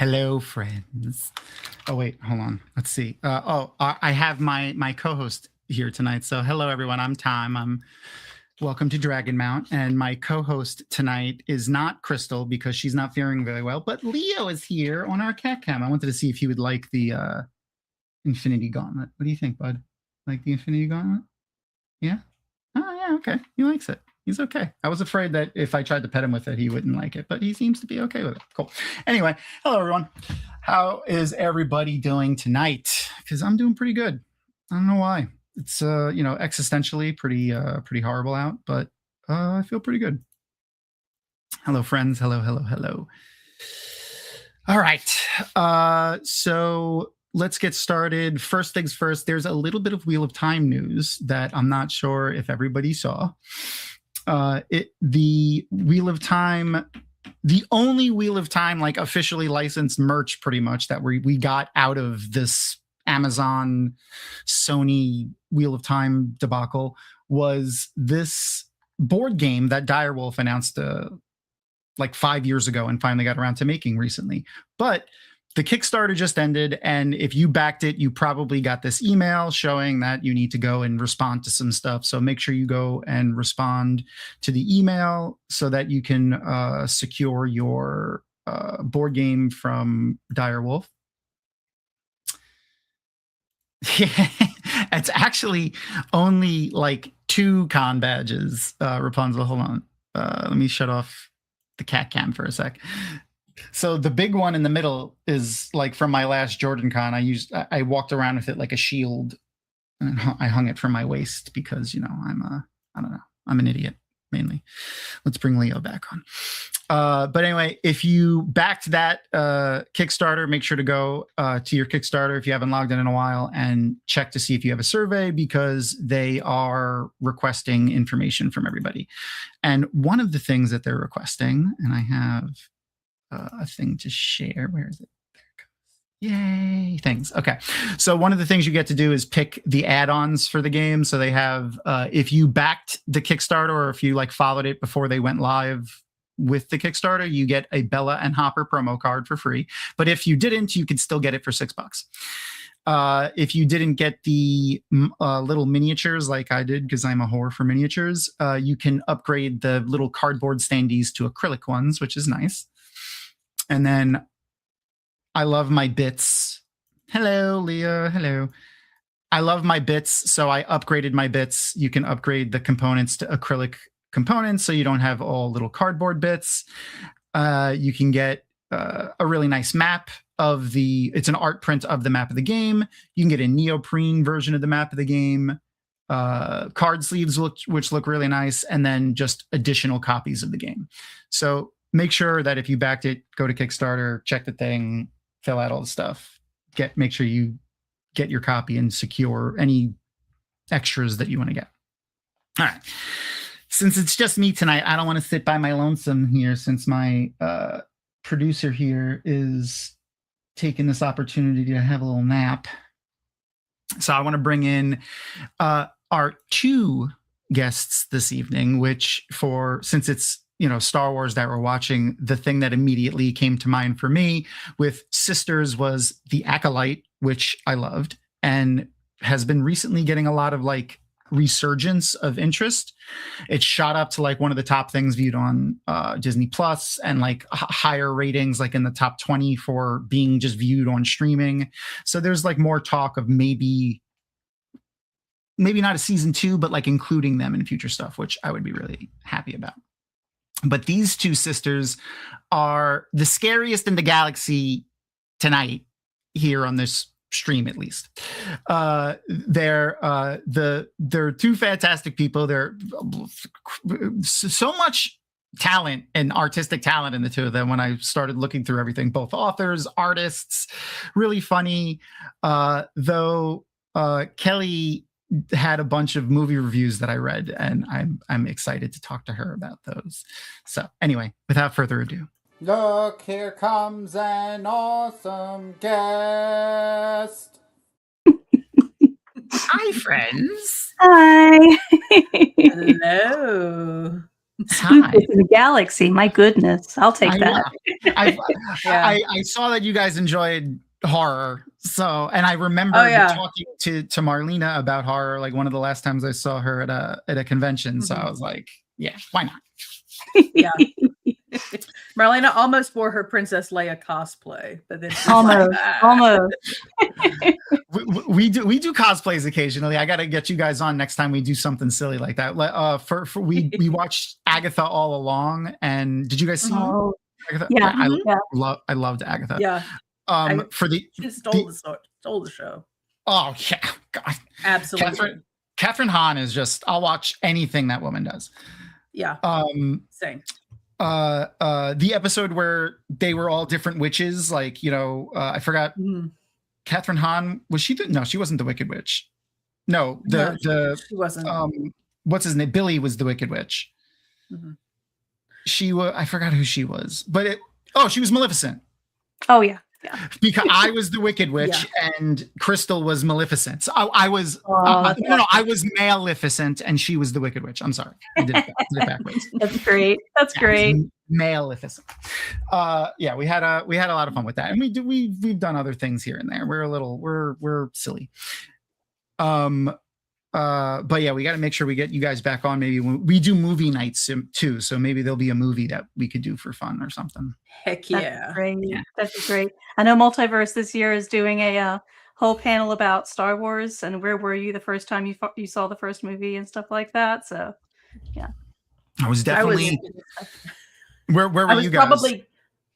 Hello, friends. Oh, wait, hold on. Let's see. I have my co-host here tonight. So hello, everyone. I'm Tom. Welcome to Dragonmount. And my co-host tonight is not Crystal because she's not feeling very well, but Leo is here on our cat cam. I wanted to see if he would like the Infinity Gauntlet. What do you think, bud? Like the Infinity Gauntlet? Yeah? Oh, yeah, okay. He likes it. He's okay. I was afraid that if I tried to pet him with it, he wouldn't like it, but he seems to be okay with it. Cool. Anyway, hello, everyone. How is everybody doing tonight? Because I'm doing pretty good. I don't know why. It's, existentially pretty horrible out, but I feel pretty good. Hello, friends. Hello. All right. So let's get started. First things first, there's a little bit of Wheel of Time news that I'm not sure if everybody saw. The Wheel of Time, the only Wheel of Time like officially licensed merch pretty much that we got out of this Amazon Sony Wheel of Time debacle was this board game that Direwolf announced like 5 years ago and finally got around to making recently. But the Kickstarter just ended, and if you backed it, you probably got this email showing that you need to go and respond to some stuff. So make sure you go and respond to the email so that you can secure your board game from Direwolf. It's actually only like 2 con badges, Rapunzel. Hold on. Let me shut off the cat cam for a sec. So the big one in the middle is like from my last Jordan Con. I walked around with it like a shield, and I hung it from my waist because, I don't know, I'm an idiot mainly. Let's bring Leo back on. But anyway, if you backed that Kickstarter, make sure to go to your Kickstarter if you haven't logged in a while and check to see if you have a survey, because they are requesting information from everybody. And one of the things that they're requesting, and I have a thing to share. Where is it? There it goes. Yay, thanks. Okay. So one of the things you get to do is pick the add-ons for the game. So they have, if you backed the Kickstarter or if you like followed it before they went live with the Kickstarter, you get a Bella and Hopper promo card for free. But if you didn't, you could still get it for $6. If you didn't get the little miniatures like I did, because I'm a whore for miniatures, you can upgrade the little cardboard standees to acrylic ones, which is nice. And then I love my bits. Hello, Leah. Hello. I love my bits, so I upgraded my bits. You can upgrade the components to acrylic components, so you don't have all little cardboard bits. You can get a really nice map of it's an art print of the map of the game. You can get a neoprene version of the map of the game, card sleeves, which look really nice, and then just additional copies of the game. So make sure that if you backed it, go to Kickstarter, check the thing, fill out all the stuff, make sure you get your copy and secure any extras that you want to get. All right. Since it's just me tonight, I don't want to sit by my lonesome here, since my producer here is taking this opportunity to have a little nap. So I want to bring in our 2 guests this evening, which since it's Star Wars that we're watching, the thing that immediately came to mind for me with Sisters was The Acolyte, which I loved and has been recently getting a lot of like resurgence of interest. It shot up to like one of the top things viewed on Disney Plus, and like higher ratings, like in the top 20 for being just viewed on streaming. So there's like more talk of maybe not a season 2, but like including them in future stuff, which I would be really happy about. But these 2 sisters are the scariest in the galaxy tonight, here on this stream at least. They're 2 fantastic people. They're so much talent and artistic talent in the 2 of them when I started looking through everything. Both authors, artists, really funny. Though Kelly had a bunch of movie reviews that I read, and I'm excited to talk to her about those. So anyway, without further ado. Look, here comes an awesome guest. Hi, friends. Hi. Hello. Hi. In the galaxy. My goodness, I'll take that. I saw that you guys enjoyed horror, so and I remember talking to Marlena about horror like one of the last times I saw her at a convention. So I was like, yeah, why not? Yeah. Marlena almost wore her Princess Leia cosplay, but then almost. We do cosplays occasionally. I got to get you guys on next time we do something silly like that. We watched Agatha All Along, and did you guys see Agatha? Yeah, I loved Agatha. Yeah. She stole the show. Oh yeah, God, absolutely. Catherine Hahn is just. I'll watch anything that woman does. Yeah. Same. The episode where they were all different witches, like I forgot. Catherine Hahn, was she? No, she wasn't the Wicked Witch. No, she wasn't. What's his name? Billy was the Wicked Witch. She was. I forgot who she was, but she was Maleficent. Oh yeah. Yeah. Because I was the Wicked Witch and Crystal was Maleficent. So I was I was Maleficent and she was the Wicked Witch. I'm sorry, I did it backwards. That's great. That's great. Maleficent. We had a lot of fun with that, and we've done other things here and there. We're silly. But yeah, we got to make sure we get you guys back on. Maybe we do movie nights too. So maybe there'll be a movie that we could do for fun or something. Heck yeah. That's great. Yeah. That'd be great. I know Multiverse this year is doing a whole panel about Star Wars and where were you the first time you saw the first movie and stuff like that. So yeah. I was definitely where were you guys?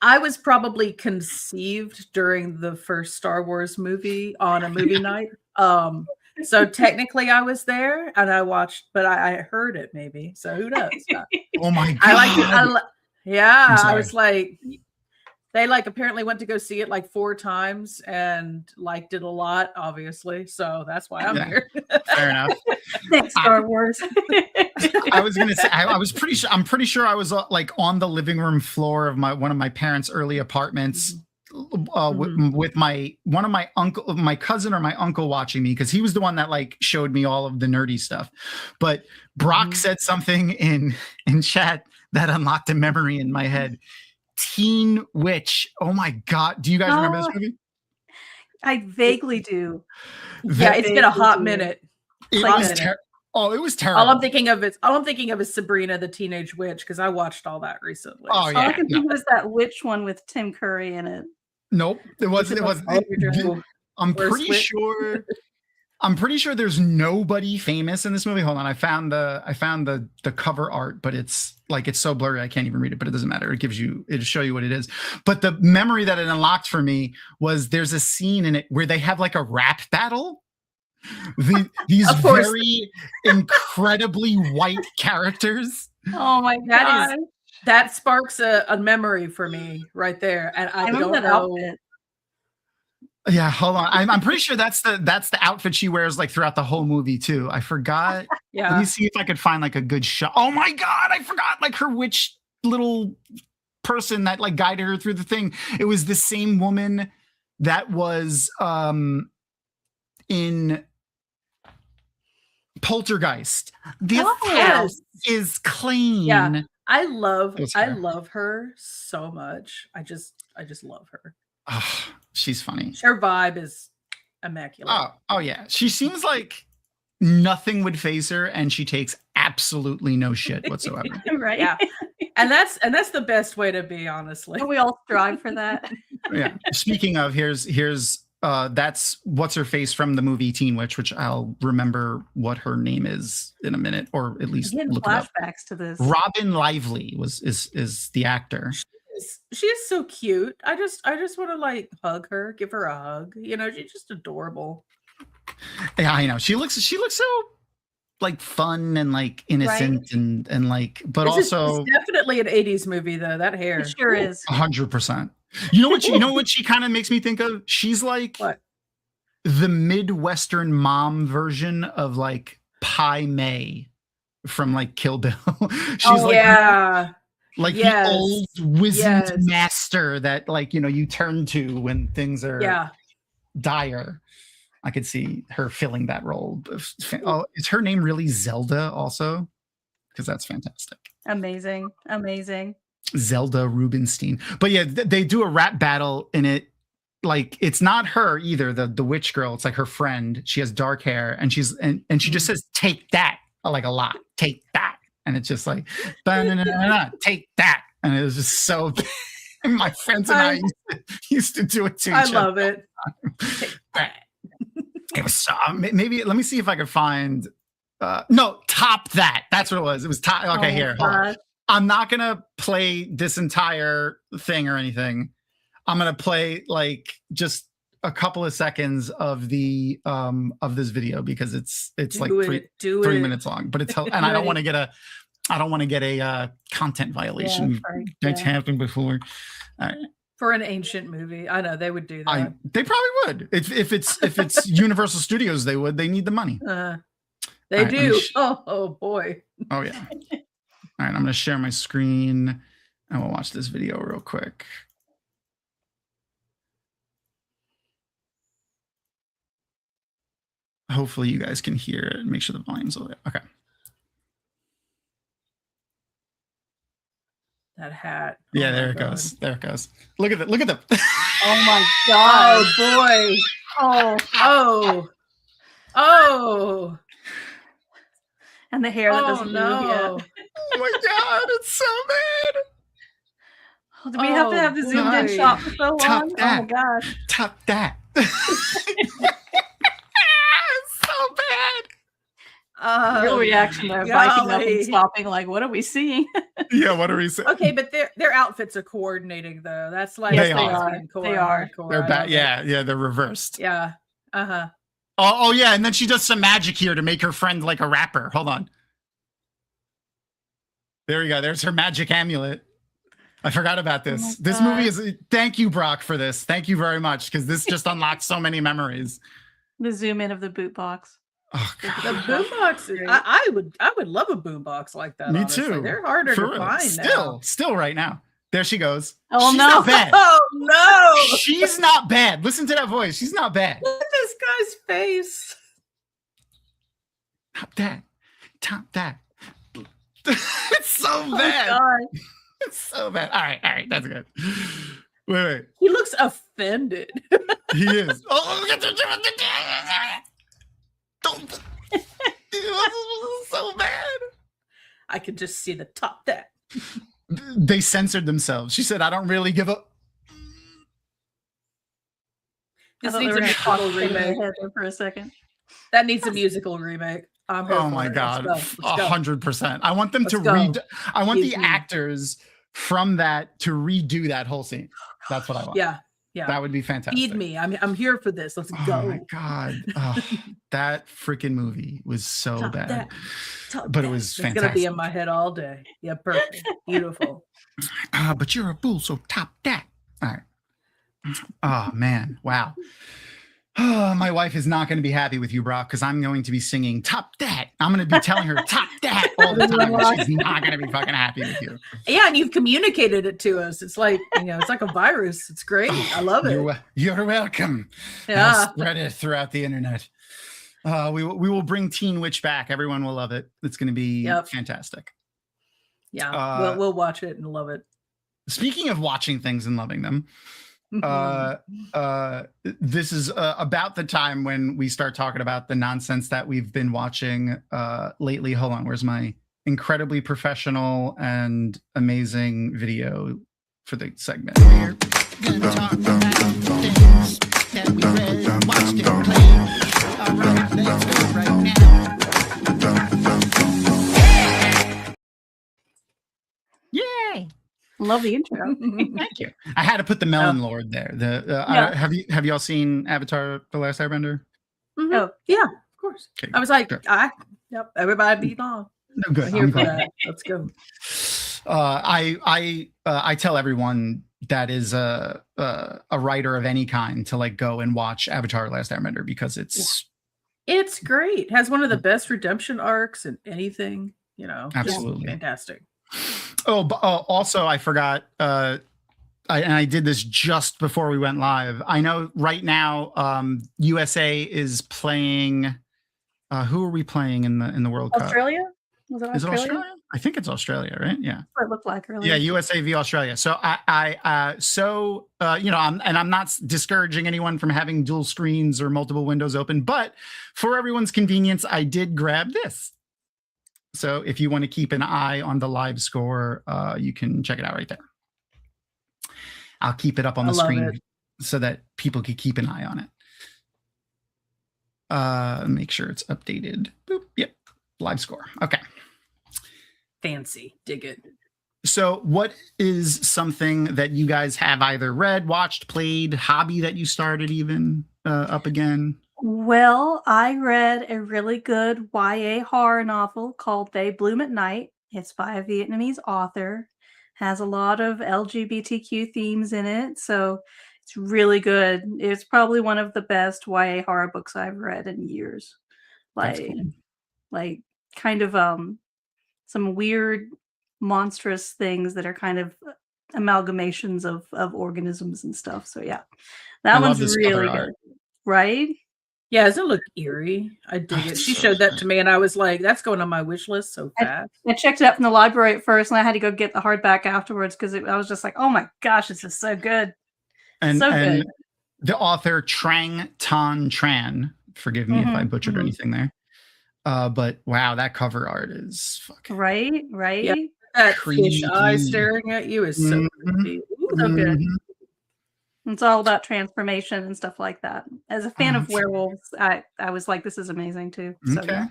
I was probably conceived during the first Star Wars movie on a movie night. So technically I was there and I watched, but I heard it maybe. So who knows? Oh my God. I liked it. I was like, they apparently went to go see it 4 times and liked it a lot, obviously. So that's why I'm here. Fair enough. Thanks, Star Wars. I was gonna say I'm pretty sure I was on the living room floor of one of my parents' early apartments. With my cousin or my uncle watching me, because he was the one that showed me all of the nerdy stuff. But Brock said something in chat that unlocked a memory in my head. Teen Witch. Oh my God. Do you guys remember this movie? I vaguely do. Yeah, it's been a hot minute. It was terrible. All I'm thinking of is Sabrina the Teenage Witch, because I watched all that recently. Oh yeah. All I can think was that witch one with Tim Curry in it. Nope, it wasn't. I'm pretty sure there's nobody famous in this movie. Hold on, I found the cover art, but it's so blurry I can't even read it. But it doesn't matter. It'll show you what it is. But the memory that it unlocked for me was there's a scene in it where they have a rap battle. These very incredibly white characters. Oh my God. That sparks a memory for me right there, and I don't know. Outfit. Yeah, hold on. I'm pretty sure that's the outfit she wears throughout the whole movie too. I forgot. Yeah. Let me see if I could find a good shot. Oh my God, I forgot her witch little person that guided her through the thing. It was the same woman that was in Poltergeist. The house is clean. Yeah. I love her so much. I just love her. Oh, she's funny. Her vibe is immaculate. Oh yeah. She seems like nothing would phase her, and she takes absolutely no shit whatsoever. Right. Yeah. And that's the best way to be, honestly. We all strive for that. Yeah. Speaking of, here's that's what's her face from the movie Teen Witch, which I'll remember what her name is in a minute, or at least look flashbacks it up. To this. Robin Lively is the actor. She is so cute. I just want to hug her, give her a hug. She's just adorable. Yeah, I know. She looks so fun and innocent, right? and but it's also definitely an 80s movie though. That hair. It sure is. 100%. You know what she kind of makes me think of? She's what? The Midwestern mom version of Pai Mei from Kill Bill. She's the old wizened master that you turn to when things are dire. I could see her filling that role. Oh, is her name really Zelda also? because that's fantastic. Amazing. Zelda Rubinstein. But yeah, they do a rap battle in it. Like, it's not her either, the witch girl. It's like her friend. She has dark hair, and she just says, "Take that," like a lot. Take that. And it's just like, take that. And it was just so my friends and I used to do it too. I love it. It was so, maybe let me see if I can find no, top that. That's what it was. It was top. Okay, here. Hold on. I'm not gonna play this entire thing or anything. I'm gonna play like just a couple of seconds of the of this video because it's like 3 minutes long. But it's and I don't want to get a content violation. That's happened before. All right. For an ancient movie, I know they would do that. They probably would. If it's Universal Studios, they would. They need the money. They do. Oh boy. Oh yeah. All right, I'm gonna share my screen and we'll watch this video real quick. Hopefully you guys can hear it. Make sure the volume's over there. Okay. That hat. Yeah, there it goes. There it goes. Look at it. Look at them. Oh my god. Oh boy. Oh. And the hair that doesn't move yet. No. Oh my god, it's so bad. Oh, do we have to have the zoomed in shot for so long? Oh my gosh. Top that. So bad. Real reaction there, biking up and stopping, like, what are we seeing? Yeah, what are we saying? Okay, but their outfits are coordinating though. That's like Yes, they are. They're bad. Yeah, they're reversed. Yeah. Uh-huh. Oh yeah, and then she does some magic here to make her friend like a rapper. Hold on. There we go. There's her magic amulet. I forgot about this. Oh this movie is. Thank you, Brock, for this. Thank you very much because this just unlocked so many memories. The zoom in of the boot box. Oh god. The boombox. I would love a boombox like that. Me honestly. too. They're harder For to real. find now. Still right now. There she goes. Oh She's no! not bad. Oh no! She's not bad. Listen to that voice. She's not bad. Look at this guy's face. Top that. Top that. It's so bad. Oh god. It's so bad. All right. That's good. Wait. He looks offended. He is. Oh, look at the don't. So bad. I could just see the top that. They censored themselves. She said, "I don't really give a." This needs a musical remake. For a second. That needs a musical remake. Oh my god, 100%. I want them to read. I want the actors from that to redo that whole scene. That's what I want. Yeah. That would be fantastic. Feed me. I'm here for this. Let's go. Oh my god, that freaking movie was so bad, but it was fantastic. It's gonna be in my head all day. Yeah, perfect, beautiful. But you're a bull, so top that. All right. Oh man, wow. My wife is not going to be happy with you, Brock, because I'm going to be singing "Top That." I'm going to be telling her "Top That" all the time. And she's not going to be fucking happy with you. Yeah, and you've communicated it to us. It's like it's like a virus. It's great. I love it. You're welcome. Yeah, I'll spread it throughout the internet. We will bring Teen Witch back. Everyone will love it. It's going to be fantastic. Yeah, we'll watch it and love it. Speaking of watching things and loving them. This is about the time when we start talking about the nonsense that we've been watching lately. Hold on, where's my incredibly professional and amazing video for the segment? We're gonna talk about things that we read, watched, and played. All right, let's go right now. Yay! Love the intro. Thank you. I had to put the Melon Lord there. Have y'all seen Avatar: The Last Airbender? Mm-hmm. Oh yeah, of course. Okay, I was like, sure. Everybody be on. No, good. I'm here for that. Let's go. I tell everyone that is a writer of any kind to like go and watch Avatar: The Last Airbender because it's great. It has one of the best redemption arcs in anything. Absolutely fantastic. Also, I forgot. I did this just before we went live. I know right now, USA is playing. Who are we playing in the World Cup? Australia? Was it Australia? Is it Australia? I think it's Australia, right? Yeah. What it looked like earlier. Yeah, USA v Australia. So I'm not discouraging anyone from having dual screens or multiple windows open, but for everyone's convenience, I did grab this. So if you want to keep an eye on the live score, you can check it out right there. I'll keep it up on the screen so that people can keep an eye on it. Make sure it's updated. Boop. Yep. Live score. Okay. Fancy. Dig it. So what is something that you guys have either read, watched, played, hobby that you started even up again? Well, I read a really good YA horror novel called They Bloom at Night. It's by a Vietnamese author. Has a lot of LGBTQ themes in it, so it's really good. It's probably one of the best YA horror books I've read in years. That's cool. Like kind of some weird monstrous things that are kind of amalgamations of organisms and stuff. So yeah, that one's really good, right? Yeah, doesn't it look eerie? I dig it. She showed that to me, and I was like, "That's going on my wish list so fast." I checked it out from the library at first, and I had to go get the hardback afterwards because I was just like, "Oh my gosh, this is so good!" And good. The author Trang Tan Tran. Forgive me if I butchered anything there. But wow, that cover art is fucking right. Yeah, that fish eye staring at you is so creepy. Ooh, so good. It's all about transformation and stuff like that. As a fan of werewolves, I was like, this is amazing too. So, okay.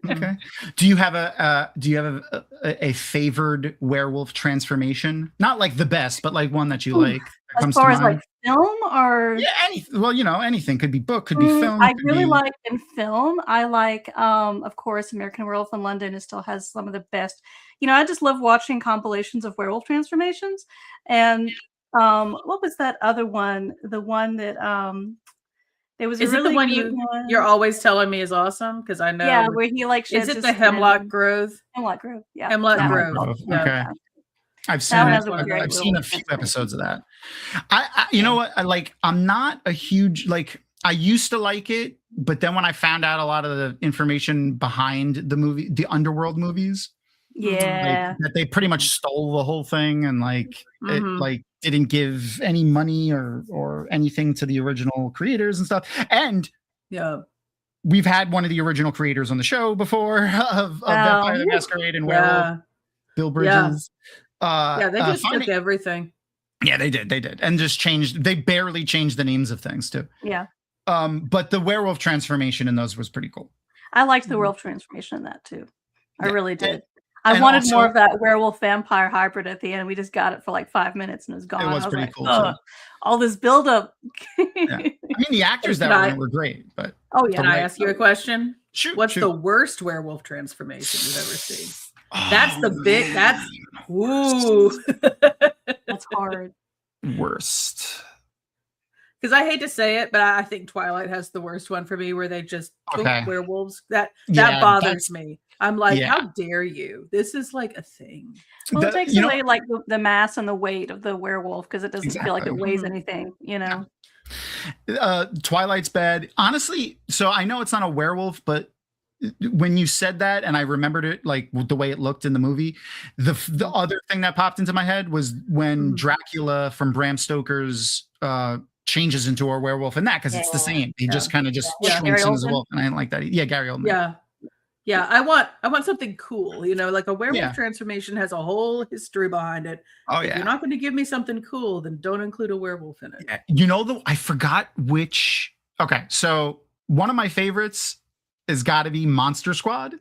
Yeah. Okay. Do you have a favored werewolf transformation? Not like the best, but like one that you like. As far as like film or anything could be book, could be film. I really like in film. I like, of course, American Werewolf in London. It still has some of the best. I just love watching compilations of werewolf transformations. And what was that other one? The one that there was. Is it the one you're always telling me is awesome? Because I know. Yeah, where he like. Is it the Hemlock Grove? Hemlock Grove. Yeah. Hemlock Grove. Yeah. Okay. I've seen a few episodes of that. You know what? I'm not a huge I used to like it, but then when I found out a lot of the information behind the movie, the Underworld movies, that they pretty much stole the whole thing and it didn't give any money or anything to the original creators and stuff. And we've had one of the original creators on the show before of Vampire the Masquerade and Werewolf, Bill Bridges. They just took everything. Yeah, they did. And just they barely changed the names of things too. Yeah. But the werewolf transformation in those was pretty cool. I liked the werewolf transformation in that too. I really did. I wanted more of that werewolf vampire hybrid at the end. We just got it for like 5 minutes and it was gone. It was pretty cool. All this buildup. I mean, the actors that were great, but can I ask you a question? Shoot. What's the worst werewolf transformation you've ever seen? That's the big. That's That's hard. Worst. Because I hate to say it, but I think Twilight has the worst one for me, where they just took werewolves. That bothers me. I'm like, how dare you? This is like a thing. Well, it takes away like the mass and the weight of the werewolf because it doesn't feel like it weighs anything. Twilight's bad, honestly. So I know it's not a werewolf, but when you said that and I remembered it like the way it looked in the movie, the other thing that popped into my head was when Dracula from Bram Stoker's changes into a werewolf and that because it's the same. He just kind of shrinks in as a wolf, and I didn't like that. Yeah, Gary Oldman. Yeah. I want something cool, like a werewolf transformation has a whole history behind it. If you're not going to give me something cool, then don't include a werewolf in it. I forgot which. Okay, so one of my favorites has got to be Monster Squad.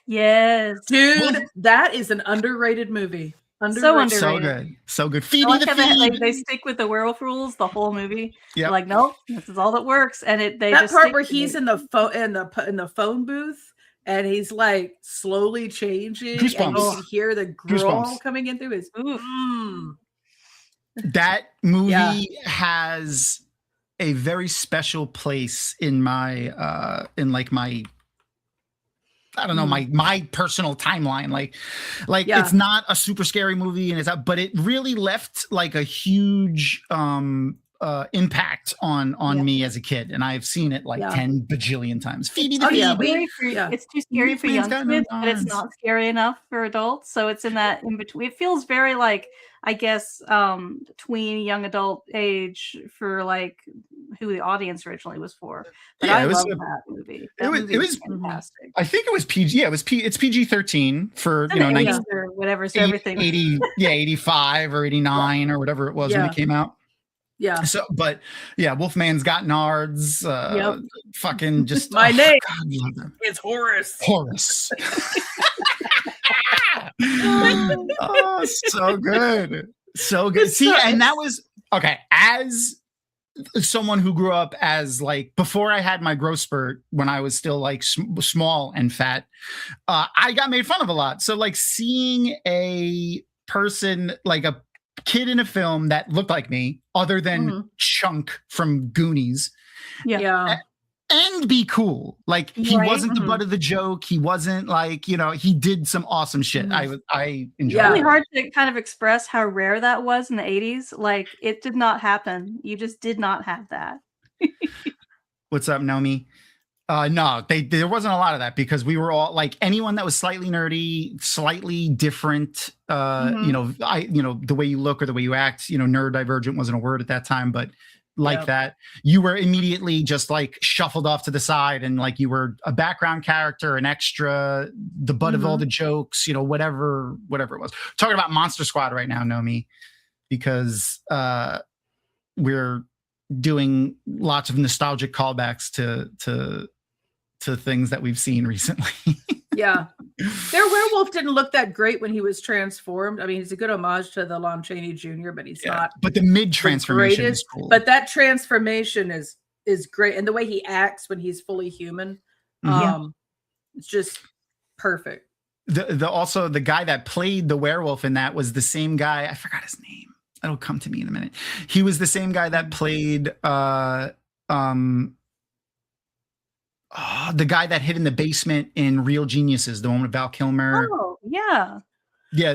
Yes, dude, that is an underrated movie. So underrated. So good. I like how they stick with the werewolf rules the whole movie. Yeah, like nope, this is all that works. And that part where he's in the phone booth and he's like slowly changing, and you can hear the growl coming in through his. That movie has a very special place in my I don't know, my personal timeline. Like it's not a super scary movie but it really left like a huge impact on Yeah. me as a kid, and I've seen it like Yeah. 10 bajillion times. Phoebe the Oh, yeah, Phoebe. It's too scary for Wolfman's young got no kids, but it's arms. not scary enough for adults. So it's in that in between. It feels very like, I guess, tween young adult age for like who the audience originally was for. But Yeah, I it was love a- that movie. it That was- movie it is was- fantastic. I think it was PG. Yeah, it's PG-13 for It's you in know the 19, 80s or whatever, so everything. 85 or 89 or whatever it was when Yeah. it came out. Yeah. So, but yeah, Wolfman's got nards. Yep. Fucking just My name God, I love them. It's Horace. Horace. Oh, so good. So good. It's See, so- and that was okay. As someone who grew up as like before I had my growth spurt when I was still like small and fat, I got made fun of a lot. So like seeing a person like a kid in a film that looked like me, other than Chunk from Goonies, Yeah. and be cool. Like he Right. wasn't the butt of the joke. He wasn't like, he did some awesome shit. I enjoyed It's really it. hard to kind of express how rare that was in the 80s. Like, it did not happen. You just did not have that. What's up, Nomi? No, there wasn't a lot of that because we were all like anyone that was slightly nerdy, slightly different. The way you look or the way you act. Neurodivergent wasn't a word at that time, but like that, you were immediately just like shuffled off to the side, and like you were a background character, an extra, the butt of all the jokes. Whatever it was. Talking about Monster Squad right now, Nomi, because we're doing lots of nostalgic callbacks to things that we've seen recently. Yeah. Their werewolf didn't look that great when he was transformed. I mean, he's a good homage to the Lon Chaney Jr., but he's not. But the mid transformation is cool. But that transformation is great. And the way he acts when he's fully human, it's just perfect. Also the guy that played the werewolf in that was the same guy. I forgot his name. It'll come to me in a minute. He was the same guy that played the guy that hid in the basement in Real Geniuses, the one with Val Kilmer. Oh, yeah. Yeah,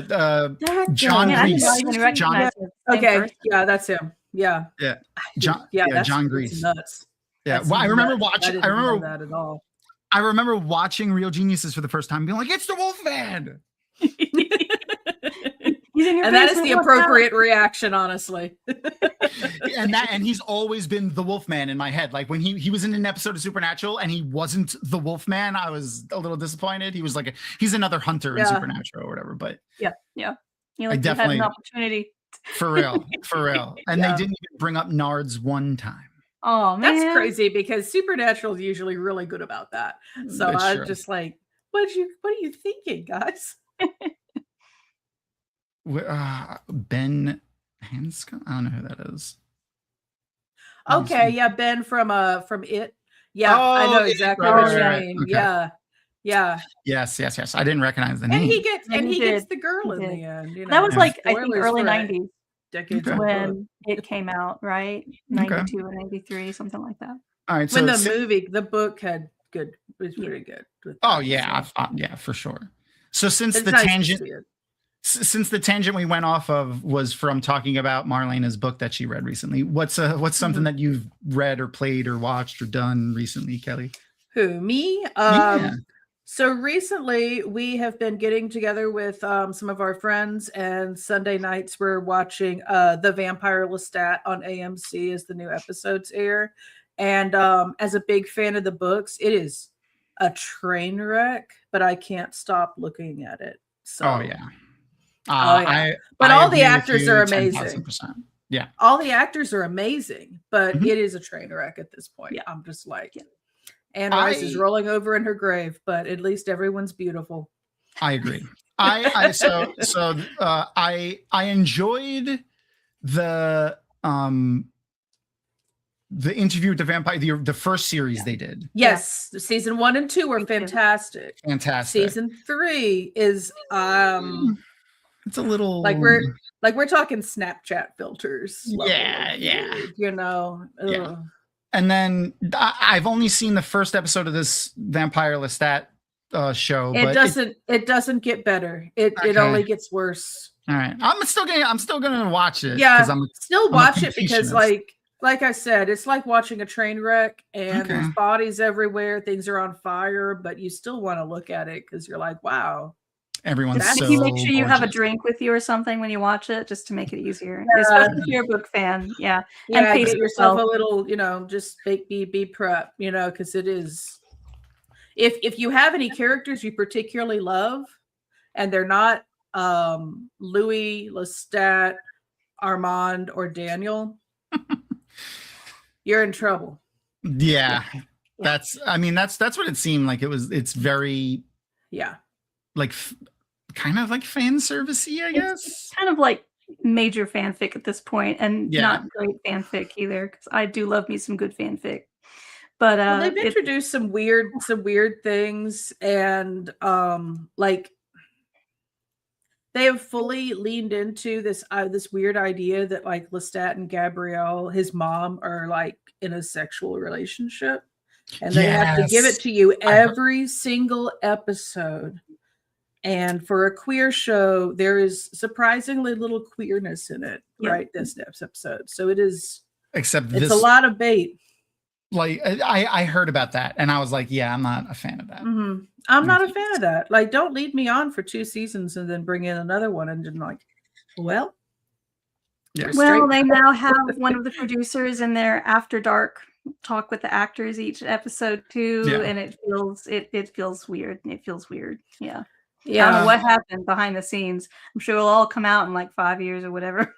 John Man, I did Grease. not even recognize him. Same Okay. person. Yeah, that's him. Yeah. Yeah. That's John Grease. nuts. Yeah. That's Well, I remember nuts. watching. I remember that at all. I remember watching Real Geniuses for the first time, being like, "It's the Wolfman." He's in your And that is basement, the what's up? appropriate reaction, honestly. and he's always been the Wolfman in my head. Like when he was in an episode of Supernatural and he wasn't the Wolfman, I was a little disappointed. He was like he's another hunter in Supernatural or whatever. But Yeah. You had definitely- an opportunity. for real. And they didn't even bring up Nards one time. Oh, man. That's crazy because Supernatural is usually really good about that. So That's I'm true. just like, what are you thinking, guys? Ben Hanscom? I don't know who that is. Okay, yeah, Ben from It. Yeah, I know exactly what you mean. Okay. Yeah. Yes. I didn't recognize the And name. he gets And he gets did. the girl He in did. the end. That was like, I think, Spoilers early for 90s decades old book. when it came out, right? 92 or 93, something like that. All right. When So the book was pretty good. with oh that, yeah, so. yeah, for sure. So since It's the nice to tangent see it. since the tangent we went off of was from talking about Marlena's book that she read recently, what's something that you've read or played or watched or done recently, Kelly? Who, me? Yeah. So recently we have been getting together with some of our friends, and Sunday nights we're watching The Vampire Lestat on AMC as the new episodes air. And as a big fan of the books, it is a train wreck, but I can't stop looking at it. So Oh yeah. But I all agree the with actors you are 10,000%. amazing. Yeah. All the actors are amazing, but Mhm. it is a train wreck at this point. Yeah. I'm just like, Anne Rice is rolling over in her grave, but at least everyone's beautiful. I agree. I enjoyed the interview with the vampire, the first series they did. Yes, season 1 and 2 were fantastic. Fantastic. Season 3 is it's a little like we're talking Snapchat filters. Yeah. You know. Yeah. Ugh. And then I've only seen the first episode of this Vampire Lestat show. It doesn't get better. It Okay. only gets worse. All right, I'm still gonna watch it. Yeah, I'm still a watch it because completionist. like Like I said, it's like watching a train wreck, and there's Okay. bodies everywhere. Things are on fire, but you still want to look at it because you're like, wow. Everyone's That's- You make so sure you have a gorgeous. drink with you or something when you watch it, just to make it easier. Yeah. Especially if you're a book fan. Yeah. Yeah, pace get yourself yourself. a little, just be prep, because it is. If you have any characters you particularly love, and they're not Louis, Lestat, Armand, or Daniel, you're in trouble. Yeah. That's what it seemed like. It's very Yeah. like kind of like fan servicey, I guess. It's kind of like major fanfic at this point, and Yeah. not great fanfic either, because I do love me some good fanfic. But Well, they've introduced some weird things, and like they have fully leaned into this weird idea that like Lestat and Gabrielle, his mom, are like in a sexual relationship, and they have to give it Yes. to you every single episode. And for a queer show, there is surprisingly little queerness in it, Yeah. right? This next episode, so it's Except this, a lot of bait. like I heard about that, and I was like, yeah, I'm not a fan of that. Mm-hmm. I'm not a fan of that. Like, don't lead me on for 2 seasons and then bring in another one and then like, well, Yeah. Well, they now have one of the producers in their after dark talk with the actors each episode too, Yeah. and it feels weird. It feels weird. Yeah. I don't yeah. know what happened behind the scenes. I'm sure it'll all come out in like 5 years or whatever.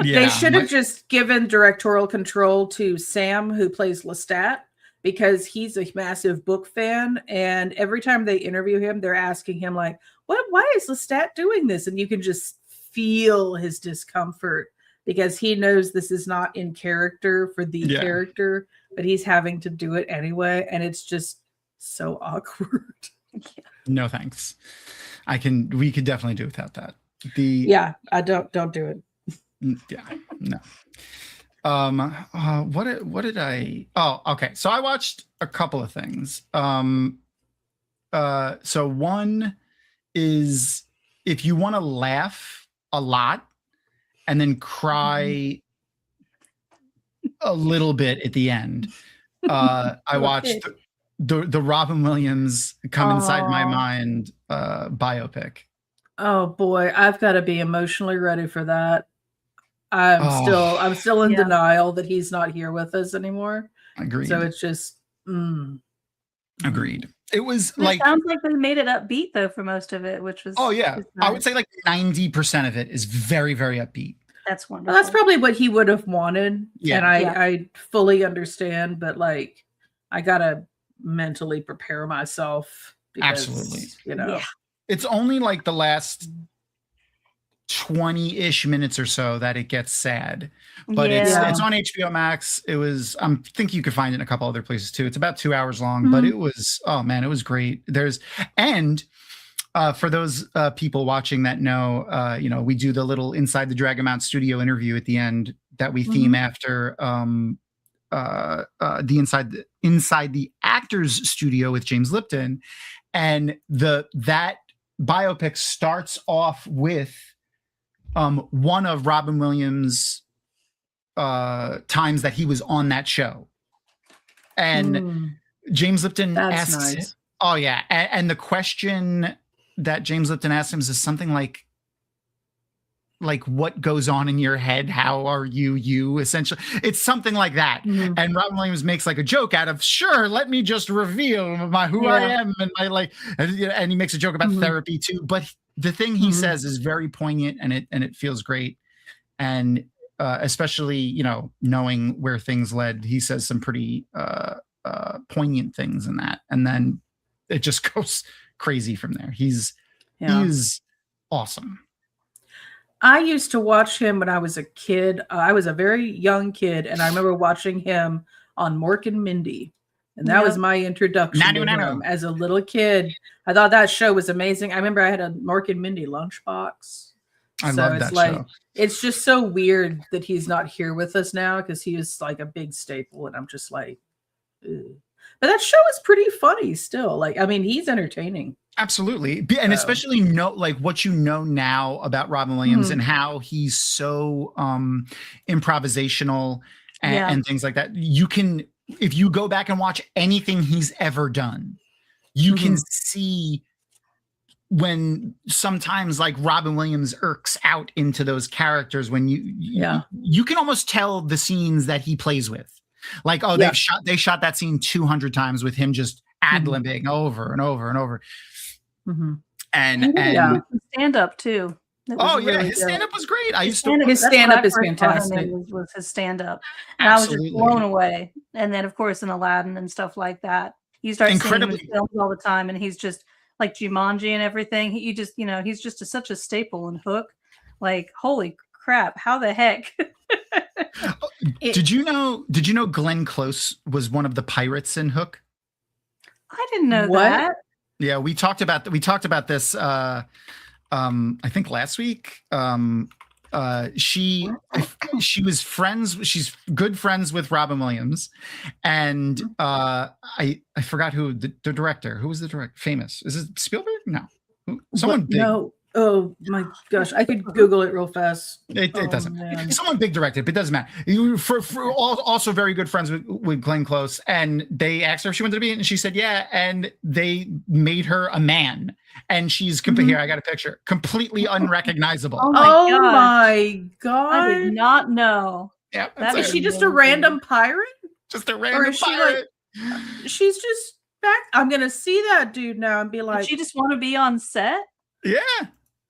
Yeah, They should have like- just given directorial control to Sam, who plays Lestat, because he's a massive book fan. And every time they interview him, they're asking him like, why is Lestat doing this? And you can just feel his discomfort because he knows this is not in character for the Yeah. character, but he's having to do it anyway. And it's just so awkward. No thanks. We could definitely do without that. Yeah, I don't do it. Yeah, no. What did I? Oh, okay. So I watched a couple of things. So one is if you want to laugh a lot and then cry a little bit at the end, I watched the Robin Williams Come Inside My Aw. Mind biopic. Oh boy, I've got to be emotionally ready for that. I'm Oh. still in Yeah. denial that he's not here with us anymore. Agreed. So it's just Agreed. It was It like, sounds like they made it upbeat though for most of it, which was oh yeah, was I would nice. say like 90% of it is very, very upbeat. That's wonderful. Well, that's probably what he would have wanted. Yeah. And I fully understand, but like I gotta mentally prepare myself because, Absolutely. Yeah. It's only like the last 20-ish minutes or so that it gets sad, but Yeah. it's on HBO Max. It was, I think you could find it in a couple other places too. It's about 2 hours long, but it was, oh man, it was great. For those people watching that know, we do the little Inside the Dragonmount studio interview at the end that we theme after the Inside the Actors Studio with James Lipton, and that biopic starts off with one of Robin Williams' times that he was on that show, and James Lipton That's asks, nice. "Oh yeah," and the question that James Lipton asks him is something like what goes on in your head? How are you essentially? It's something like that. And Robin Williams makes like a joke out of, sure, let me just reveal who I am. And and he makes a joke about therapy too. But the thing he says is very poignant, and it feels great. And especially, knowing where things led, he says some pretty poignant things in that. And then it just goes crazy from there. He's awesome. I used to watch him when I was a kid. I was a very young kid, and I remember watching him on Mork and Mindy. And that was my introduction to him as a little kid. I thought that show was amazing. I remember I had a Mork and Mindy lunchbox. I love that show. It's just so weird that he's not here with us now because he was like a big staple, and I'm just like, ew. But that show is pretty funny still. Like, I mean, he's entertaining. Absolutely. And especially what you know now about Robin Williams and how he's so improvisational and things like that. You can, if you go back and watch anything he's ever done, you can see when sometimes like Robin Williams irks out into those characters when you can almost tell the scenes that he plays with. Like, oh, they shot that scene 200 times with him just ad-libbing over and over and over. And stand up too. His stand-up was great. His stand-up is fantastic. Was his stand-up, and I was just blown away. And then, of course, in Aladdin and stuff like that, you start seeing him in films all the time, and he's just like Jumanji and everything. He's just such a staple in Hook. Like, holy crap, how the heck? Did you know Glenn Close was one of the pirates in Hook? I didn't know that. Yeah, we talked about this I think last week. She's good friends with Robin Williams, and I forgot who the director. Who was the director? Famous. Is it Spielberg? No. Someone big. No. Oh my gosh, I could Google it real fast. It doesn't. Man. Someone big directed, but it doesn't matter. Also very good friends with Glenn Close, and they asked her if she wanted to be in, and she said yeah, and they made her a man, and she's here. I got a picture, completely unrecognizable. Oh my god! I did not know. Yeah, is she just a random pirate? Just a random pirate. She's just back. I'm gonna see that dude now and be like, did she just want to be on set? Yeah.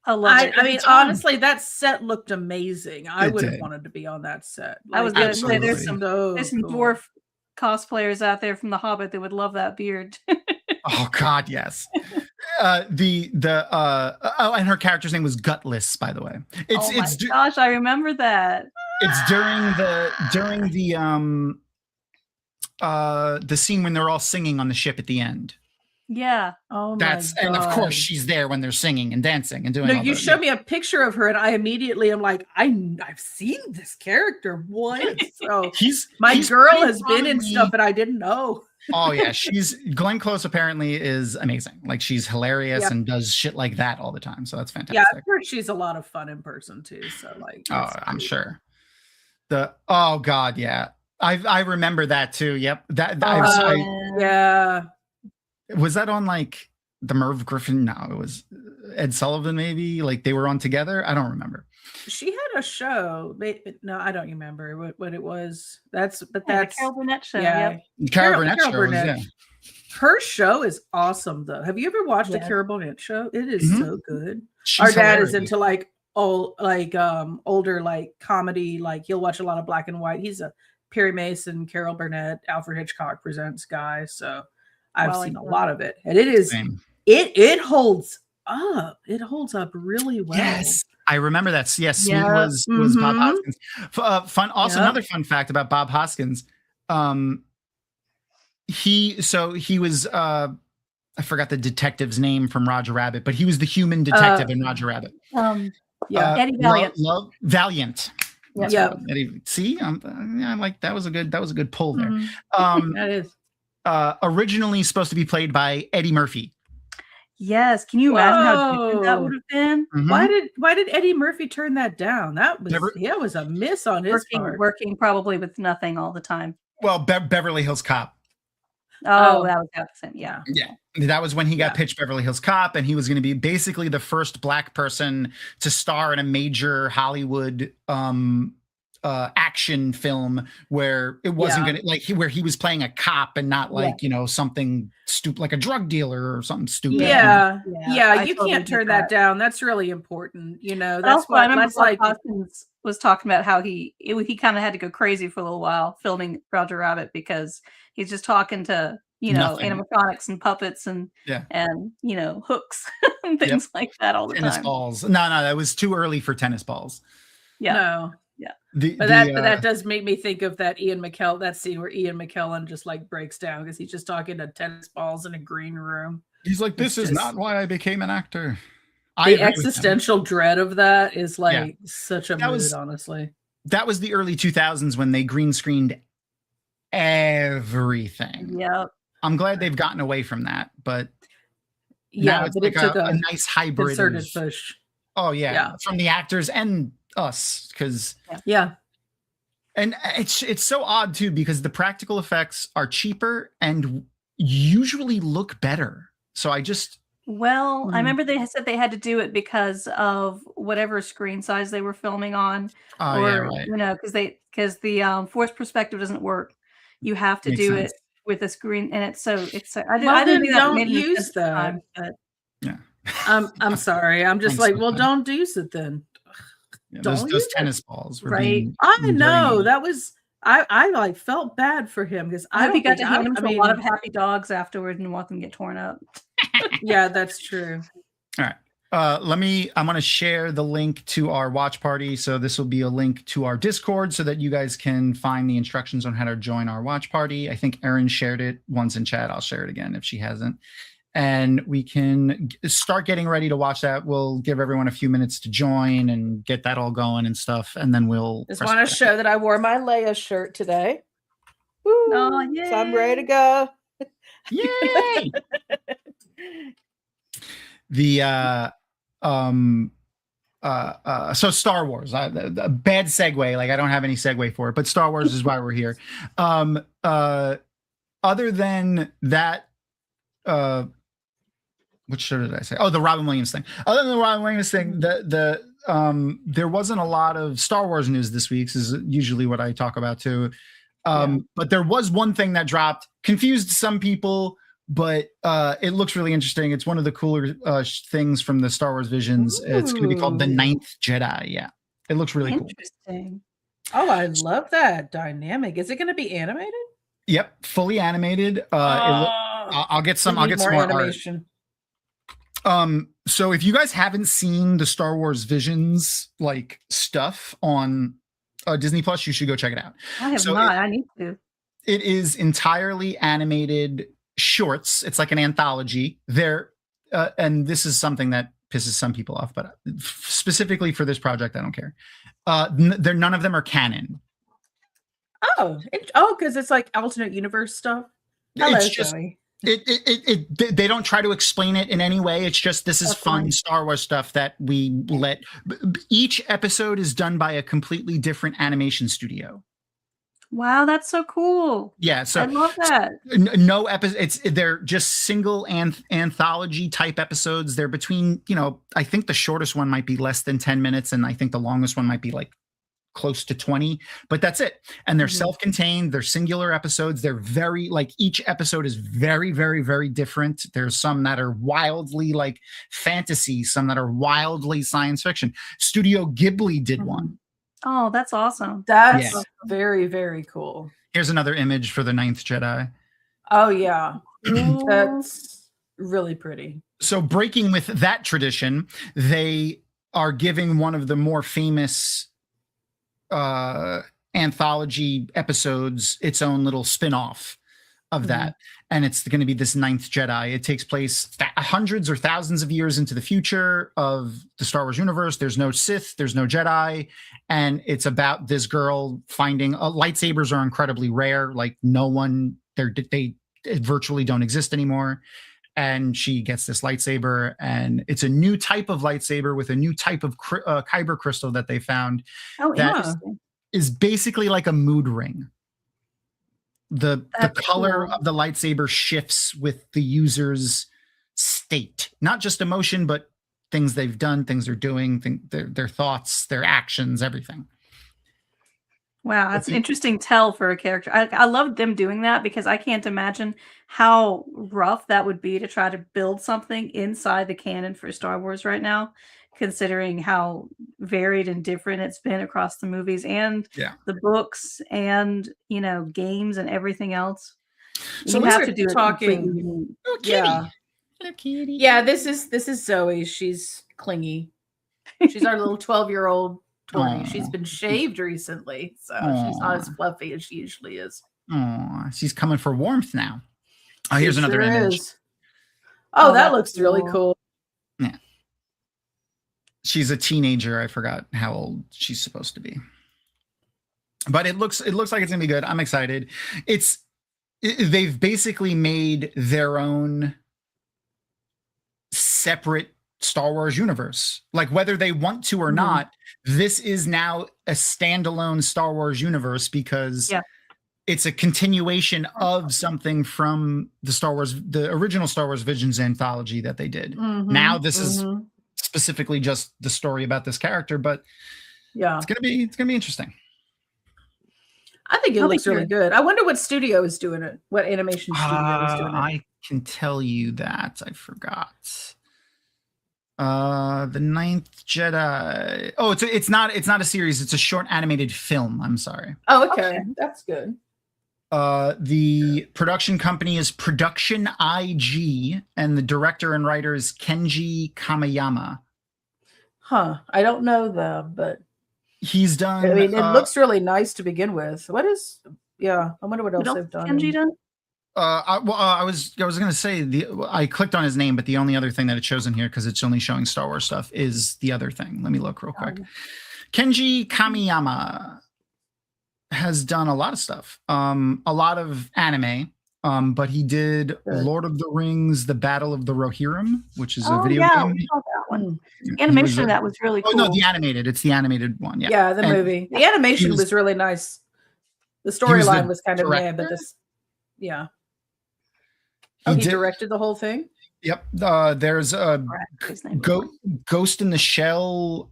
I mean, honestly, that set looked amazing. I would have wanted to be on that set. I was going to say there's some dwarf cosplayers out there from The Hobbit that would love that beard. Oh God, yes. And her character's name was Gutless, by the way. Gosh, I remember that. It's during the scene when they're all singing on the ship at the end. Yeah. Oh my God. And of course she's there when they're singing and dancing and doing. No, you showed me a picture of her, and I immediately am like, I've seen this character once. So my girl has been in stuff that I didn't know. Oh yeah, Glenn Close apparently is amazing. Like she's hilarious and does shit like that all the time. So that's fantastic. Yeah, I've heard she's a lot of fun in person too. So like, I'm sure. Oh God, yeah. I remember that too. Yep. Yeah. Was that on like the Merv Griffin? No, it was Ed Sullivan. Maybe like they were on together. I don't remember. She had a show. No, I don't remember what it was. That's the Carol Burnett show. Yeah, Carol Burnett show. Yeah. Her show is awesome though. Have you ever watched the Carol Burnett show? It is so good. Our dad is into like older like comedy. Like he'll watch a lot of black and white. He's a Perry Mason, Carol Burnett, Alfred Hitchcock Presents guy. So I've seen a lot of it, and it is it holds up. It holds up really well. Yes, I remember that. Yes, Sweet was Bob Hoskins. Fun. Also, another fun fact about Bob Hoskins. He was I forgot the detective's name from Roger Rabbit, but he was the human detective in Roger Rabbit. Eddie Valiant. Valiant. Yeah. See, I like that was a good pull there. That is. Originally supposed to be played by Eddie Murphy. Yes, can you imagine how different that would have been? Why did Eddie Murphy turn that down? That was a miss on his part. Working probably with nothing all the time. Well, Beverly Hills Cop. Oh, that was absent. Yeah. That was when he got pitched Beverly Hills Cop, and he was going to be basically the first Black person to star in a major Hollywood action film where it wasn't gonna where he was playing a cop and not like something stupid like a drug dealer or something stupid. You can't turn that down. That's really important. That's why that's like Hoskins was talking about how he kind of had to go crazy for a little while filming Roger Rabbit because he's just talking to animatronics and puppets and hooks and things like that all the tennis time. Balls. No, that was too early for tennis balls. That does make me think of that that scene where Ian McKellen just like breaks down because he's just talking to tennis balls in a green room. He's like, "This is not why I became an actor." The existential dread of that is like such a mood, honestly. That was the early 2000s when they green screened everything. Yep. I'm glad they've gotten away from that, but now it's like a nice hybrid. Push. Oh yeah, from the actors and us, because And it's so odd too, because the practical effects are cheaper and usually look better. So I just Well, I remember they said they had to do it because of whatever screen size they were filming on, oh yeah, or right. because the forced perspective doesn't work. You have to Makes do sense. it with a screen, and it's so Well, I didn't then think that don't made any use sense at the that. time, but Yeah. I'm sorry. I'm just Thanks, like, well, Nicole. don't use it then. Yeah, Don't those use it. tennis balls were Right. being I very- know that was. I like felt bad for him because I hope you got think to hand them I to a lot of mean, happy dogs afterward and watch them get torn up. yeah, that's true. All right. I'm going to share the link to our watch party. So this will be a link to our Discord so that you guys can find the instructions on how to join our watch party. I think Erin shared it once in chat. I'll share it again if she hasn't. And we can start getting ready to watch that. We'll give everyone a few minutes to join and get that all going and stuff. And then we'll Just want to show that I wore my Leia shirt today. Woo, Oh, so I'm ready to go. Yay! So Star Wars, a bad segue. Like I don't have any segue for it, but Star Wars is why we're here. Other than that, what show did I say? Oh, the Robin Williams thing. Other than the Robin Williams thing, there wasn't a lot of Star Wars news this week. This is usually what I talk about too. But there was one thing that dropped, confused some people, but it looks really interesting. It's one of the cooler things from the Star Wars Visions. It's going to be called The Ninth Jedi. Yeah, it looks really cool. Interesting. Oh, I love that dynamic. Is it going to be animated? Yep, fully animated. I'll get some. I'll get some more animation. So if you guys haven't seen the Star Wars Visions like stuff on Disney Plus, you should go check it out. I have not. I need to. It is entirely animated shorts. It's like an anthology. And this is something that pisses some people off, but specifically for this project, I don't care. None of them are canon. Oh, because it's like alternate universe stuff. Hello, it's just Zoe. They don't try to explain it in any way. It's just this is fun Star Wars stuff that we let. Each episode is done by a completely different animation studio. Wow, that's so cool. Yeah, so I love that. No episodes. They're just single anthology type episodes. They're between, I think the shortest one might be less than 10 minutes, and I think the longest one might be like close to 20, but that's it. And they're self-contained, they're singular episodes. They're very each episode is very, very, very different. There's some that are wildly like fantasy, some that are wildly science fiction. Studio Ghibli did one. Oh, that's awesome. That's very, very cool. Here's another image for The Ninth Jedi. Oh yeah. That's really pretty. So breaking with that tradition, they are giving one of the more famous anthology episodes its own little spin-off of that, and it's going to be this Ninth Jedi. It takes place hundreds or thousands of years into the future of the Star Wars universe. There's no Sith, there's no Jedi, and it's about this girl finding lightsabers are incredibly rare. Like they virtually don't exist anymore. And she gets this lightsaber, and it's a new type of lightsaber with a new type of kyber crystal that they found. That is basically like a mood ring. The color of the lightsaber shifts with the user's state, not just emotion, but things they've done, things they're doing, their thoughts, their actions, everything. Wow, that's an interesting tell for a character. I love them doing that because I can't imagine how rough that would be to try to build something inside the canon for Star Wars right now, considering how varied and different it's been across the movies and the books and games and everything else. So you have to do talking. Yeah. Yeah, this is Zoe. She's clingy. She's our little 12-year-old. She's been shaved recently, so she's not as fluffy as she usually is. She's coming for warmth now. Oh, here's another image. Oh, that looks really cool. Yeah. She's a teenager. I forgot how old she's supposed to be. But it looks like it's gonna be good. I'm excited. They've basically made their own separate Star Wars universe. Like whether they want to or not, this is now a standalone Star Wars universe because it's a continuation of something from the original Star Wars Visions anthology that they did. Now this is specifically just the story about this character, but it's gonna be interesting. I think it looks really good. I wonder what studio is doing it. What animation studio is doing it? I can tell you that. I forgot. The Ninth Jedi. Oh, it's not a series. It's a short animated film. I'm sorry. Oh, okay. That's good. The production company is Production IG, and the director and writer is Kenji Kamiyama. Huh. I don't know them, but he's done. I mean, it looks really nice to begin with. What is? Yeah, I wonder what else they've done. Kenji done? I was gonna say I clicked on his name, but the only other thing that it shows in here, because it's only showing Star Wars stuff, is the other thing. Let me look real quick. Kenji Kamiyama has done a lot of stuff, a lot of anime, but he did Lord of the Rings: The Battle of the Rohirrim, which is a video game. We saw that one. The animation of that was really cool. Oh no, the animated. It's the animated one. Yeah, the movie. The animation was really nice. The storyline was kind of mad, but this, he directed the whole thing. Yep. There's a Ghost in the Shell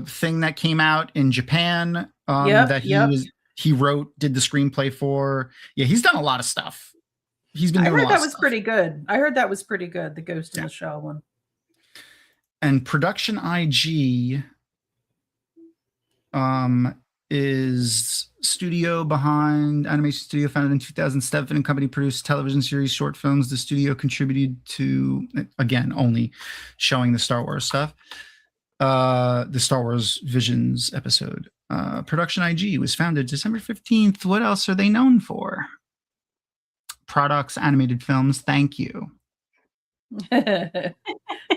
thing that came out in Japan that he wrote, did the screenplay for. Yeah, he's done a lot of stuff. He's been doing a lot of stuff. I heard that was pretty good. I heard that was pretty good, the Ghost in the Shell one. And Production IG is studio behind animation studio founded in 2007 and company produced television series, short films. The studio contributed to, again, only showing the Star Wars stuff, the Star Wars Visions episode. Production IG was founded December 15th. What else are they known for? Products, animated films. Thank you.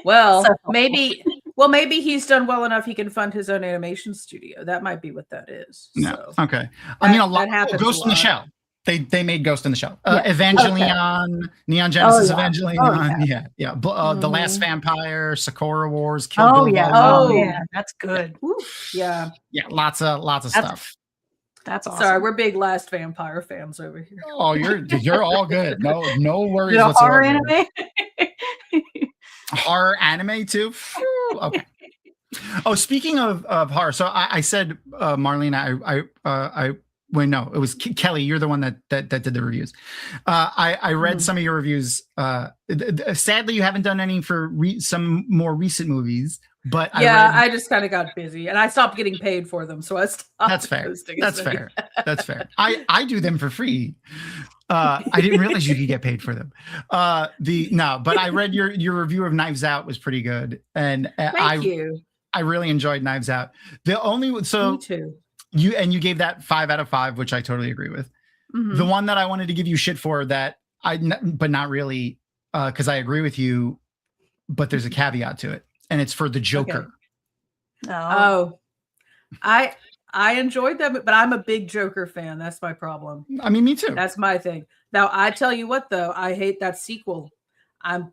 Well, maybe he's done well enough he can fund his own animation studio. That might be what that is. Yeah. So. Okay. I mean, a lot. Ghost in the Shell. They made Ghost in the Shell. Evangelion, Neon Genesis Evangelion. The Last Vampire, Sakura Wars, Kill Bill. That's good. Yeah. Yeah, lots of stuff. That's awesome. Sorry, we're big Last Vampire fans over here. Oh, you're all good. No worries whatsoever. Horror anime? Horror anime too? Okay. Oh, speaking of horror, so I said, Marlena, no, it was Kelly. You're the one that did the reviews. I read some of your reviews. Sadly, you haven't done any for some more recent movies. But I just kind of got busy, and I stopped getting paid for them, so I stopped. That's fair. That's fair. That's fair. I do them for free. I didn't realize you could get paid for them. But I read your review of Knives Out was pretty good, and Thank you. I really enjoyed Knives Out. Me too. You gave that 5 out of 5, which I totally agree with. Mm-hmm. The one that I wanted to give you shit for but not really, because I agree with you, but there's a caveat to it. And it's for the Joker. Okay. Oh, I enjoyed that, but I'm a big Joker fan. That's my problem. I mean, me too. That's my thing. Now, I tell you what, though, I hate that sequel. I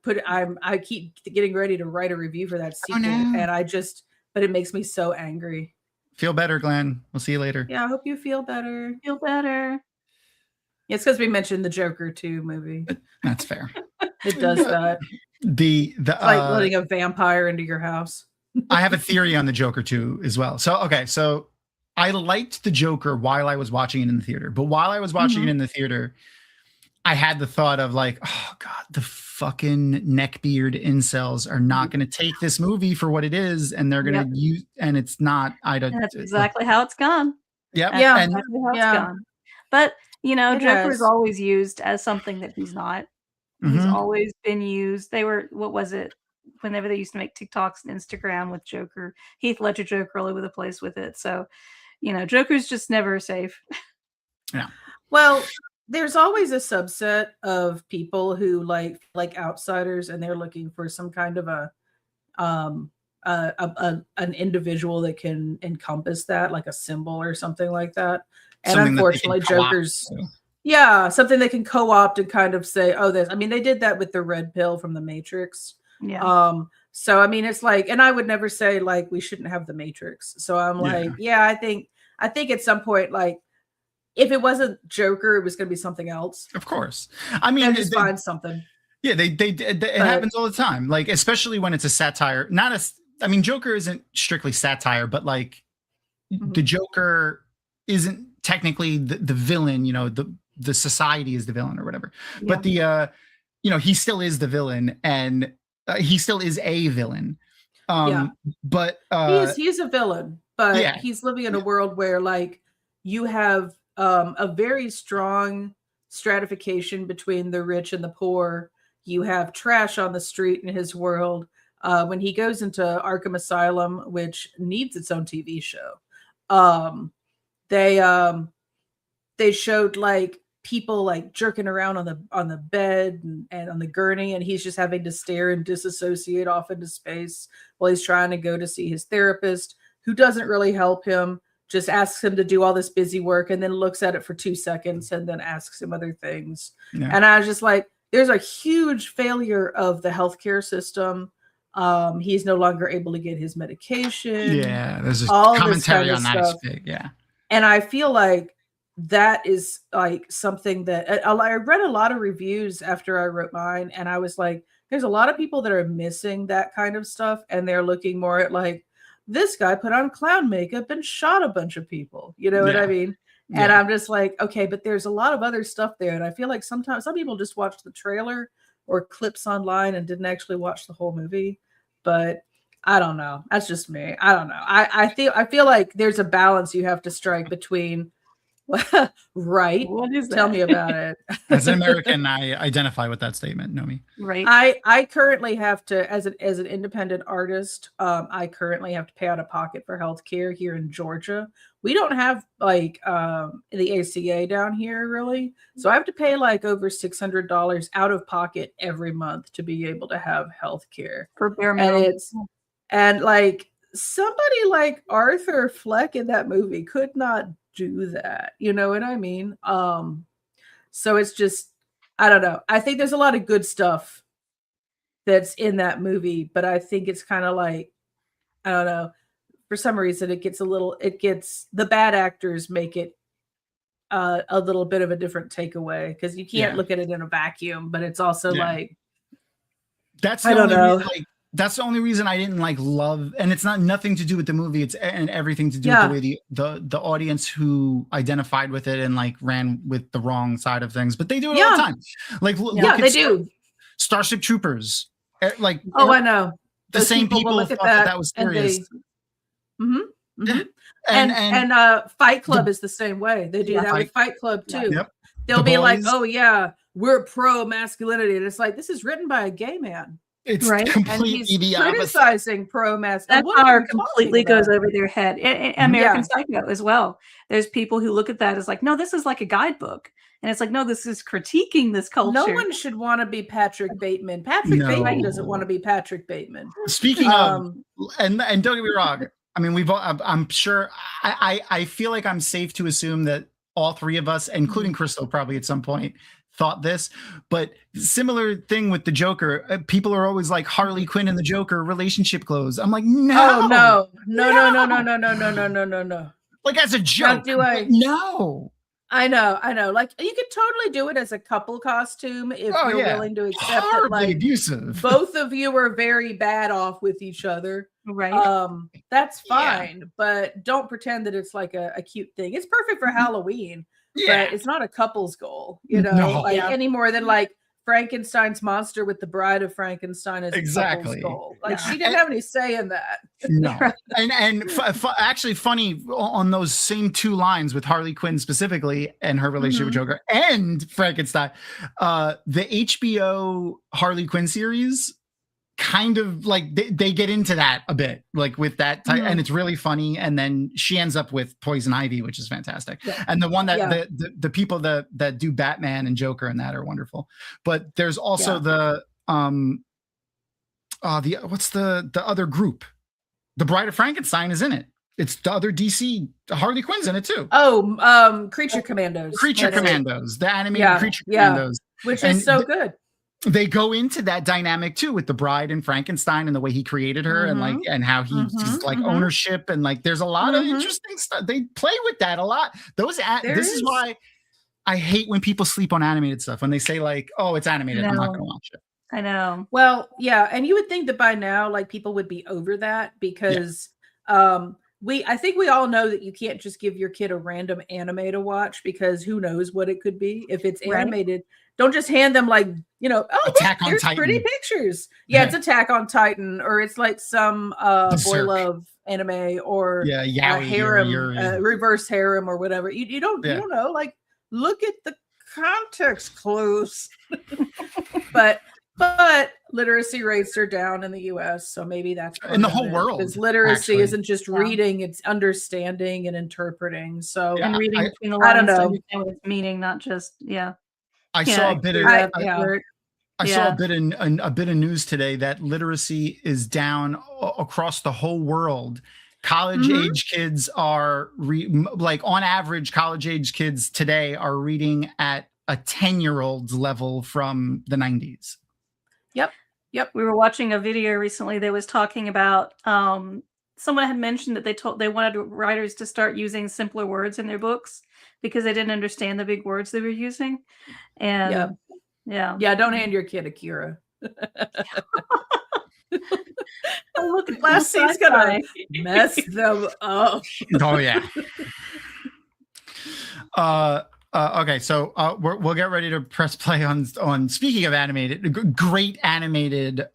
keep getting ready to write a review for that sequel, but it makes me so angry. Feel better, Glenn. We'll see you later. Yeah, I hope you feel better. Feel better. It's because we mentioned the Joker 2 movie. That's fair. It does that. It's like letting a vampire into your house. I have a theory on the Joker 2 as well. So I liked the Joker while I was watching it in the theater, but while I was watching it in the theater, I had the thought of like, oh God, the fucking neckbeard incels are not going to take this movie for what it is, and they're going to use, and it's not. That's exactly how it's gone. Yep. Yeah. Exactly how it's gone. But Joker is always used as something that he's not. He's always been used. What was it? Whenever they used to make TikToks and Instagram with Joker, Heath Ledger Joker all over the place with it. So, Joker's just never safe. Yeah. Well, there's always a subset of people who like outsiders, and they're looking for some kind of an individual that can encompass that, like a symbol or something like that. And something unfortunately, Joker's. Yeah, something they can co-opt and kind of say, oh, this. I mean, they did that with the red pill from the Matrix. Yeah. So I mean, it's like, and I would never say like we shouldn't have the Matrix. So I'm like, I think at some point, like if it wasn't Joker, it was going to be something else. Of course, I mean, just find something. Yeah, it happens all the time. Like especially when it's a satire. I mean, Joker isn't strictly satire, but like the Joker isn't technically the villain. You know, the society is the villain or whatever. Yeah. But he still is the villain, and he still is a villain. But he's a villain, but he's living in a world where like you have a very strong stratification between the rich and the poor. You have trash on the street in his world. When he goes into Arkham Asylum, which needs its own TV show, they showed like people like jerking around on the bed and on the gurney, and he's just having to stare and disassociate off into space while he's trying to go to see his therapist, who doesn't really help him, just asks him to do all this busy work and then looks at it for 2 seconds and then asks him other things. Yeah. And I was just like, there's a huge failure of the healthcare system. He's no longer able to get his medication. Yeah, there's a commentary on that. Is big, yeah. And I feel like that is like something that I read a lot of reviews after I wrote mine, and I was like, there's a lot of people that are missing that kind of stuff, and they're looking more at like, this guy put on clown makeup and shot a bunch of people. You know what I mean? And I'm just like, okay, but there's a lot of other stuff there. And I feel like sometimes some people just watch the trailer or clips online and didn't actually watch the whole movie. But I don't know. That's just me. I don't know. I feel like there's a balance you have to strike between right. What is that? Tell me about it. As an American, I identify with that statement, Nomi. Right. I currently have to, as an independent artist, I currently have to pay out of pocket for healthcare here in Georgia. We don't have like the ACA down here really. So I have to pay like over $600 out of pocket every month to be able to have healthcare. For bare minimum. And like somebody like Arthur Fleck in that movie could not do that. You know what I mean? So it's just, I don't know. I think there's a lot of good stuff that's in that movie, but I think it's kind of like, I don't know, for some reason the bad actors make it a little bit of a different takeaway, because you can't look at it in a vacuum, but it's also like, that's I don't know. That's the only reason I didn't like love, and it's nothing to do with the movie. It's and everything to do with the way the audience who identified with it and like ran with the wrong side of things. But they do it all the time. Like look they do. Starship Troopers. Like I know the those same people thought that was serious. And Fight Club is the same way. They do that with Fight Club too. Yep. They'll be like, oh yeah, we're pro masculinity, and it's like, this is written by a gay man. It's completely and he's the criticizing pro-masculinity. That power completely goes over their head. American Psycho as well. There's people who look at that as like, no, this is like a guidebook. And it's like, no, this is critiquing this culture. No one should want to be Patrick Bateman. Bateman doesn't want to be Patrick Bateman. Speaking of, and don't get me wrong. I mean, I'm sure, I feel like I'm safe to assume that all three of us, including Crystal, probably at some point, thought this, but similar thing with the Joker. People are always like, Harley Quinn and the Joker relationship clothes. I'm like, no. Like as a joke. No. I know. Like you could totally do it as a couple costume if you're willing to accept that. Like abusive. Both of you are very bad off with each other. Right. That's fine, but don't pretend that it's like a cute thing. It's perfect for Halloween. But it's not a couple's goal, any more than like Frankenstein's monster with the Bride of Frankenstein as a couple's goal. Like she didn't have any say in that. No. and actually funny on those same two lines with Harley Quinn specifically and her relationship with Joker and Frankenstein, the HBO Harley Quinn series kind of like they get into that a bit, like with that type, and it's really funny. And then she ends up with Poison Ivy, which is fantastic. And the one that the people that do Batman and Joker and that are wonderful. But there's also the what's the other group? The Bride of Frankenstein is in it. It's the other DC. Harley Quinn's in it too. Creature Commandos. The animated Creature Commandos, which is so good. they go into that dynamic too with the bride and Frankenstein and the way he created her and like and how he just like ownership and like there's a lot of interesting stuff. They play with that a lot. This is why I hate when people sleep on animated stuff when they say like, oh, it's animated, I'm not gonna watch it. I know. Well, yeah, and you would think that by now like people would be over that because I think we all know that you can't just give your kid a random anime to watch because who knows what it could be. If it's animated, don't just hand them like, Attack on there's Titan. Pretty pictures. Yeah, it's Attack on Titan, or it's like some boy love anime or harem, reverse harem or whatever. You don't know, like look at the context clues. But literacy rates are down in the US, so maybe that's in the whole world. Because literacy isn't just reading, it's understanding and interpreting. So and reading between the lines, I don't know what it's meaning, not just I saw a bit of news today that literacy is down across the whole world. College age kids are on average, college age kids today are reading at a 10-year-old's level from the 90s. Yep. We were watching a video recently that was talking about someone had mentioned that they wanted writers to start using simpler words in their books because they didn't understand the big words they were using. And don't hand your kid Akira. Look, last scene's gonna mess them up. Oh yeah. Okay, so we'll get ready to press play on speaking of animated, great animated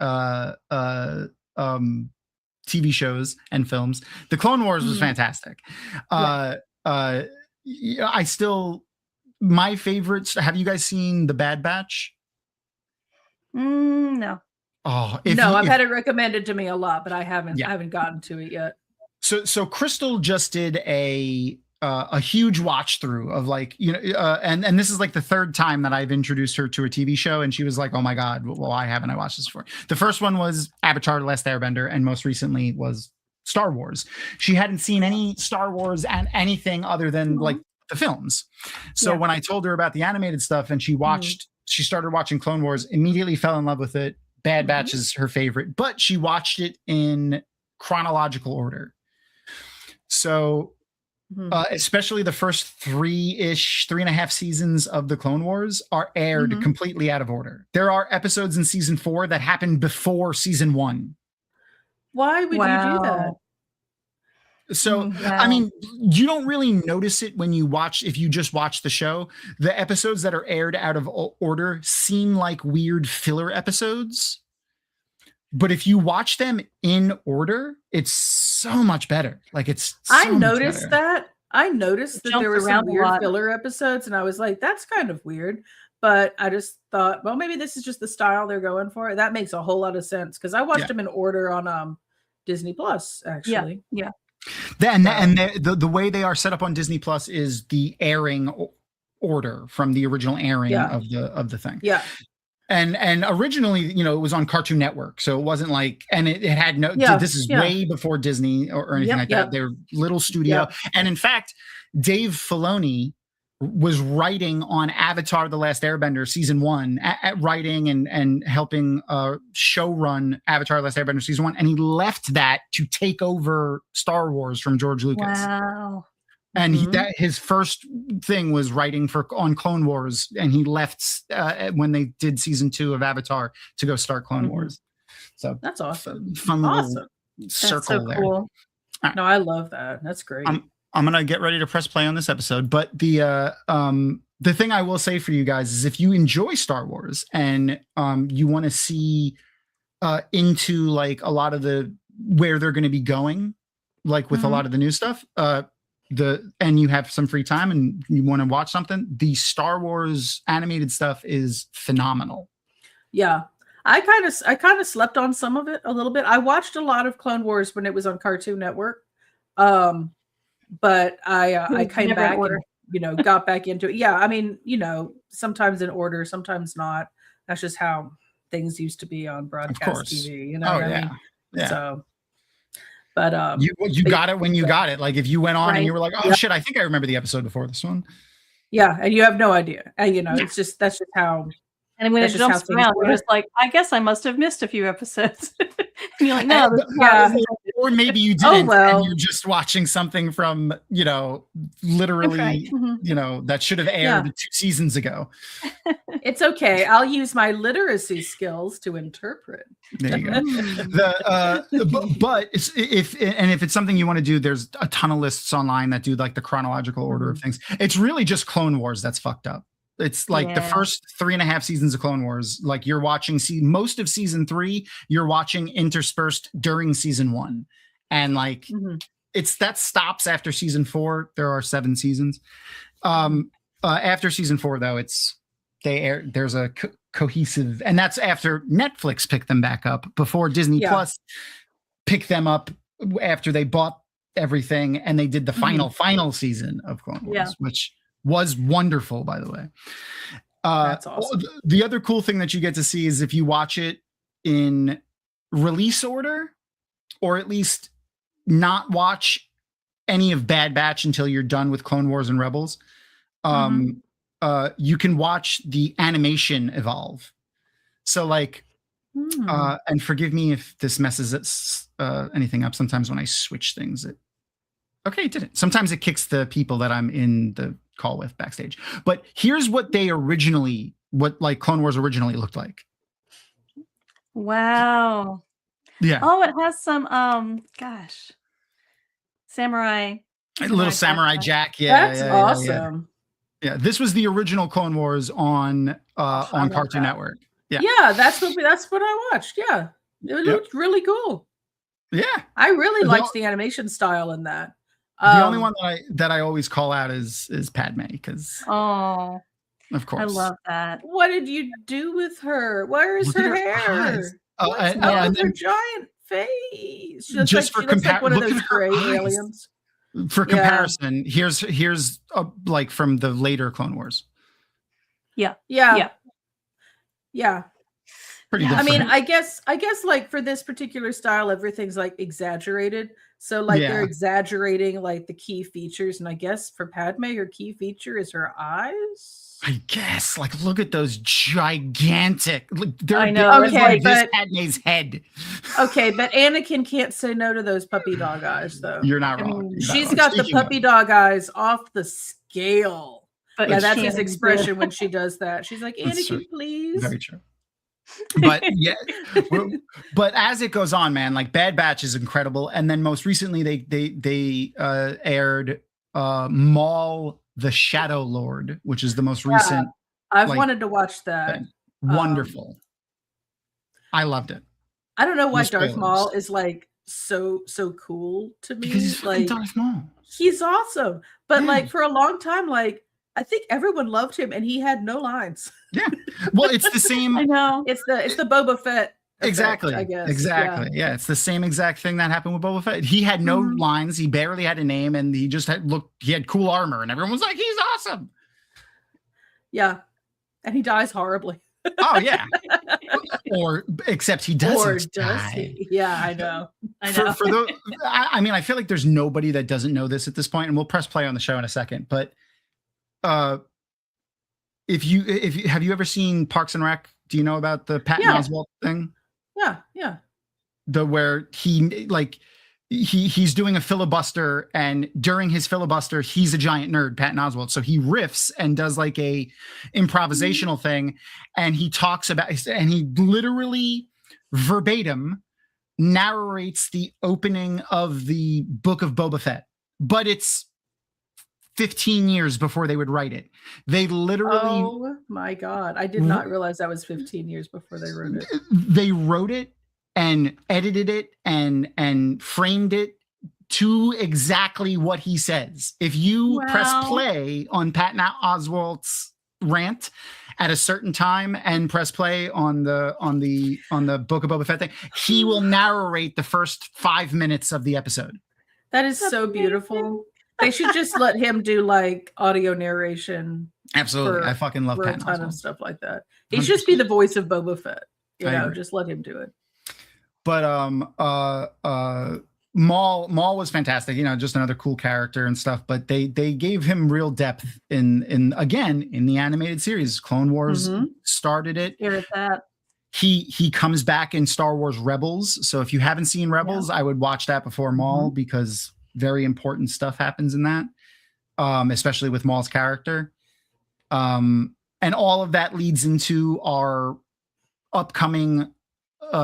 TV shows and films. The Clone Wars was fantastic. My favorites. Have you guys seen The Bad Batch? No. Oh, I've had it recommended to me a lot, but I haven't gotten to it yet. So Crystal just did a huge watch through of and this is like the third time that I've introduced her to a TV show, and she was like, oh my God, why haven't I watched this before? The first one was Avatar: The Last Airbender, and most recently was Star Wars. She hadn't seen any Star Wars and anything other than like the films. So when I told her about the animated stuff and she started watching Clone Wars, immediately fell in love with it. Bad Batch is her favorite, but she watched it in chronological order. So especially the first 3.5 seasons of the Clone Wars are aired completely out of order. There are episodes in season 4 that happened before season 1. Why would you do that? So, I mean, you don't really notice it when if you just watch the show. The episodes that are aired out of order seem like weird filler episodes. But if you watch them in order, it's so much better. Like I noticed that there were some weird filler episodes, and I was like, that's kind of weird. But I just thought, well, maybe this is just the style they're going for. That makes a whole lot of sense because I watched them in order on Disney Plus, actually. Yeah. The way they are set up on Disney Plus is the airing order from the original airing of the thing. Yeah. And originally, it was on Cartoon Network, so it wasn't like, and it had no. This is way before Disney or anything like that. They're little studio, and in fact, Dave Filoni was writing on Avatar: The Last Airbender season 1, writing and helping show run Avatar: The Last Airbender season 1, and he left that to take over Star Wars from George Lucas. Wow. And his first thing was writing on Clone Wars, and he left when they did season 2 of Avatar to go start Clone Wars. So that's awesome. Fun little circle there. Cool. Right. No, I love that. That's great. I'm gonna get ready to press play on this episode, but the thing I will say for you guys is if you enjoy Star Wars and you want to see into like a lot of where they're going to be going, like with a lot of the new stuff, and you have some free time and you want to watch something, the Star Wars animated stuff is phenomenal. Yeah. I kind of slept on some of it a little bit. I watched a lot of Clone Wars when it was on Cartoon Network. But I came back and, got back into it. Yeah. I mean, sometimes in order, sometimes not. That's just how things used to be on broadcast TV, what I mean? Yeah. So, but you got it when you got it. Like if you went on and you were like, oh shit, I think I remember the episode before this one. Yeah, and you have no idea. And it's that's just how And when That's it just how jumps things around, work. you're just like, I guess I must have missed a few episodes. And you're like, no, this is Yeah. how it is. Or maybe you didn't, well. and you're just watching something from, literally, Right. Mhm. that should have aired 2 seasons ago. It's okay. I'll use my literacy skills to interpret. There you go. Mm. But if it's something you want to do, there's a ton of lists online that do like the chronological order of things. It's really just Clone Wars that's fucked up. It's like the first 3.5 seasons of Clone Wars, like you're watching most of season 3, you're watching interspersed during season 1. And like that stops after season 4. There are 7 seasons. After season 4 though, there's a cohesive, and that's after Netflix picked them back up, before Disney Plus picked them up after they bought everything, and they did the final season of Clone Wars, which was wonderful, by the way. That's awesome. The other cool thing that you get to see is if you watch it in release order, or at least not watch any of Bad Batch until you're done with Clone Wars and Rebels, you can watch the animation evolve. So like, and forgive me if this messes anything up. Sometimes when I switch things, it didn't. Sometimes it kicks the people that I'm in the call with backstage. But here's what like Clone Wars originally looked like. Wow. Yeah. Oh, it has some samurai. A little Samurai Jack. That's awesome. Yeah, this was the original Clone Wars on Cartoon Network. Yeah, that's what I watched. Yeah, it looked really cool. Yeah, I really liked the animation style in that. The only one that I always call out is Padme, because of course I love that. What did you do with her? Where is her hair? What's up with her giant face? She looks like one of those gray aliens. For comparison, here's like from the later Clone Wars. Yeah. Pretty I different. mean, I guess like for this particular style, everything's like exaggerated. So like they're exaggerating like the key features, and I guess for Padme, her key feature is her eyes. I guess, like, look at those gigantic. I know. Okay, but Padme's head. Okay, but Anakin can't say no to those puppy dog eyes, though. You're not wrong. She's got the puppy dog eyes off the scale. But that's his expression when she does that. She's like, Anakin, please. Very true. But but as it goes on, man, like Bad Batch is incredible, and then most recently they aired Maul the Shadow Lord, which is the most recent. I've wanted to watch that. Thing. Wonderful. I loved it. I don't know why Darth Maul is like so cool to me. Because he's like Darth Maul. He's awesome, but like for a long time, like I think everyone loved him, and he had no lines. Yeah, well, it's the same. I know. It's the Boba Fett. Exactly. I guess. Exactly. Yeah, it's the same exact thing that happened with Boba Fett. He had no lines. He barely had a name, and he just he had cool armor, and everyone was like, "He's awesome." Yeah, and he dies horribly. Oh yeah. Or except he doesn't. Or does he? Yeah, I know. For I mean, I feel like there's nobody that doesn't know this at this point, and we'll press play on the show in a second. But if you have you ever seen Parks and Rec? Do you know about the Patton Oswalt thing? Yeah. Where he's doing a filibuster, and during his filibuster, he's a giant nerd, Patton Oswalt. So he riffs and does like a improvisational thing, and he talks about, and he literally verbatim narrates the opening of the Book of Boba Fett, but it's 15 years before they would write it. They literally. Oh my God. I did not realize that was 15 years before they wrote it. They wrote it and edited it and framed it to exactly what he says. If you press play on Patton Oswalt's rant at a certain time and press play on the Book of Boba Fett thing, he will narrate the first 5 minutes of the episode. That is so beautiful. They should just let him do like audio narration. Absolutely. I fucking love Patton a ton Oswalt. of stuff like that. He should just be the voice of Boba Fett. You know, just let him do it. But Maul was fantastic, just another cool character and stuff, but they gave him real depth in the animated series. Clone Wars started it. Hear that. He comes back in Star Wars Rebels. So if you haven't seen Rebels, I would watch that before Maul because very important stuff happens in that, especially with Maul's character. And all of that leads into our upcoming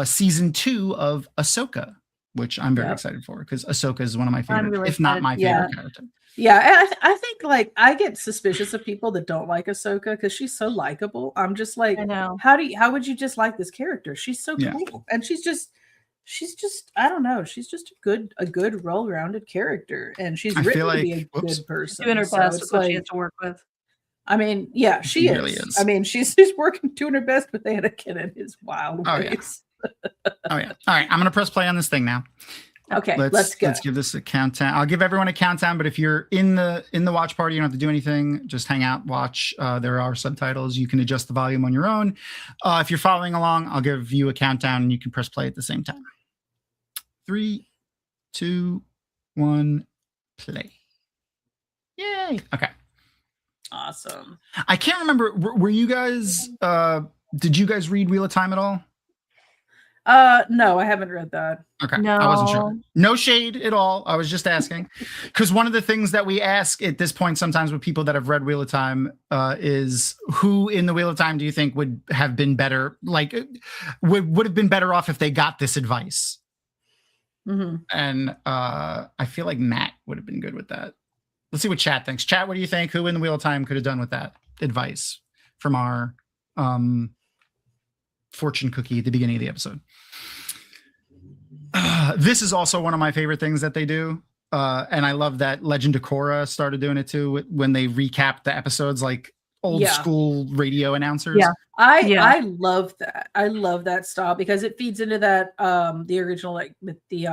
season 2 of Ahsoka, which I'm very excited for because Ahsoka is one of my favorite, really if not my favorite character. Yeah, and I think like I get suspicious of people that don't like Ahsoka because she's so likable. I'm just like, I know. how would you dislike this character? She's so Yeah. cool, and she's just I don't know. She's just a good well-rounded character, and she's I written feel to be a like- good person. Doing her So best it's with what she has to work with. I mean, yeah, she She is. really is. I mean, she's working, doing her best, but they had a kid in his wild Oh, yeah. ways. Oh yeah. All right. I'm gonna press play on this thing now. Okay, Let's go. Let's give this a countdown. I'll give everyone a countdown, but if you're in the watch party, you don't have to do anything. Just hang out, watch. There are subtitles. You can adjust the volume on your own. If you're following along, I'll give you a countdown and you can press play at the same time. 3, 2, 1, play. Yay. Okay. Awesome. I can't remember. Were you guys? Did you guys read Wheel of Time at all? No, I haven't read that. Okay, I wasn't sure. No. No shade at all. I was just asking because one of the things that we ask at this point sometimes with people that have read Wheel of Time is who in the Wheel of Time do you think would have been better? Like would have been better off if they got this advice? And I feel like Matt would have been good with that. Let's see what chat thinks. Chat, what do you think? Who in the Wheel of Time could have done with that advice from our fortune cookie at the beginning of the episode? This is also one of my favorite things that they do. And I love that Legend of Korra started doing it too when they recap the episodes like old school radio announcers. Yeah. I love that. I love that style because it feeds into that the original like with the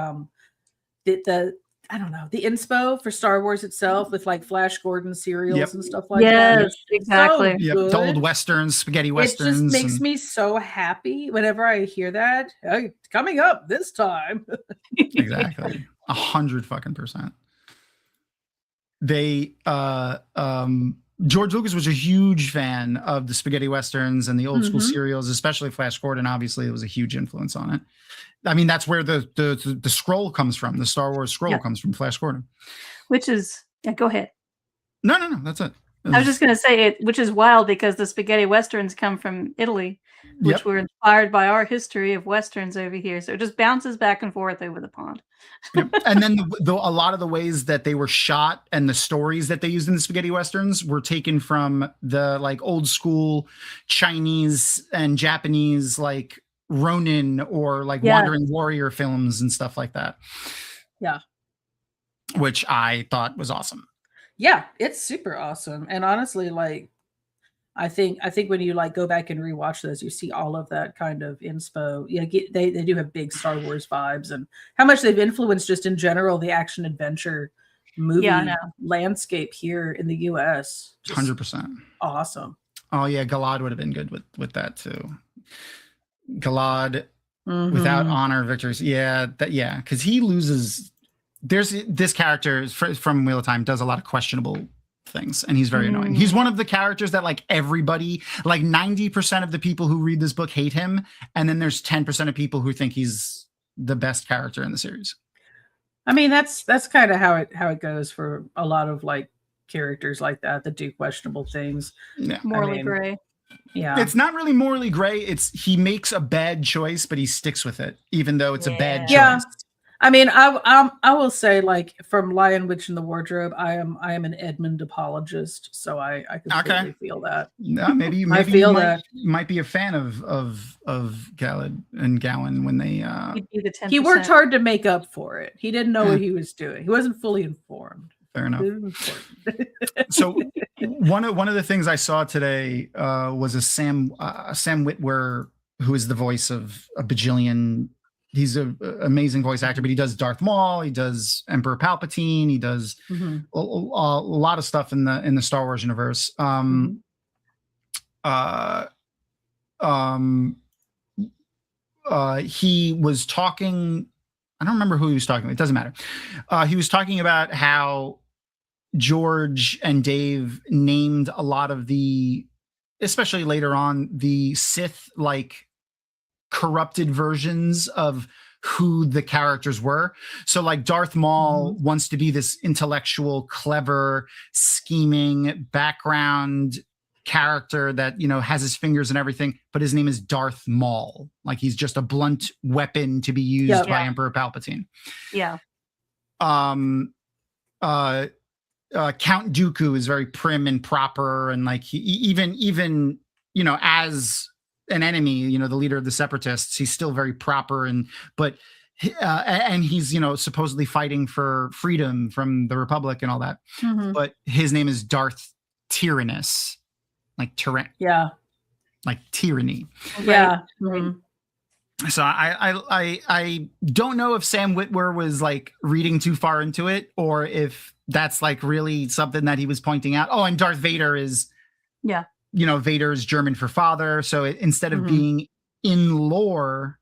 I don't know, the inspo for Star Wars itself with like Flash Gordon serials and stuff like that. Yes, exactly. Yep. The old westerns, spaghetti westerns. It just makes me so happy whenever I hear that. Hey, coming up this time. Exactly. 100%. They George Lucas was a huge fan of the spaghetti westerns and the old school serials, especially Flash Gordon. Obviously, it was a huge influence on it. I mean, that's where the scroll comes from. The Star Wars scroll comes from Flash Gordon. Which is go ahead. No, that's it. I was just going to say it, which is wild because the spaghetti westerns come from Italy, which were inspired by our history of westerns over here. So it just bounces back and forth over the pond. And then a lot of the ways that they were shot and the stories that they used in the spaghetti westerns were taken from the like old school Chinese and Japanese like Ronin or like Wandering Warrior films and stuff like that. Yeah. Which I thought was awesome. Yeah, it's super awesome. And honestly, like I think when you like go back and rewatch those, you see all of that kind of inspo. Yeah, they do have big Star Wars vibes and how much they've influenced just in general the action adventure movie landscape here in the US. 100%. Awesome. Oh yeah, Galad would have been good with that too. Galad without honor victories. Yeah, because he loses. There's this character from Wheel of Time does a lot of questionable things, and he's very annoying. He's one of the characters that like everybody, like 90% of the people who read this book hate him, and then there's 10% of people who think he's the best character in the series. I mean, that's kind of how it goes for a lot of like characters like that do questionable things. Yeah, morally gray. Yeah, it's not really morally gray. It's he makes a bad choice, but he sticks with it, even though it's a bad choice. Yeah. I mean, I will say, like from Lion, Witch, and the Wardrobe, I am an Edmund apologist, so I completely feel that. No, maybe I feel you might be a fan of Galad and Gowan when they. He worked hard to make up for it. He didn't know what he was doing. He wasn't fully informed. Fair enough. So one of the things I saw today was a Sam Witwer, who is the voice of a bajillion. He's an amazing voice actor, but he does Darth Maul, he does Emperor Palpatine, he does a lot of stuff in the Star Wars universe. He was talking. I don't remember who he was talking about. It doesn't matter. He was talking about how George and Dave named a lot of the, especially later on, the Sith like corrupted versions of who the characters were. So like Darth Maul wants to be this intellectual, clever, scheming background character that, you know, has his fingers and everything, but his name is Darth Maul. Like he's just a blunt weapon to be used by Emperor Palpatine. Yeah. Count Dooku is very prim and proper, and like he even you know, as an enemy, you know, the leader of the Separatists, he's still very proper, and he's, you know, supposedly fighting for freedom from the Republic and all that. But his name is Darth Tyrannus, like like tyranny. Yeah. So I don't know if Sam Witwer was like reading too far into it, or if that's like really something that he was pointing out. Oh, and Darth Vader is, you know, Vader is German for father. So instead of being in lore,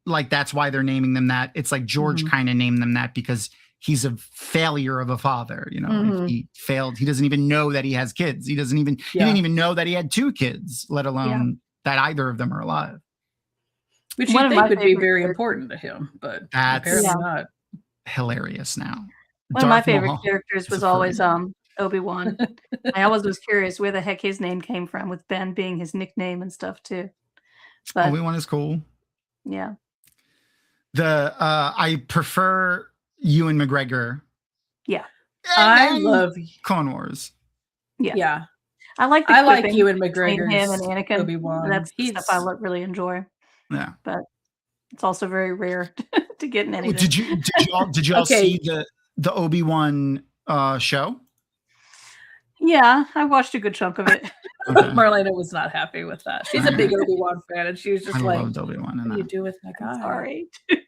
like that's why they're naming them that. It's like George kind of named them that because he's a failure of a father. You know, like he failed. He doesn't even know that he has kids. He didn't even know that he had 2 kids, let alone that either of them are alive. Which you think would be very important to him, but apparently not. Hilarious now. One of my favorite characters was always Obi-Wan. I always was curious where the heck his name came from, with Ben being his nickname and stuff too. But Obi-Wan is cool. Yeah. I prefer Ewan McGregor. Yeah. I love Clone Wars. Yeah. I like Ewan McGregor, him and Anakin. Obi-Wan. That's the stuff I really enjoy. Yeah. But it's also very rare to get in anything. Did you all see the Obi-Wan show? Yeah, I watched a good chunk of it. Okay. Marlena was not happy with that. She's a big Obi-Wan fan, and she was just like, Obi-Wan, what do you do with my guy? Sorry. When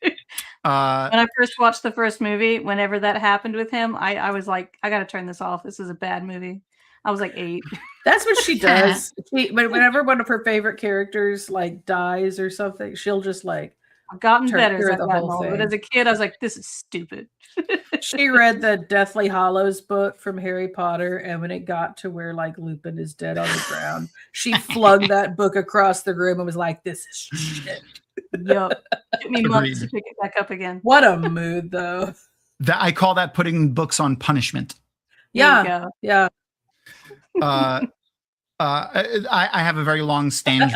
I first watched the first movie, whenever that happened with him, I was like, I got to turn this off. This is a bad movie. I was like 8. That's what she does. But whenever one of her favorite characters like dies or something, she'll just like I've gotten better as the I've whole gotten older. But thing. as a kid, I was like, this is stupid. She read the Deathly Hallows book from Harry Potter, and when it got to where like Lupin is dead on the ground, she flung that book across the room and was like, "This is shit." Yup. Took me months to pick it back up again. What a mood, though. I call that putting books on punishment. Yeah. I have a very long-standing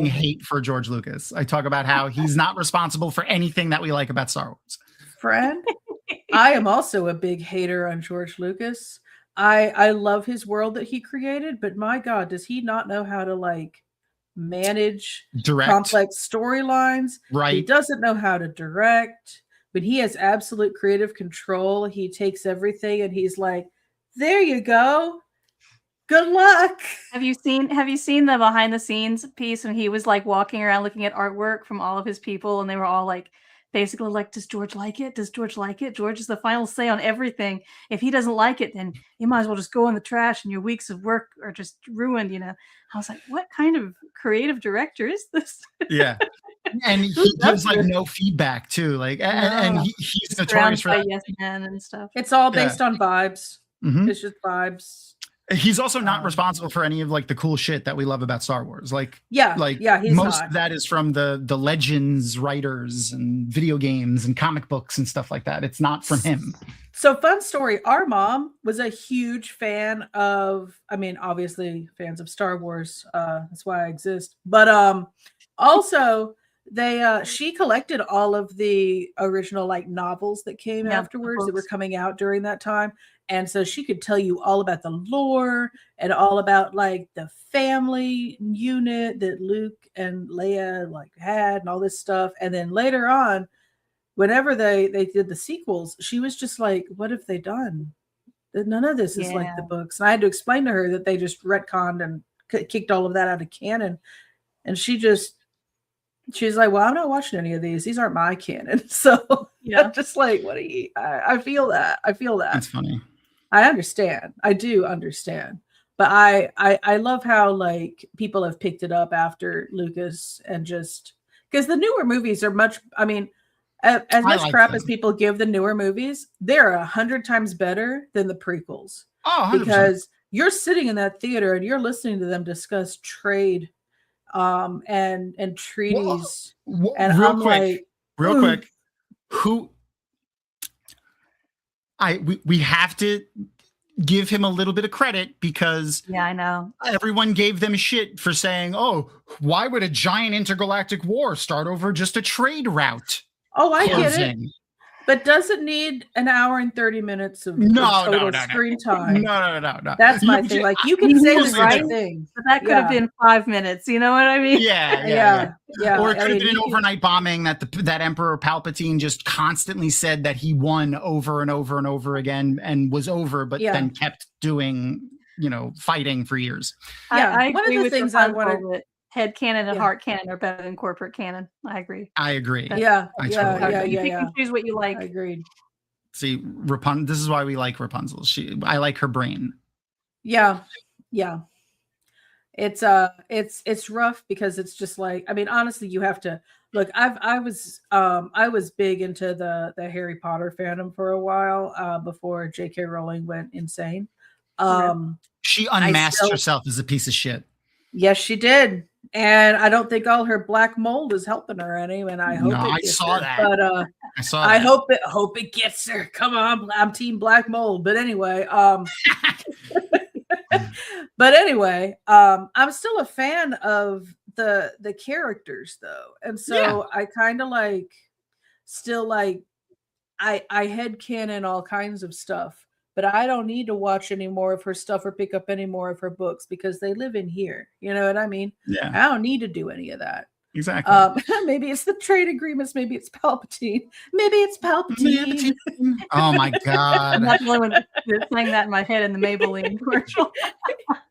hate for George Lucas. I talk about how he's not responsible for anything that we like about Star Wars. Friend, I am also a big hater on George Lucas. I love his world that he created, but my God, does he not know how to like manage complex storylines? Right. He doesn't know how to direct, but he has absolute creative control. He takes everything and he's like, there you go. Good luck. Have you seen the behind the scenes piece when he was like walking around looking at artwork from all of his people, and they were all like basically like, does George like it? Does George like it? George is the final say on everything. If he doesn't like it, then you might as well just go in the trash and your weeks of work are just ruined, you know. I was like, what kind of creative director is this? Yeah. And he gives like no feedback too. Like and he's notorious for that. Yes Man and stuff. It's all based on vibes. It's just vibes. He's also not responsible for any of like the cool shit that we love about Star Wars. He's most of that is from the legends writers and video games and comic books and stuff like that. It's not from him. So fun story. Our mom was a huge fan of, I mean, obviously fans of Star Wars. That's why I exist. But also she collected all of the original like novels that came afterwards that were coming out during that time. And so she could tell you all about the lore and all about like the family unit that Luke and Leia like had and all this stuff. And then later on, whenever they did the sequels, she was just like, what have they done? None of this is like the books. And I had to explain to her that they just retconned and kicked all of that out of canon. And she's like, well, I'm not watching any of these. These aren't my canon. So I'm just like, what are you? I feel that. That's funny. I understand. I do understand. But I love how like people have picked it up after Lucas and just because the newer movies are much. I mean, as much like crap them. as people give the newer movies, they're 100 times better than the prequels. Oh, 100%. Because you're sitting in that theater and you're listening to them discuss trade, and treaties, and real I'm quick, like, real "Ooh." quick, we have to give him a little bit of credit because Yeah, I know. everyone gave them shit for saying, "Oh, why would a giant intergalactic war start over just a trade route?" Oh, I get it. closing?" But does it need an hour and 30 minutes of No, total no. screen time? No. That's my thing. Like, you can say the Usually right do. thing. But that could have been 5 minutes. You know what I mean? Yeah. Or it I could have mean, been an you can- overnight bombing that Emperor Palpatine just constantly said that he won over and over and over again and was over, but Yeah. then kept doing, fighting for years. Yeah, I one of agree the with things I Rapunzel wanted- that head canon and Yeah. heart canon are better than corporate canon. I agree. I agree. Yeah, I yeah, totally yeah, agree. You yeah. can choose what you like. I agreed. See, this is why we like Rapunzel. I like her brain. Yeah. It's rough because it's just like, I mean, honestly, you have to look. I was big into the Harry Potter fandom for a while before J.K. Rowling went insane. She unmasked still- herself as a piece of shit. Yes, she did, and I don't think all her black mold is helping her any. And I hope No, it I gets saw her. that. But I saw. I that. hope it gets her. Come on, I'm team black mold. But anyway, I'm still a fan of the characters though, and so I kind of like still like I headcanon all kinds of stuff, but I don't need to watch any more of her stuff or pick up any more of her books because they live in here. You know what I mean? Yeah, I don't need to do any of that. exactly. Maybe it's the trade agreements. Maybe it's Palpatine. Maybe it's Palpatine. Oh my I'm god! not the only one that's saying that in my head in the Maybelline commercial.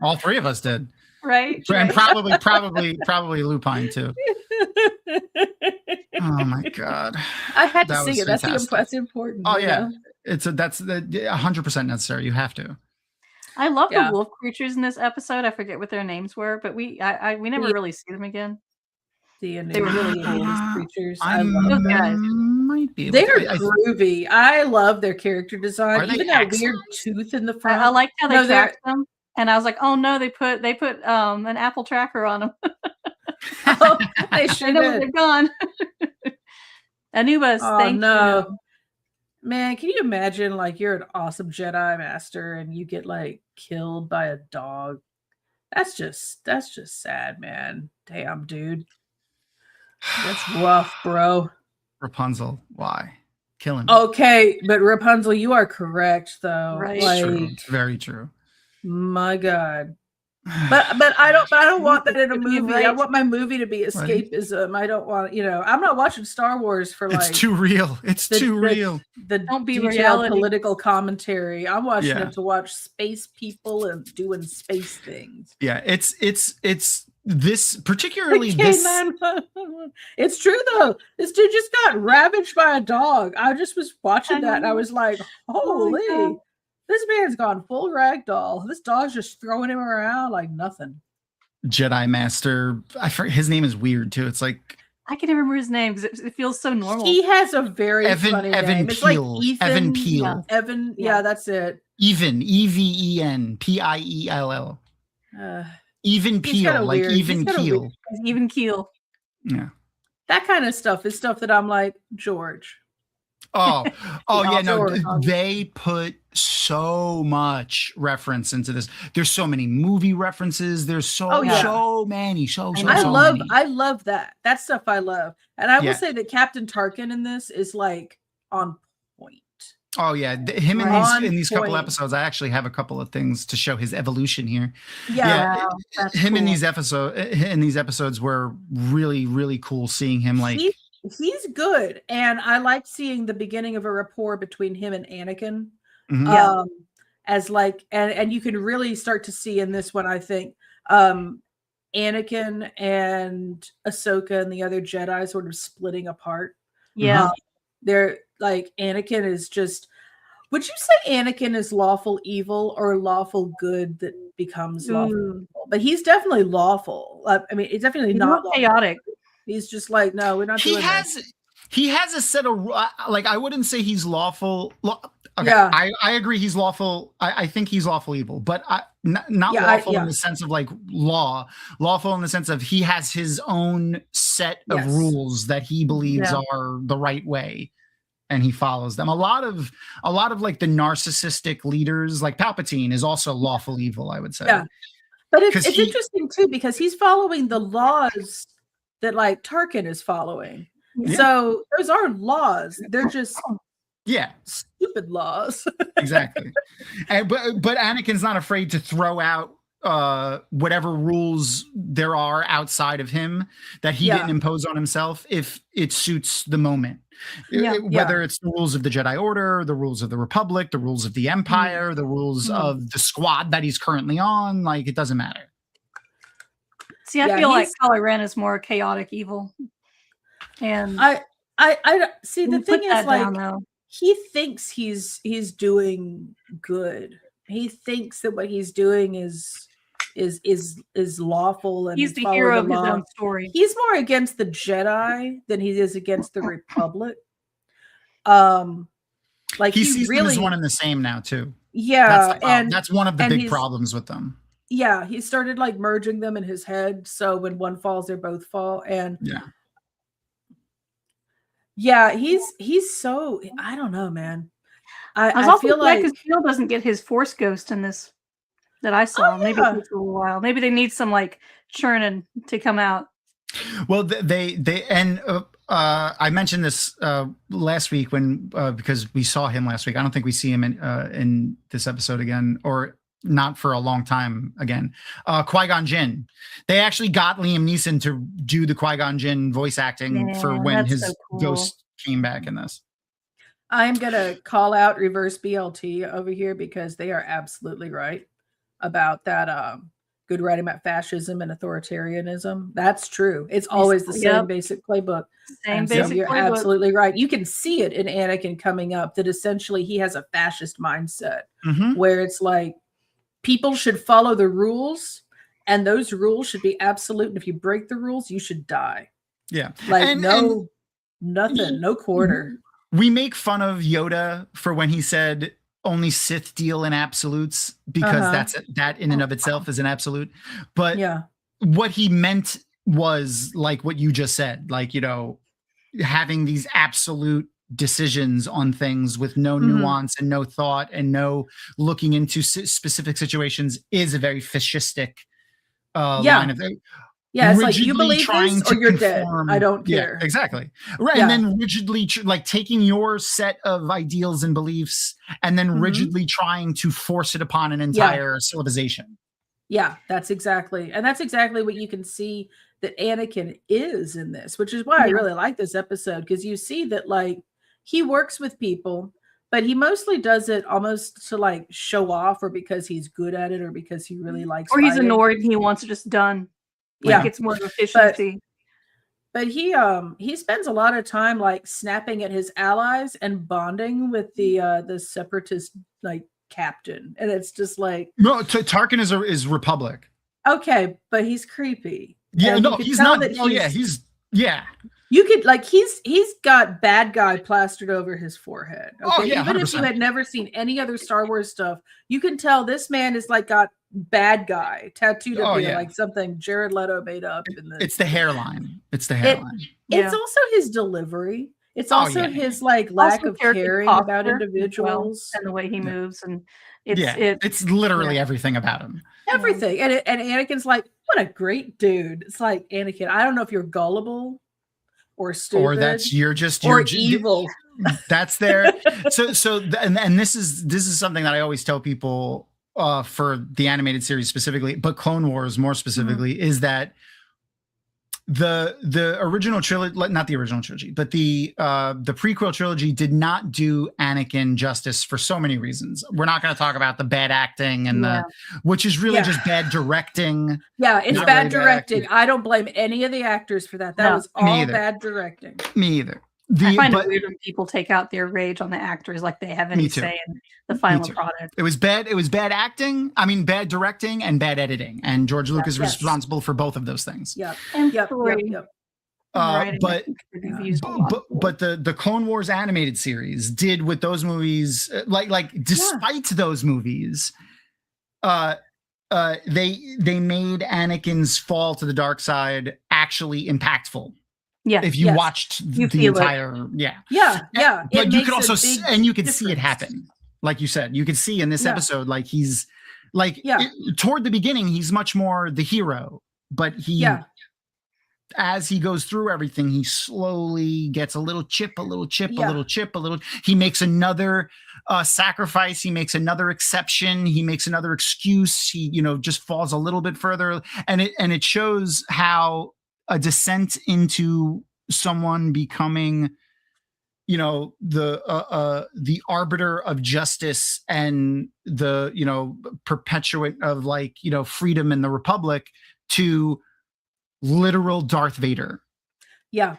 All three of us did, Right? and probably Lupine too. Oh my god! I had to That see was it. fantastic. That's important. Oh you yeah, know? that's 100% necessary. You have to. I love Yeah. the wolf creatures in this episode. I forget what their names were, but we never Yeah. really see them again. They were really cool. creatures. I I love Those guys. might be. They're groovy. I love their character Are design. they Even that excellent? weird tooth in the front. I liked how they No, they're- tracked them, and I was like, "Oh no, they put an Apple tracker on them. Oh, they I sure know where did. they're gone." Anubis, Oh thank no. you. Man, can you imagine like you're an awesome Jedi master and you get like killed by a dog? That's just sad, man. Damn, dude. That's rough, bro. Rapunzel. Why? Killing. Okay, but Rapunzel, you are correct though. Right. It's true. Like, It's very true. my God. But I don't want that in a You're being movie. I right. want my movie to be escapism. I don't want, I'm not watching Star Wars for like It's too real. It's the- too the- real. the Don't be detailed reality. political commentary. I'm watching Yeah. it to watch space people and doing space things. Yeah, it's this particularly this. K911. It's true though. This dude just got ravaged by a dog. I just was watching that and I was like, Oh my holy, God. this man's gone full ragdoll. This dog's just throwing him around like nothing. Jedi Master. I forget, his name is weird too. It's like I can never remember his name because it feels so normal. He has a very funny Evan name. It's like Peel. Ethan. Evan Peel. Evan. Yeah. Yeah, that's it. Even Even Piell. Even He's got a Peel, like weird- even he's got a keel. weird- He's even keel. Yeah. That kind of stuff is stuff that I'm like, George. Oh, yeah, no, George. they put so much reference into this. There's so many movie references. There's so Oh, yeah. so many, so I many. I love that. That stuff I love. And I will Yeah. say that Captain Tarkin in this is like on point. Oh yeah, him On in these couple point. episodes. I actually have a couple of things to show his evolution here. Yeah. Wow, that's him in cool. these episodes were really really cool. Seeing him like He's good. And I like seeing the beginning of a rapport between him and Anakin. mhm. Yeah. As like and you can really start to see in this one, I think, Anakin and Ahsoka and the other Jedi sort of splitting apart. Yeah. They're like Anakin is just. Would you say Anakin is lawful evil or lawful good that becomes lawful Ooh. evil? But he's definitely lawful. I mean, it's definitely He's not more lawful. chaotic. He's just like, no, we're not doing this. He has a set of like, I wouldn't say he's lawful. Okay, Yeah. I agree he's lawful. I think he's lawful evil, but not lawful in the sense of like lawful in the sense of he has his own set of rules that he believes are the right way, and he follows them. A lot of like the narcissistic leaders, like Palpatine, is also lawful evil, I would say. Yeah, but it's interesting too because he's following the laws that like Tarkin is following. Yeah. So those are laws. They're just stupid laws. Exactly. But Anakin's not afraid to throw out whatever rules there are outside of him that he didn't impose on himself if it suits the moment. Whether it's the rules of the Jedi Order, the rules of the Republic, the rules of the Empire, the rules of the squad that he's currently on, like it doesn't matter. See, I feel like Kylo Ren is more chaotic evil. And I see the thing is like he thinks he's doing good. He thinks that what he's doing is lawful and he's the hero of his own story. He's more against the Jedi than he is against the Republic. Like he sees them as one and the same now too. Yeah, that's one of the big problems with them. Yeah, he started like merging them in his head, so when one falls, they both fall. And he's so, I don't know, man. I feel like because Jill doesn't get his Force Ghost in this that I saw. Maybe it takes a little while. Maybe they need some like churning to come out. Well, I mentioned this last week when because we saw him last week. I don't think we see him in this episode again, or not for a long time again. Qui-Gon Jinn. They actually got Liam Neeson to do the Qui-Gon Jinn voice acting for when his ghost came back in this. I'm gonna call out reverse BLT over here because they are absolutely right about that. Good writing about fascism and authoritarianism. That's true. It's always the same basic playbook. You're absolutely right. You can see it in Anakin coming up that essentially he has a fascist mindset where it's like people should follow the rules and those rules should be absolute. And if you break the rules, you should die. Yeah. Like nothing, no quarter. We make fun of Yoda for when he said only Sith deal in absolutes because that in and of itself is an absolute. But what he meant was like what you just said, like, you know, having these absolute decisions on things with no nuance and no thought and no looking into specific situations is a very fascistic line of thing. Yeah, it's like you believe this or you're dead. I don't care. Yeah, exactly. Right. And then rigidly like taking your set of ideals and beliefs and then rigidly trying to force it upon an entire civilization. Yeah, that's exactly. And that's exactly what you can see that Anakin is in this, which is why I really like this episode, because you see that like he works with people, but he mostly does it almost to like show off or because he's good at it or because he really likes or he's annoyed and he wants it just done. Like it's more efficiency. But he spends a lot of time like snapping at his allies and bonding with the separatist like captain, and it's just like Tarkin is Republic. Okay, but he's creepy. Yeah, no, he's not. You could like he's got bad guy plastered over his forehead. Okay, even 100%. If you had never seen any other Star Wars stuff, you can tell this man is like got bad guy tattooed up here, like something Jared Leto made up. It's the hairline. It's also his delivery. It's also his like lack of caring about individuals and the way he moves, and it's literally everything about him. Everything, and Anakin's like, what a great dude. It's like, Anakin, I don't know if you're gullible or stupid, or that's you're evil. That's there. And this is something that I always tell people for the animated series specifically, but Clone Wars more specifically, is that the original trilogy, not the original trilogy, but the prequel trilogy did not do Anakin justice for so many reasons. We're not going to talk about the bad acting and which is really just bad directing. Yeah, it's bad directing. I don't blame any of the actors for that. That was all bad directing. Me either. I find it weird when people take out their rage on the actors like they have any say in the final product. It was bad. It was bad acting. I mean, bad directing and bad editing. And George Lucas was responsible for both of those things. Yeah. And Right, and I But think they've used a lot more. but the Clone Wars animated series did with those movies, like despite those movies, they made Anakin's fall to the dark side actually impactful. Yeah. If you watched You the feel it. entire, Yeah. but It you makes could also a big and you could see it difference. happen. Like you said, you could see in this Yeah. episode, like he's like Yeah. toward the beginning, he's much more the hero, but as he goes through everything, he slowly gets a little chip. He makes another sacrifice. He makes another exception. He makes another excuse. He, just falls a little bit further. And it shows how a descent into someone becoming, the arbiter of justice and the, perpetuate of freedom in the Republic to literal Darth Vader. Yeah.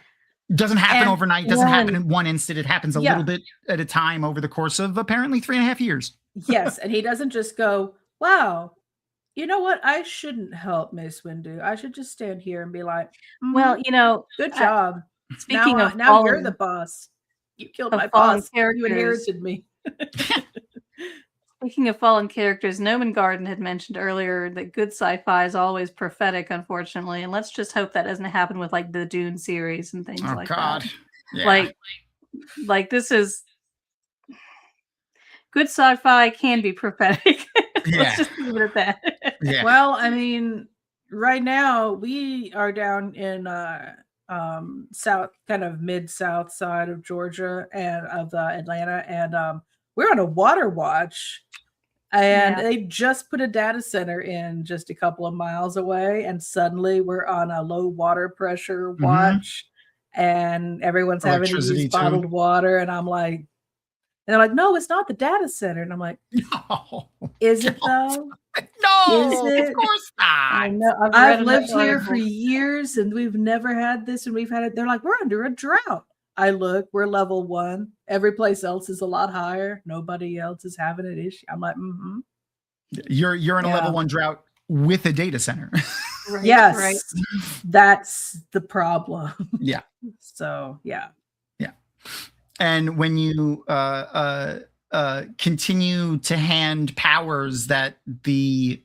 Doesn't happen And- overnight. Doesn't happen in one instant. It happens a little bit at a time over the course of apparently 3.5 years. Yes. And he doesn't just go, wow, you know what? I shouldn't help Mace Windu. I should just stand here and be like, Well, good job. speaking now, of now you're fallen- the boss. You killed of my fallen boss. You characters. inherited me. Speaking of fallen characters, Noman Garden had mentioned earlier that good sci-fi is always prophetic, unfortunately, and let's just hope that doesn't happen with like the Dune series and things like that. Yeah. Like this is good sci-fi can be prophetic. Yeah. Let's just leave it at that. Yeah. Well, I mean, right now we are down in south, kind of mid-south side of Georgia and of Atlanta, and we're on a water watch, and they just put a data center in just a couple of miles away, and suddenly we're on a low water pressure watch, and everyone's having to Electricity, use too. bottled water, and I'm like, and they're like, no, it's not the data center, and I'm like, No. is it though? No, Is it? of course I not. know. I've read lived enough here for articles. years and we've never had this, and we've had it. They're like, we're under a drought. I look, we're level 1. Every place else is a lot higher. Nobody else is having an issue. I'm like, You're in a Yeah. level 1 drought with a data center. Right, yes, right. that's the problem. Yeah. So yeah. And when you continue to hand powers that the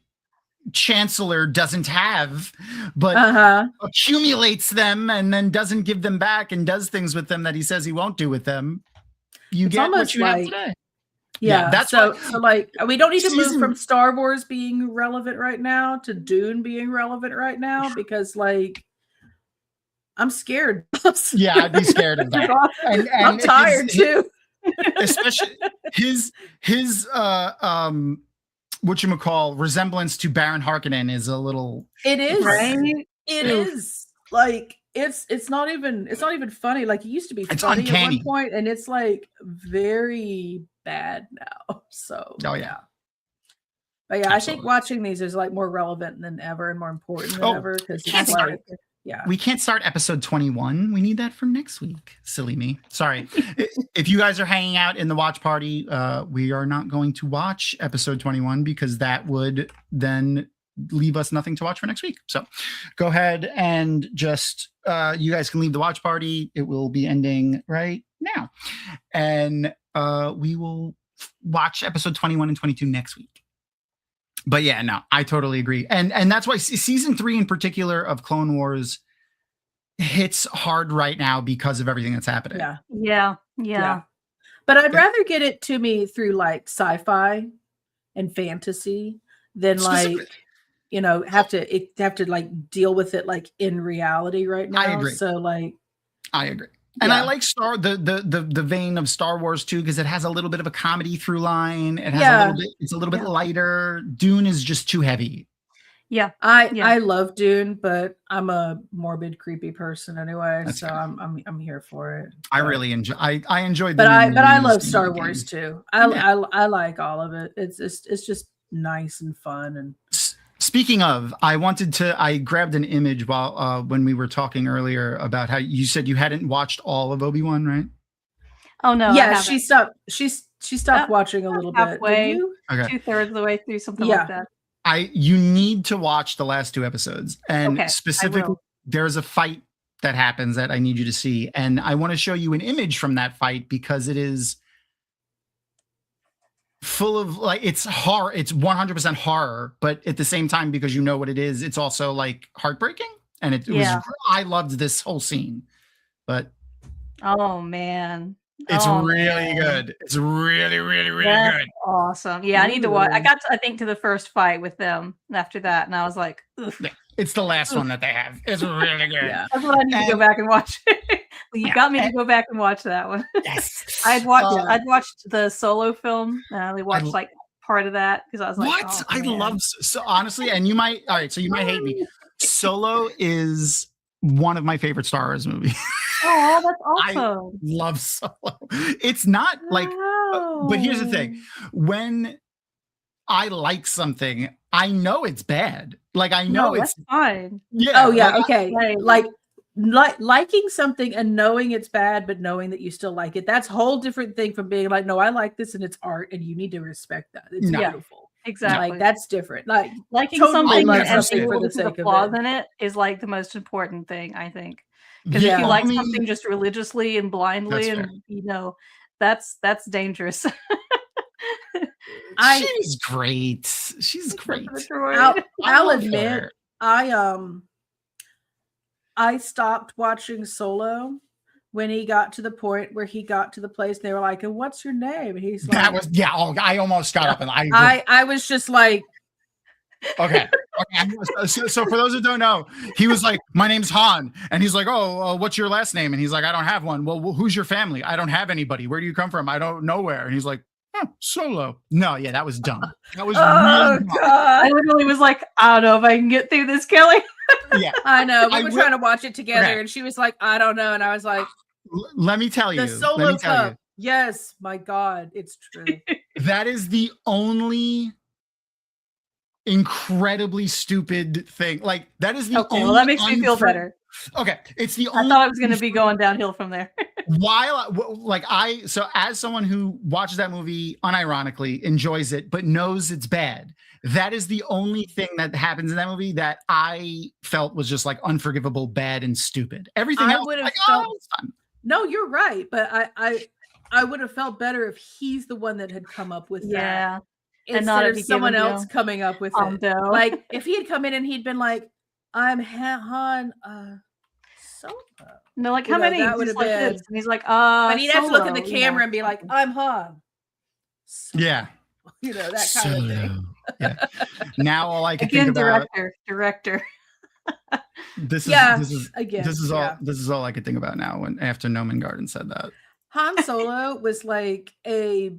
chancellor doesn't have, but accumulates them and then doesn't give them back and does things with them that he says he won't do with them, you It's get what almost you have like- today. Yeah, that's so why- so like we don't need to move Season- from Star Wars being relevant right now to Dune being relevant right now, because like I'm scared. Yeah, I'd be scared of that. And I'm tired too. Especially his whatchamacall resemblance to Baron Harkonnen is a little It is. Right? It Oof. is. Like it's not even funny. Like it used to be It's funny uncanny. at one point, and it's like very bad now. So Oh, yeah. But yeah, I Absolutely. think watching these is like more relevant than ever and more important than Oh, ever, because can't it's start like yeah. We can't start episode 21. We need that for next week. Silly me. Sorry. If you guys are hanging out in the watch party, we are not going to watch episode 21 because that would then leave us nothing to watch for next week. So go ahead and just, you guys can leave the watch party. It will be ending right now. And we will watch episode 21 and 22 next week. But yeah, no, I totally agree. And that's why season 3 in particular of Clone Wars hits hard right now because of everything that's happening. Yeah. But I'd rather get it to me through like sci-fi and fantasy than like, Specific. have to like deal with it like in reality right now. I agree. So like I agree. And I like the vein of Star Wars too, because it has a little bit of a comedy through line. It has a little bit, it's a little bit lighter. Dune is just too heavy. I love Dune, but I'm a morbid, creepy person anyway, That's so fair. I'm here for it. I But- really enjoy. I enjoyed. but I movies love and Star the Wars game. too. Yeah. I like all of it. It's just nice and fun. And Speaking of, I grabbed an image while when we were talking earlier about how you said you hadn't watched all of Obi-Wan, right? Oh no, I yeah, haven't. she stopped watching a little bit. halfway. Did you? Okay. 2/3 of the way through, something Yeah. like that. You need to watch the last 2 episodes, and Okay, I specifically, will. there's a fight that happens that I need you to see. And I want to show you an image from that fight because it is full of like, it's horror. It's 100% horror, but at the same time, because you know what it is, it's also like heartbreaking. And it was, I loved this whole scene, but oh man. It's really good. It's really, really, really good. Awesome. Yeah, I need to watch. I got, I think, to the first fight with them after that, and I was like, ugh. Yeah, it's the last one that they have. It's really good. Yeah, that's what I need to go back and watch. You got me to go back and watch that one. Yes. I'd watched the Solo film, and I only watched like part of that because I was like, what? I love so honestly, and you might so you might hate me. Solo is one of my favorite Star Wars movies. Oh, that's awesome. I love Solo. It's not like, but here's the thing. When I like something, I know it's bad. Like, I know it's fine. Yeah. Oh, yeah. Okay. Liking something and knowing it's bad, but knowing that you still like it. That's a whole different thing from being like, no, I like this and it's art and you need to respect that. It's beautiful. Exactly. Like, that's different. Like, liking something and seeing for the flaws in it is like the most important thing, I think. Because if you like something just religiously and blindly, and you know, that's dangerous. She's great. She's great. I'll admit, I stopped watching Solo when he got to the point where he got to the place. And they were like, "And what's your name?" And he's like, "That was I almost got up and I was just like." Okay. So for those who don't know, he was like, "My name's Han," and he's like, "Oh, what's your last name?" And he's like, "I don't have one." Well, who's your family? I don't have anybody. Where do you come from? I don't know where. And he's like, Solo. No, yeah, that was dumb. That was really dumb. God. I literally was like, I don't know if I can get through this, Kelly. Yeah, I know. We were trying to watch it together, and she was like, "I don't know," and I was like, "Let me tell you, the Solo Cup." Yes, my God, it's true. That is the only incredibly stupid thing. Like, that is the only. Well, that makes me feel better. Okay, it's the only. I thought it was going to be going downhill from there. So as someone who watches that movie unironically, enjoys it, but knows it's bad, that is the only thing that happens in that movie that I felt was just like unforgivable, bad, and stupid. Everything else, would have felt. No, you're right, but I would have felt better if he's the one that had come up with that. And not if someone else coming up with it. Like, if he had come in and he'd been like, "I'm Han Solo." No, like, how many? That would have been. And he's like, But he'd have to look in the camera and be like, "I'm Han." Solo. Yeah. You know, that kind of thing. Yeah. Now all I can think about. Director. This is all I could think about now after Noman Garden said that. Han Solo was like a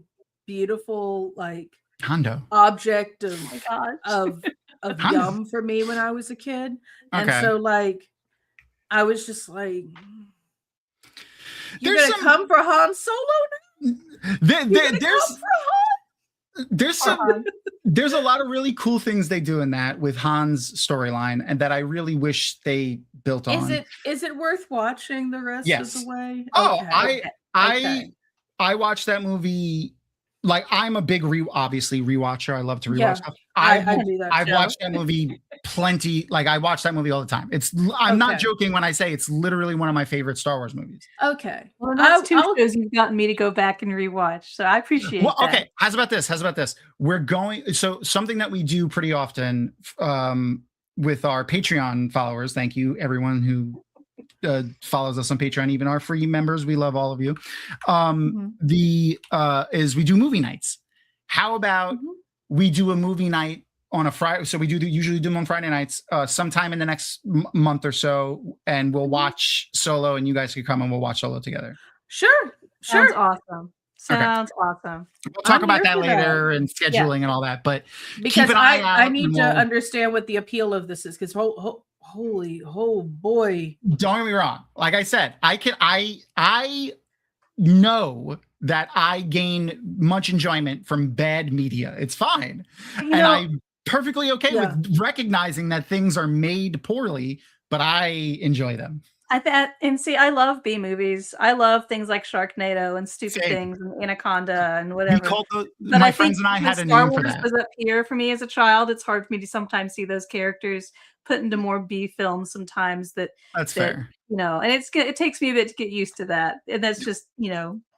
beautiful, like, Hondo object of yum for me when I was a kid. And so, like, I was just like, "You're gonna come for Han Solo now?" There's a lot of really cool things they do in that with Han's storyline, and that I really wish they built on. Is it worth watching the rest of the way? Oh, okay. I watched that movie. Like, I'm a big rewatcher. I love to rewatch stuff. I've watched that movie plenty. Like, I watch that movie all the time. I'm not joking when I say it's literally one of my favorite Star Wars movies. Okay. Well, that's two shows you've gotten me to go back and rewatch. So I appreciate that. Okay. How's about this? We're going, so something that we do pretty often with our Patreon followers. Thank you, everyone who follows us on Patreon, even our free members. We love all of you. Is we do movie nights. How about we do a movie night on a Friday? So we usually do them on Friday nights, sometime in the next month or so, and we'll watch Solo, and you guys can come and we'll watch Solo together. Sure. Sounds awesome. Awesome. We'll talk about that later and scheduling and all that. But because I need to understand what the appeal of this is, because oh boy. Don't get me wrong. Like I said, I know that I gain much enjoyment from bad media. It's fine. And I'm perfectly okay with recognizing that things are made poorly, but I enjoy them. I bet, and see, I love B movies. I love things like Sharknado and Stupid Same. Things and Anaconda and We whatever. called But my I friends think and I because had a Star name for Wars that. was up here for me as a child, it's hard for me to sometimes see those characters put into more B films sometimes That's that fair. and it takes me a bit to get used to that. And that's just,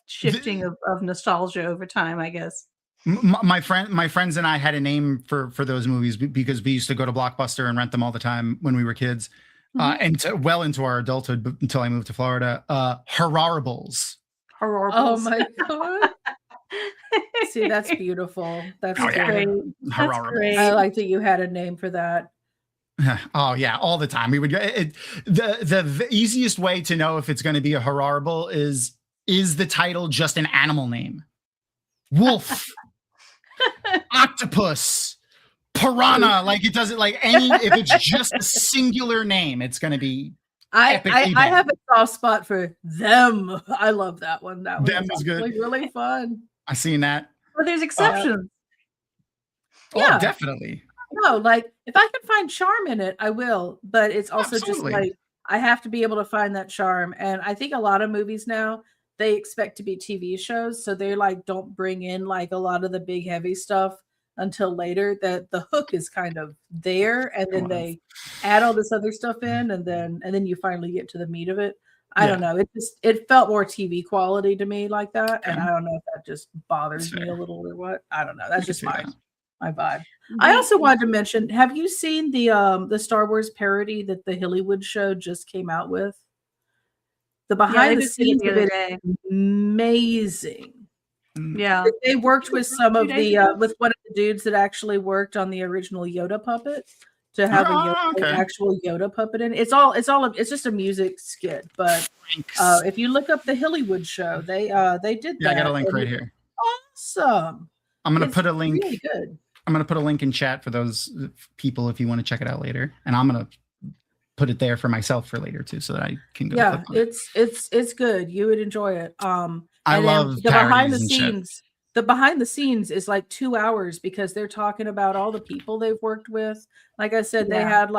shifting of nostalgia over time, I guess. My friends and I had a name for those movies because we used to go to Blockbuster and rent them all the time when we were kids, and well into our adulthood until I moved to Florida. Horribles. Oh my god! See, that's beautiful. That's great. That's great. I like that you had a name for that. Oh yeah, all the time. We would go. The easiest way to know if it's going to be a horrible is the title just an animal name? Wolf, octopus, piranha. Like it doesn't like any. If it's just a singular name, it's going to be. I have a soft spot for them. I love that one. That them was is good. Really fun. I seen that. But there's exceptions. Oh, definitely. No, like if I can find charm in it, I will. But it's also just like I have to be able to find that charm. And I think a lot of movies now they expect to be TV shows, so they like don't bring in like a lot of the big heavy stuff until later. That the hook is kind of there, and then they add all this other stuff in, and then you finally get to the meat of it. I don't know. It felt more TV quality to me like that, and I don't know if that just bothers me a little or what. I don't know. That's just my vibe. I also wanted to mention, have you seen the Star Wars parody that the Hillywood show just came out with? The behind the scenes of it is amazing. Yeah. They worked with some of the with one of the dudes that actually worked on the original Yoda puppet to have an actual Yoda puppet in. It's just a music skit, but if you look up the Hillywood show, they did that. Yeah, I got a link right here. Awesome. I'm gonna put a link. Really good. I'm gonna put a link in chat for those people if you want to check it out later, and I'm gonna put it there for myself for later too, so that I can go. Yeah, it's good. You would enjoy it. I love the behind the scenes. The behind the scenes is like 2 hours because they're talking about all the people they've worked with. Like I said, they had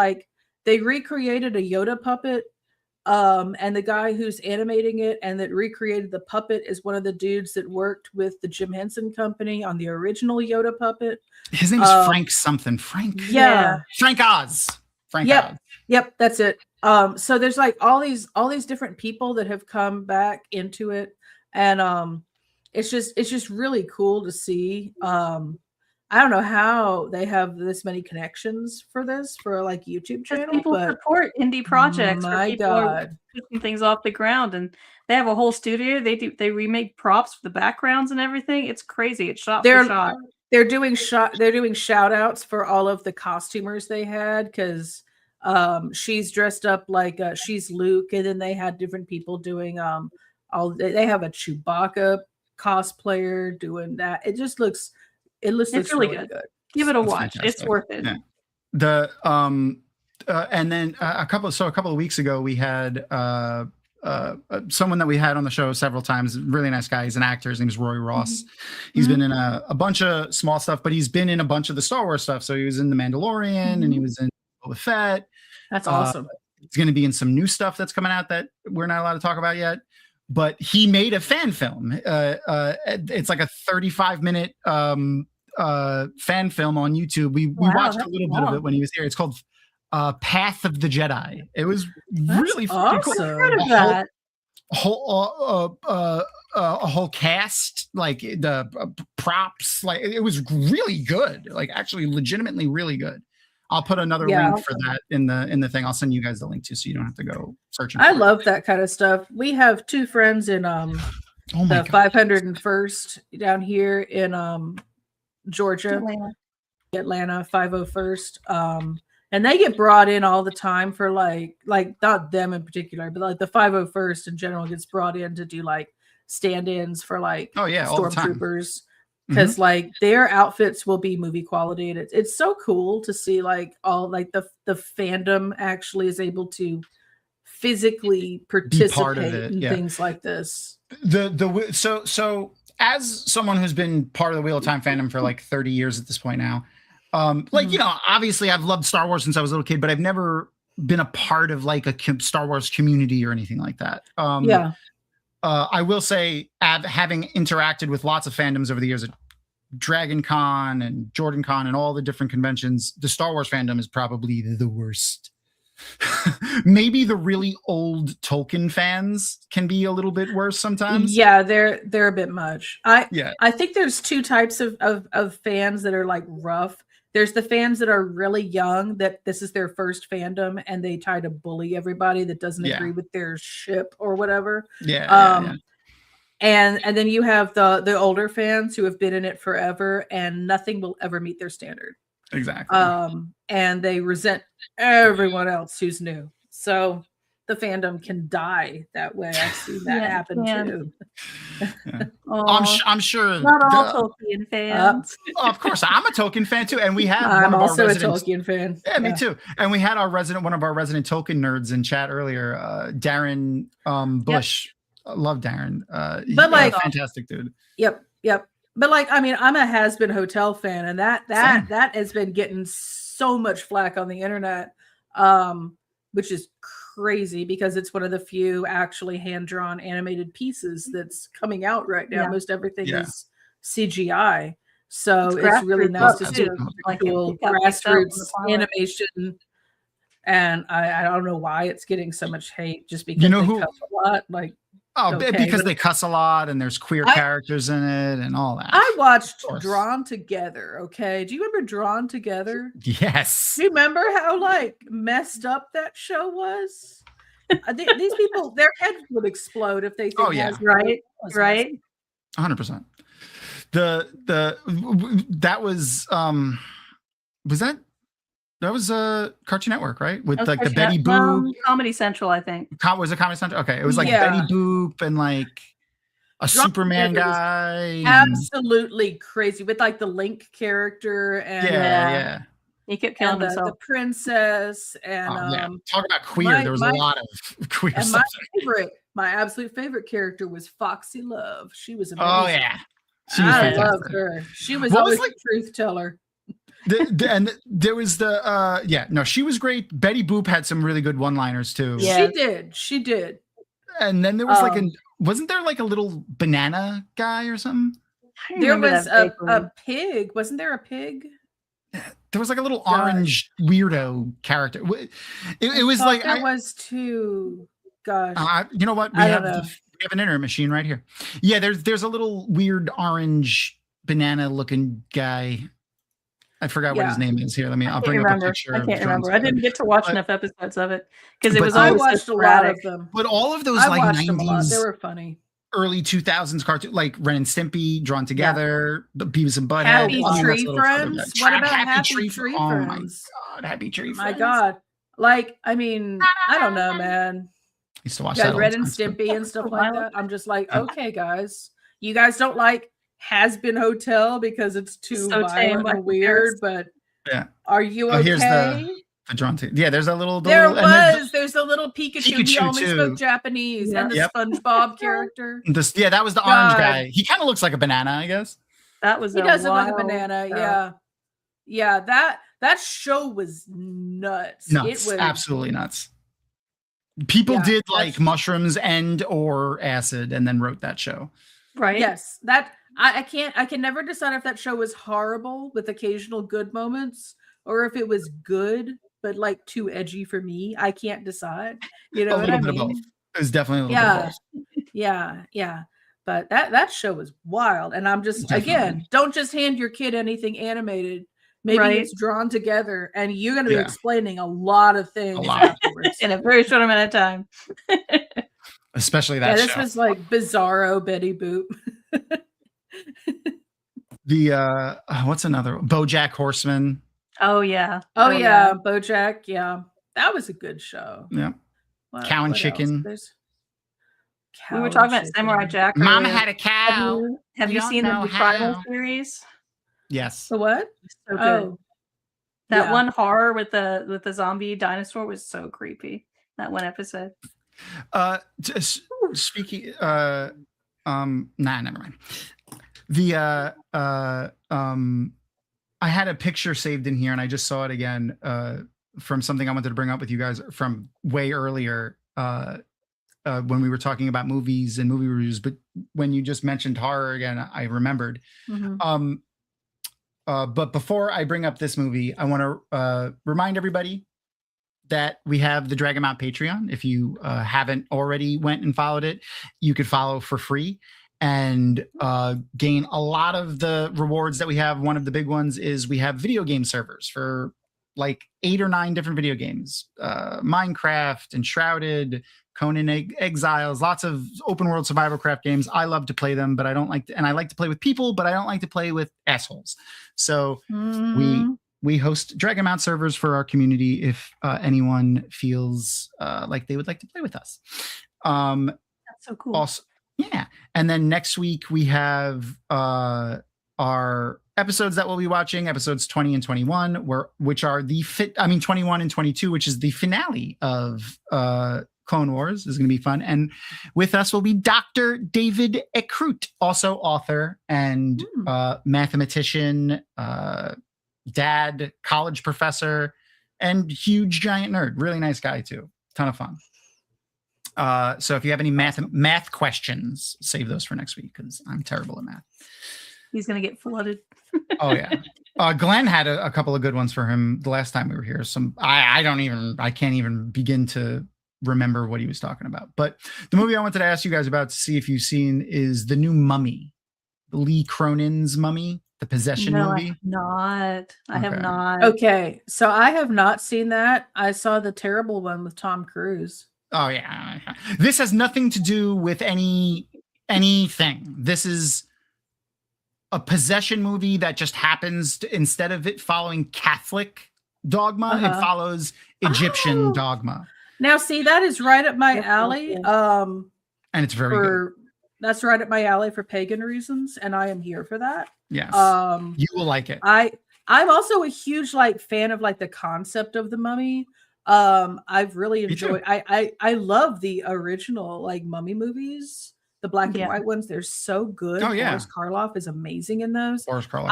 they recreated a Yoda puppet. And the guy who's animating it and that recreated the puppet is one of the dudes that worked with the Jim Henson Company on the original Yoda puppet. His name is Frank something. Frank. Yeah. Frank Oz. Frank Oz. Yep, that's it. So there's like all these different people that have come back into it, and it's just really cool to see. I don't know how they have this many connections for like YouTube channel. People support indie projects. My God, pushing things off the ground, and they have a whole studio. They remake props for the backgrounds and everything. It's crazy. It's shot for shot. They're doing shout outs for all of the costumers they had because she's dressed up like she's Luke, and then they had different people doing they have a Chewbacca cosplayer doing that. It looks really good. Give it a watch. Fantastic. It's worth it. Yeah. And then a couple of weeks ago we had someone that we had on the show several times, really nice guy. He's an actor. His name is Roy Ross. He's been in a bunch of small stuff, but he's been in a bunch of the Star Wars stuff. So he was in The Mandalorian and he was in Boba Fett. That's awesome. He's going to be in some new stuff that's coming out that we're not allowed to talk about yet. But he made a fan film. It's like a 35-minute fan film on YouTube. We watched a little bit of it when he was here. It's called Path of the Jedi. It was really awesome. Cool. A whole cast, like the props, like it was really good. Like actually, legitimately really good. I'll put another link for that in the thing. I'll send you guys the link too, so you don't have to go searching. I love that kind of stuff. We have two friends in the 501st down here in Georgia, Atlanta 501st. And they get brought in all the time for like not them in particular, but like the 501st in general gets brought in to do like stand-ins for like stormtroopers. Because like their outfits will be movie quality, and it's so cool to see like all like the fandom actually is able to physically participate in things like this. So as someone who's been part of the Wheel of Time fandom for like 30 years at this point now, like you know, obviously I've loved Star Wars since I was a little kid, but I've never been a part of like a Star Wars community or anything like that. Yeah. I will say, having interacted with lots of fandoms over the years, at Dragon Con and Jordan Con and all the different conventions, the Star Wars fandom is probably the worst. Maybe the really old Tolkien fans can be a little bit worse sometimes. Yeah, they're a bit much. Yeah. I think there's two types of fans that are like rough. There's the fans that are really young, that this is their first fandom and they try to bully everybody that doesn't agree with their ship or whatever. Yeah. And then you have the older fans who have been in it forever and nothing will ever meet their standard. Exactly. And they resent everyone else who's new. So the fandom can die that way. I've seen that happen too. Yeah. I'm sure not all Tolkien fans. Of course, I'm a Tolkien fan too, and we had. I'm also a Tolkien fan. Yeah, me too. And we had one of our resident Tolkien nerds in chat earlier, Darren Bush. Yep. Love Darren. But like, fantastic dude. Yep. But like, I mean, I'm a Has Been Hotel fan, and that has been getting so much flack on the internet, which is crazy because it's one of the few actually hand-drawn animated pieces that's coming out right now. Most everything is CGI, so it's really nice to see cool grassroots animation. And I don't know why it's getting so much hate, just because they cuss a lot, like. Because they cuss a lot and there's queer characters in it and all that. I watched Drawn Together. Okay. Do you remember Drawn Together? Yes. Do you remember how like messed up that show was? These people, their heads would explode if they think right. 100%. That was a Cartoon Network, right? With like the Betty Boop. Comedy Central, I think. Was it Comedy Central? Okay. It was like Betty Boop and like a Superman guy. Absolutely crazy with like the Link character and he kept killing himself. The princess and talk about queer. There was a lot of queer and stuff. My absolute favorite character was Foxy Love. She was amazing. Oh yeah. I loved her. She was always like a truth teller. And there was she was great. Betty Boop had some really good one-liners too. Yeah. She did. And then there was wasn't there like a little banana guy or something? There was a pig. Wasn't there a pig? There was like a little orange weirdo character. It was like there was too. Gosh. You know what? We have an internet machine right here. Yeah, there's a little weird orange banana looking guy. I forgot what his name is here. I'll bring up a picture. I can't remember. I didn't get to watch enough episodes of it because it was I always watched a lot of them. But all of those I like watched them a lot. 90s, they were funny. Early 2000s cartoon, like Ren and Stimpy, Drawn Together, the Beavis and Butthead. Happy Tree Friends. What about Happy Tree Friends? Oh my god, Happy Tree Friends. My god, like I mean, I don't know, man. I used to watch that. Ren and Stimpy and stuff like that. I'm just like, okay, guys, you guys don't like Has Been Hotel because it's too violent and weird, but. Yeah. Are you okay? Here's the Drawn to. Yeah, there's a little. There's a little Pikachu. He only spoke Japanese, and the SpongeBob character. That was the orange guy. He kind of looks like a banana, I guess. He does look like a banana. Yeah. That show was nuts. Nuts. It was absolutely nuts. People did like mushrooms or acid, and then wrote that show. Right. Yes. I can never decide if that show was horrible with occasional good moments or if it was good but like too edgy for me. I can't decide. You know what I mean? Of both. It was definitely a little bit of both. Yeah. But that show was wild. And I'm just again, don't just hand your kid anything animated. Maybe it's Drawn Together and you're gonna be explaining a lot of things afterwards. In a very short amount of time. Especially that show. This was like Bizarro Betty Boop. The what's another BoJack Horseman? Oh yeah. BoJack. Yeah, that was a good show. Yeah. Cow and Chicken. We were talking about Samurai Jack. Mama had a cow. Have you seen the Primal series? Yes. The what? So good. That one horror with the zombie dinosaur was so creepy. That one episode. Speaking. Never mind. I had a picture saved in here and I just saw it again. from something I wanted to bring up with you guys from way earlier when we were talking about movies and movie reviews. But when you just mentioned horror again, I remembered. But before I bring up this movie, I want to remind everybody that we have the Dragonmount Patreon. If you haven't already went and followed it, you could follow for free and gain a lot of the rewards that we have. One of the big ones is we have video game servers for like 8 or 9 different video games. Minecraft, Enshrouded, Conan Exiles, lots of open world survival craft games. I love to play them, but I don't like to, and I like to play with people, but I don't like to play with assholes. So we host Dragonmount servers for our community if anyone feels like they would like to play with us. That's so cool. Also, yeah. And then next week we have our episodes that we'll be watching, episodes 20 and 21, which are 21 and 22, which is the finale of Clone Wars. Is going to be fun. And with us will be Dr. David Eckrout, also author and mathematician, dad, college professor, and huge giant nerd. Really nice guy too. Ton of fun. So if you have any math questions, save those for next week because I'm terrible at math. He's gonna get flooded. Oh yeah. Glenn had a couple of good ones for him the last time we were here. I can't even begin to remember what he was talking about. But the movie I wanted to ask you guys about to see if you've seen is the new Mummy, Lee Cronin's Mummy, the possession movie. I have not. Okay, so I have not seen that. I saw the terrible one with Tom Cruise. Oh yeah. This has nothing to do with anything. This is a possession movie that just happens to, instead of it following Catholic dogma, it follows Egyptian dogma. Now, see, that is right up my alley. And it's very good. That's right up my alley for pagan reasons, and I am here for that. Yes, you will like it. I'm also a huge fan of the concept of the mummy. I've really enjoyed. I love the original mummy movies, the black and white ones. They're so good. Oh yeah, Boris Karloff is amazing in those. Boris Karloff.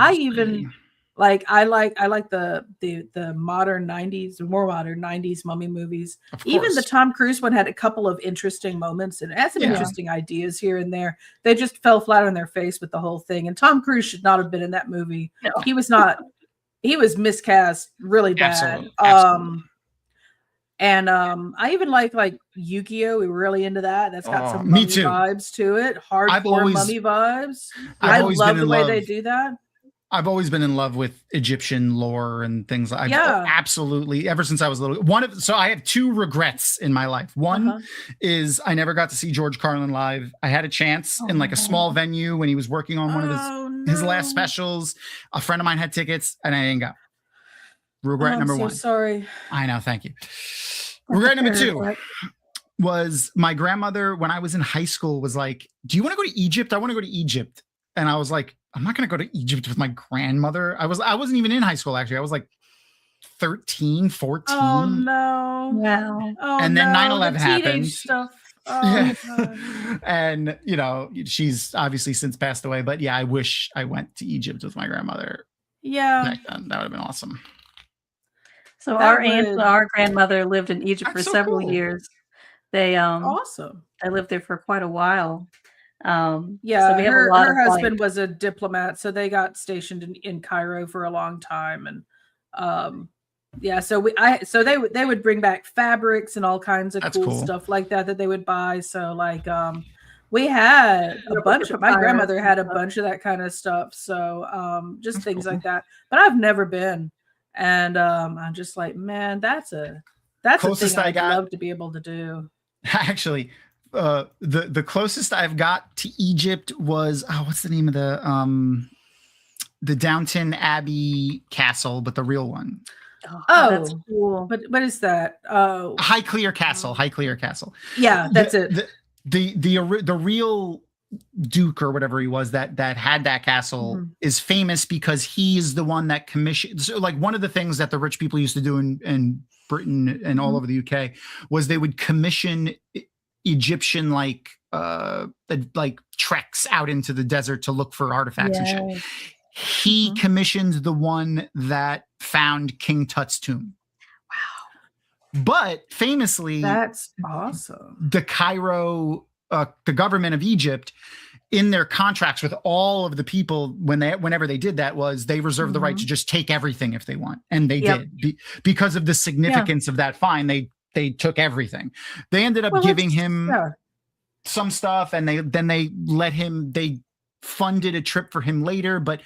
I like the modern 90s, more modern 90s mummy movies. Even the Tom Cruise one had a couple of interesting moments and it had some interesting ideas here and there. They just fell flat on their face with the whole thing. And Tom Cruise should not have been in that movie. No. He was not. He was miscast really bad. Absolutely. And I even like Yu-Gi-Oh! We were really into that. That's got some me mummy too. vibes to it. Hardcore mummy vibes. I love the way they do that. I've always been in love with Egyptian lore and things. Absolutely. Ever since I was little. So I have 2 regrets in my life. One is I never got to see George Carlin live. I had a chance in a small venue when he was working on one of his last specials. A friend of mine had tickets and I didn't go. Regret number 1. Sorry. I know. Thank you. Regret number 2 was my grandmother when I was in high school was like, "Do you want to go to Egypt? I want to go to Egypt." And I was like, I'm not going to go to Egypt with my grandmother. I wasn't even in high school, actually. I was like 13, 14. Oh, no. Wow. Oh, and then 9/11 happened. Stuff. Oh, and, she's obviously since passed away. But yeah, I wish I went to Egypt with my grandmother. Yeah. Back then. That would have been awesome. So our aunt and our grandmother lived in Egypt for several years. They awesome. They lived there for quite a while. So her husband was a diplomat, so they got stationed in Cairo for a long time, and so they would bring back fabrics and all kinds of cool stuff like that they would buy. So we had a bunch of, my grandmother had a bunch of that kind of stuff. So just things like that, but I've never been, and I'm just like, man, that's a thing I'd love to be able to do. Actually. The closest I've got to Egypt was what's the name of the Downton Abbey castle, but the real one. Oh, that's cool. But what is that? Highclere Castle. Yeah, that's it. The real Duke or whatever he was that had that castle is famous because he is the one that commissioned. So one of the things that the rich people used to do in Britain and all over the UK was they would commission Egyptian treks out into the desert to look for artifacts and shit. He commissioned the one that found King Tut's tomb. But famously, That's awesome. the Cairo, the government of Egypt, in their contracts with all of the people, whenever they did that, was they reserved the right to just take everything if they want, and they did because of the significance of that fine. They took everything. They ended up giving him some stuff, and they let him. They funded a trip for him later, but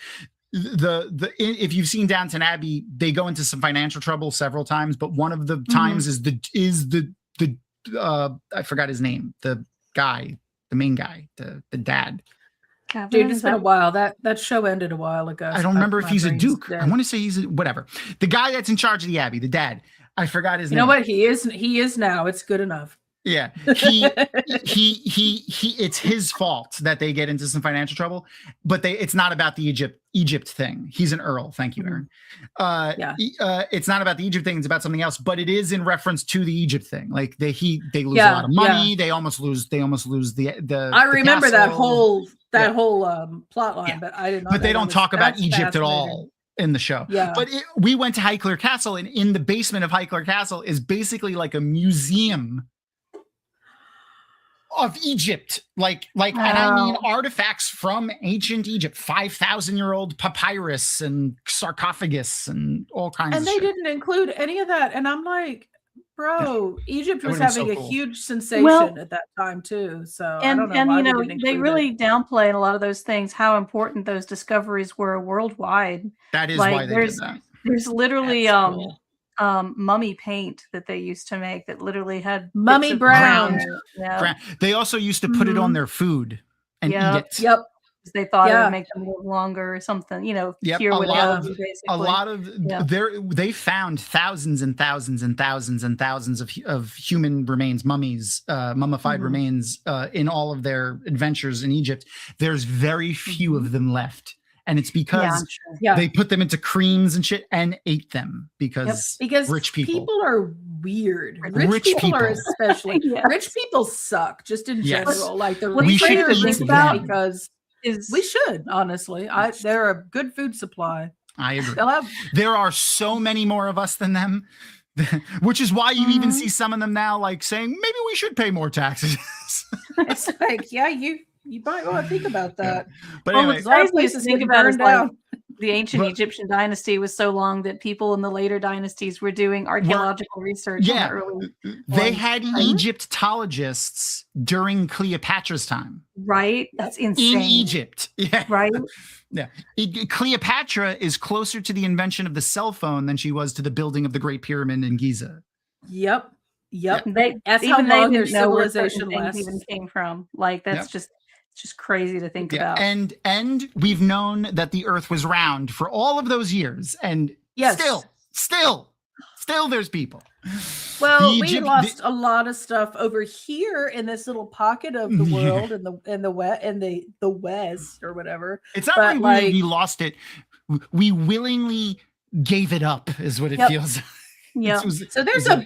if you've seen Downton Abbey, they go into some financial trouble several times, but one of the times is the I forgot his name, the main guy, the dad. Dude, it's been a while. That show ended a while ago. I don't remember if he's a duke. I want to say he's whatever. The guy that's in charge of the abbey, the dad. I forgot his name. You know what? He is now. It's good enough. Yeah, he it's his fault that they get into some financial trouble, but it's not about the Egypt thing. He's an earl. Thank you, Aaron. It's not about the Egypt thing. It's about something else, but it is in reference to the Egypt thing. Like they lose a lot of money. They almost lose the I remember that whole plot line, Yeah. but I didn't know. But they don't talk about Egypt at all in the show. Yeah. But we went to Highclere Castle, and in the basement of Highclere Castle is basically like a museum of Egypt, and I mean artifacts from ancient Egypt, 5,000-year-old papyrus and sarcophagus and all kinds. And of they shit. didn't include any of that. And I'm like, bro, Egypt was having a huge sensation at that time too. So I don't know why they really downplay in a lot of those things how important those discoveries were worldwide. That is why they did that. There's literally mummy paint that they used to make that literally had mummy brown. They also used to put it on their food and eat it. Yep. They thought it would make them live longer or something, cure with algae, basically. They found thousands and thousands and thousands and thousands of human remains, mummies, mummified remains in all of their adventures in Egypt. There's very few of them left. And it's because they put them into creams and shit and ate them because rich people are weird. Rich people are especially rich people suck just in general. Like the rich people because we should honestly. They're a good food supply. I agree. There are so many more of us than them, which is why you even see some of them now like saying maybe we should pay more taxes. It's like you might want to think about that. But anyway, it's crazy to think about is like the ancient Egyptian dynasty was so long that people in the later dynasties were doing archaeological research. Yeah, they had Egyptologists during Cleopatra's time. Right, that's insane. In Egypt, right. Yeah, Cleopatra is closer to the invention of the cell phone than she was to the building of the Great Pyramid in Giza. Yep. That's how long their civilization even came from. Like that's just crazy to think about. And we've known that the Earth was round for all of those years, and still there's people. Well, we lost a lot of stuff over here in this little pocket of the world in the West or whatever. It's not really we lost it. We willingly gave it up, is what it feels like. Yeah. So there's a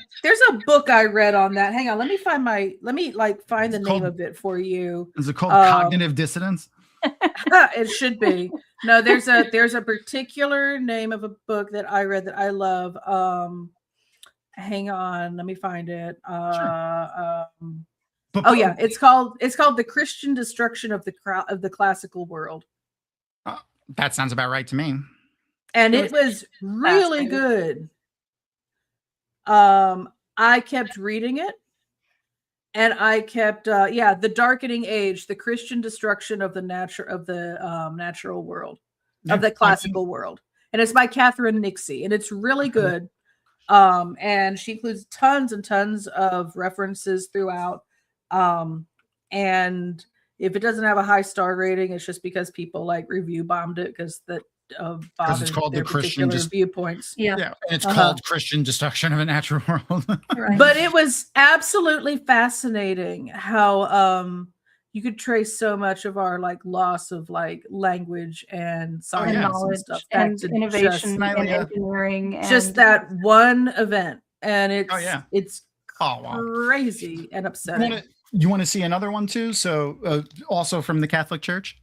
book I read on that. Hang on, let me find the name of it for you. Is it called Cognitive Dissonance? It should be. No, there's a particular name of a book that I read that I love. Hang on, let me find it. It's called The Christian Destruction of the Classical World. That sounds about right to me. And it was really good. I kept reading it, and I kept The Darkening Age, the Christian destruction of the natural world, of the classical world. And it's by Catherine Nixie, and it's really good. And she includes tons and tons of references throughout. And if it doesn't have a high star rating, it's just because people review bombed it because it's called the Christian viewpoints. And it's called Christian Destruction of a Natural World. Right. But it was absolutely fascinating how you could trace so much of our loss of language and science and knowledge stuff and innovation and engineering. Just that one event, and it's crazy and upsetting. You want to see another one too? So also from the Catholic Church.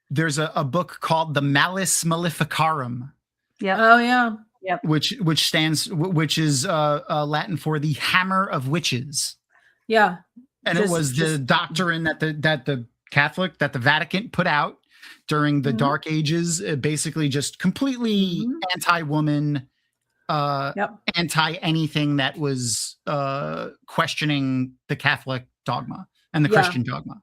There's a book called The Malleus Maleficarum. Yeah. Oh yeah. Yep. which is Latin for the hammer of witches. Yeah. And it was the doctrine that the Vatican put out during the Dark Ages, basically just completely anti-woman, anti anything that was questioning the Catholic dogma and the Christian dogma.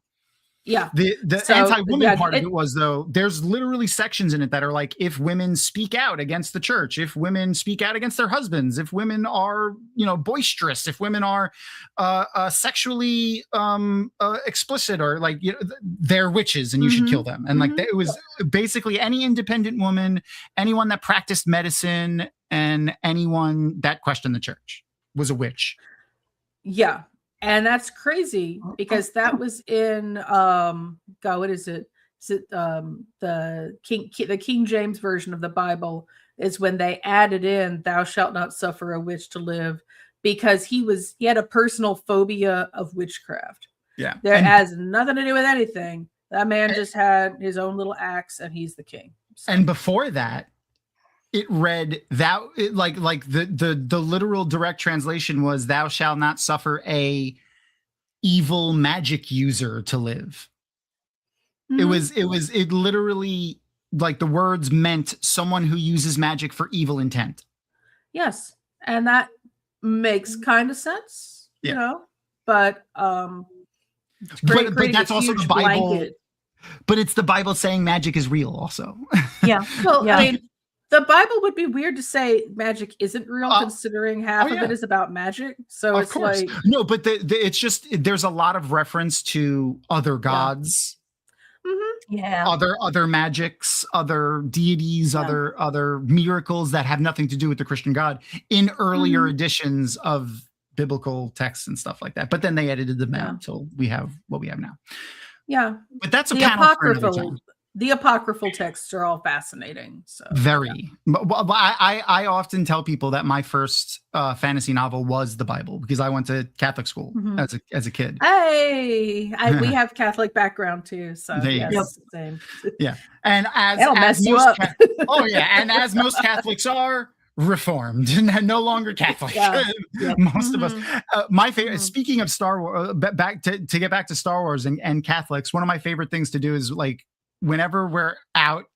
Yeah. The anti-woman part of it was, though, there's literally sections in it that are like, if women speak out against the church, if women speak out against their husbands, if women are, boisterous, if women are sexually explicit, or like, they're witches and you should kill them. And like, it was basically any independent woman, anyone that practiced medicine, and anyone that questioned the church was a witch. Yeah. And that's crazy because that was in God, what is it? Is it the King James version of the Bible is when they added in "Thou shalt not suffer a witch to live," because he had a personal phobia of witchcraft. Yeah, that has nothing to do with anything. That man just had his own little axe, and he's the king. So. And before that, it read the literal direct translation was "Thou shalt not suffer a evil magic user to live." It literally, like, the words meant someone who uses magic for evil intent. Yes, and that makes kind of sense, but but that's also the Bible. Blanket. But it's the Bible saying magic is real also. Yeah. Well, yeah. I mean, the Bible would be weird to say magic isn't real, considering half of it is about magic. So of it's course. like no, but it's just there's a lot of reference to other gods, other magics, other deities, other miracles that have nothing to do with the Christian God in earlier editions of biblical texts and stuff like that. But then they edited them out until we have what we have now. Yeah, but that's the apocryphal. The apocryphal texts are all fascinating. So very. Well, I often tell people that my first fantasy novel was the Bible because I went to Catholic school as a kid. Hey, we have Catholic background too, so yes, same. Yeah, and as most Catholics are Reformed, no longer Catholic. Most of us. My favorite. Speaking of Star Wars, back to get back to Star Wars and Catholics, one of my favorite things to do is like, whenever we're out,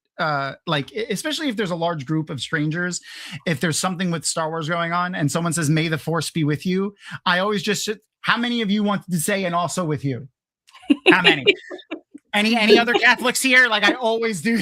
like, especially if there's a large group of strangers, if there's something with Star Wars going on and someone says, "May the Force be with you," I always just, how many of you wanted to say, "and also with you"? How many? Any other Catholics here? Like, I always do.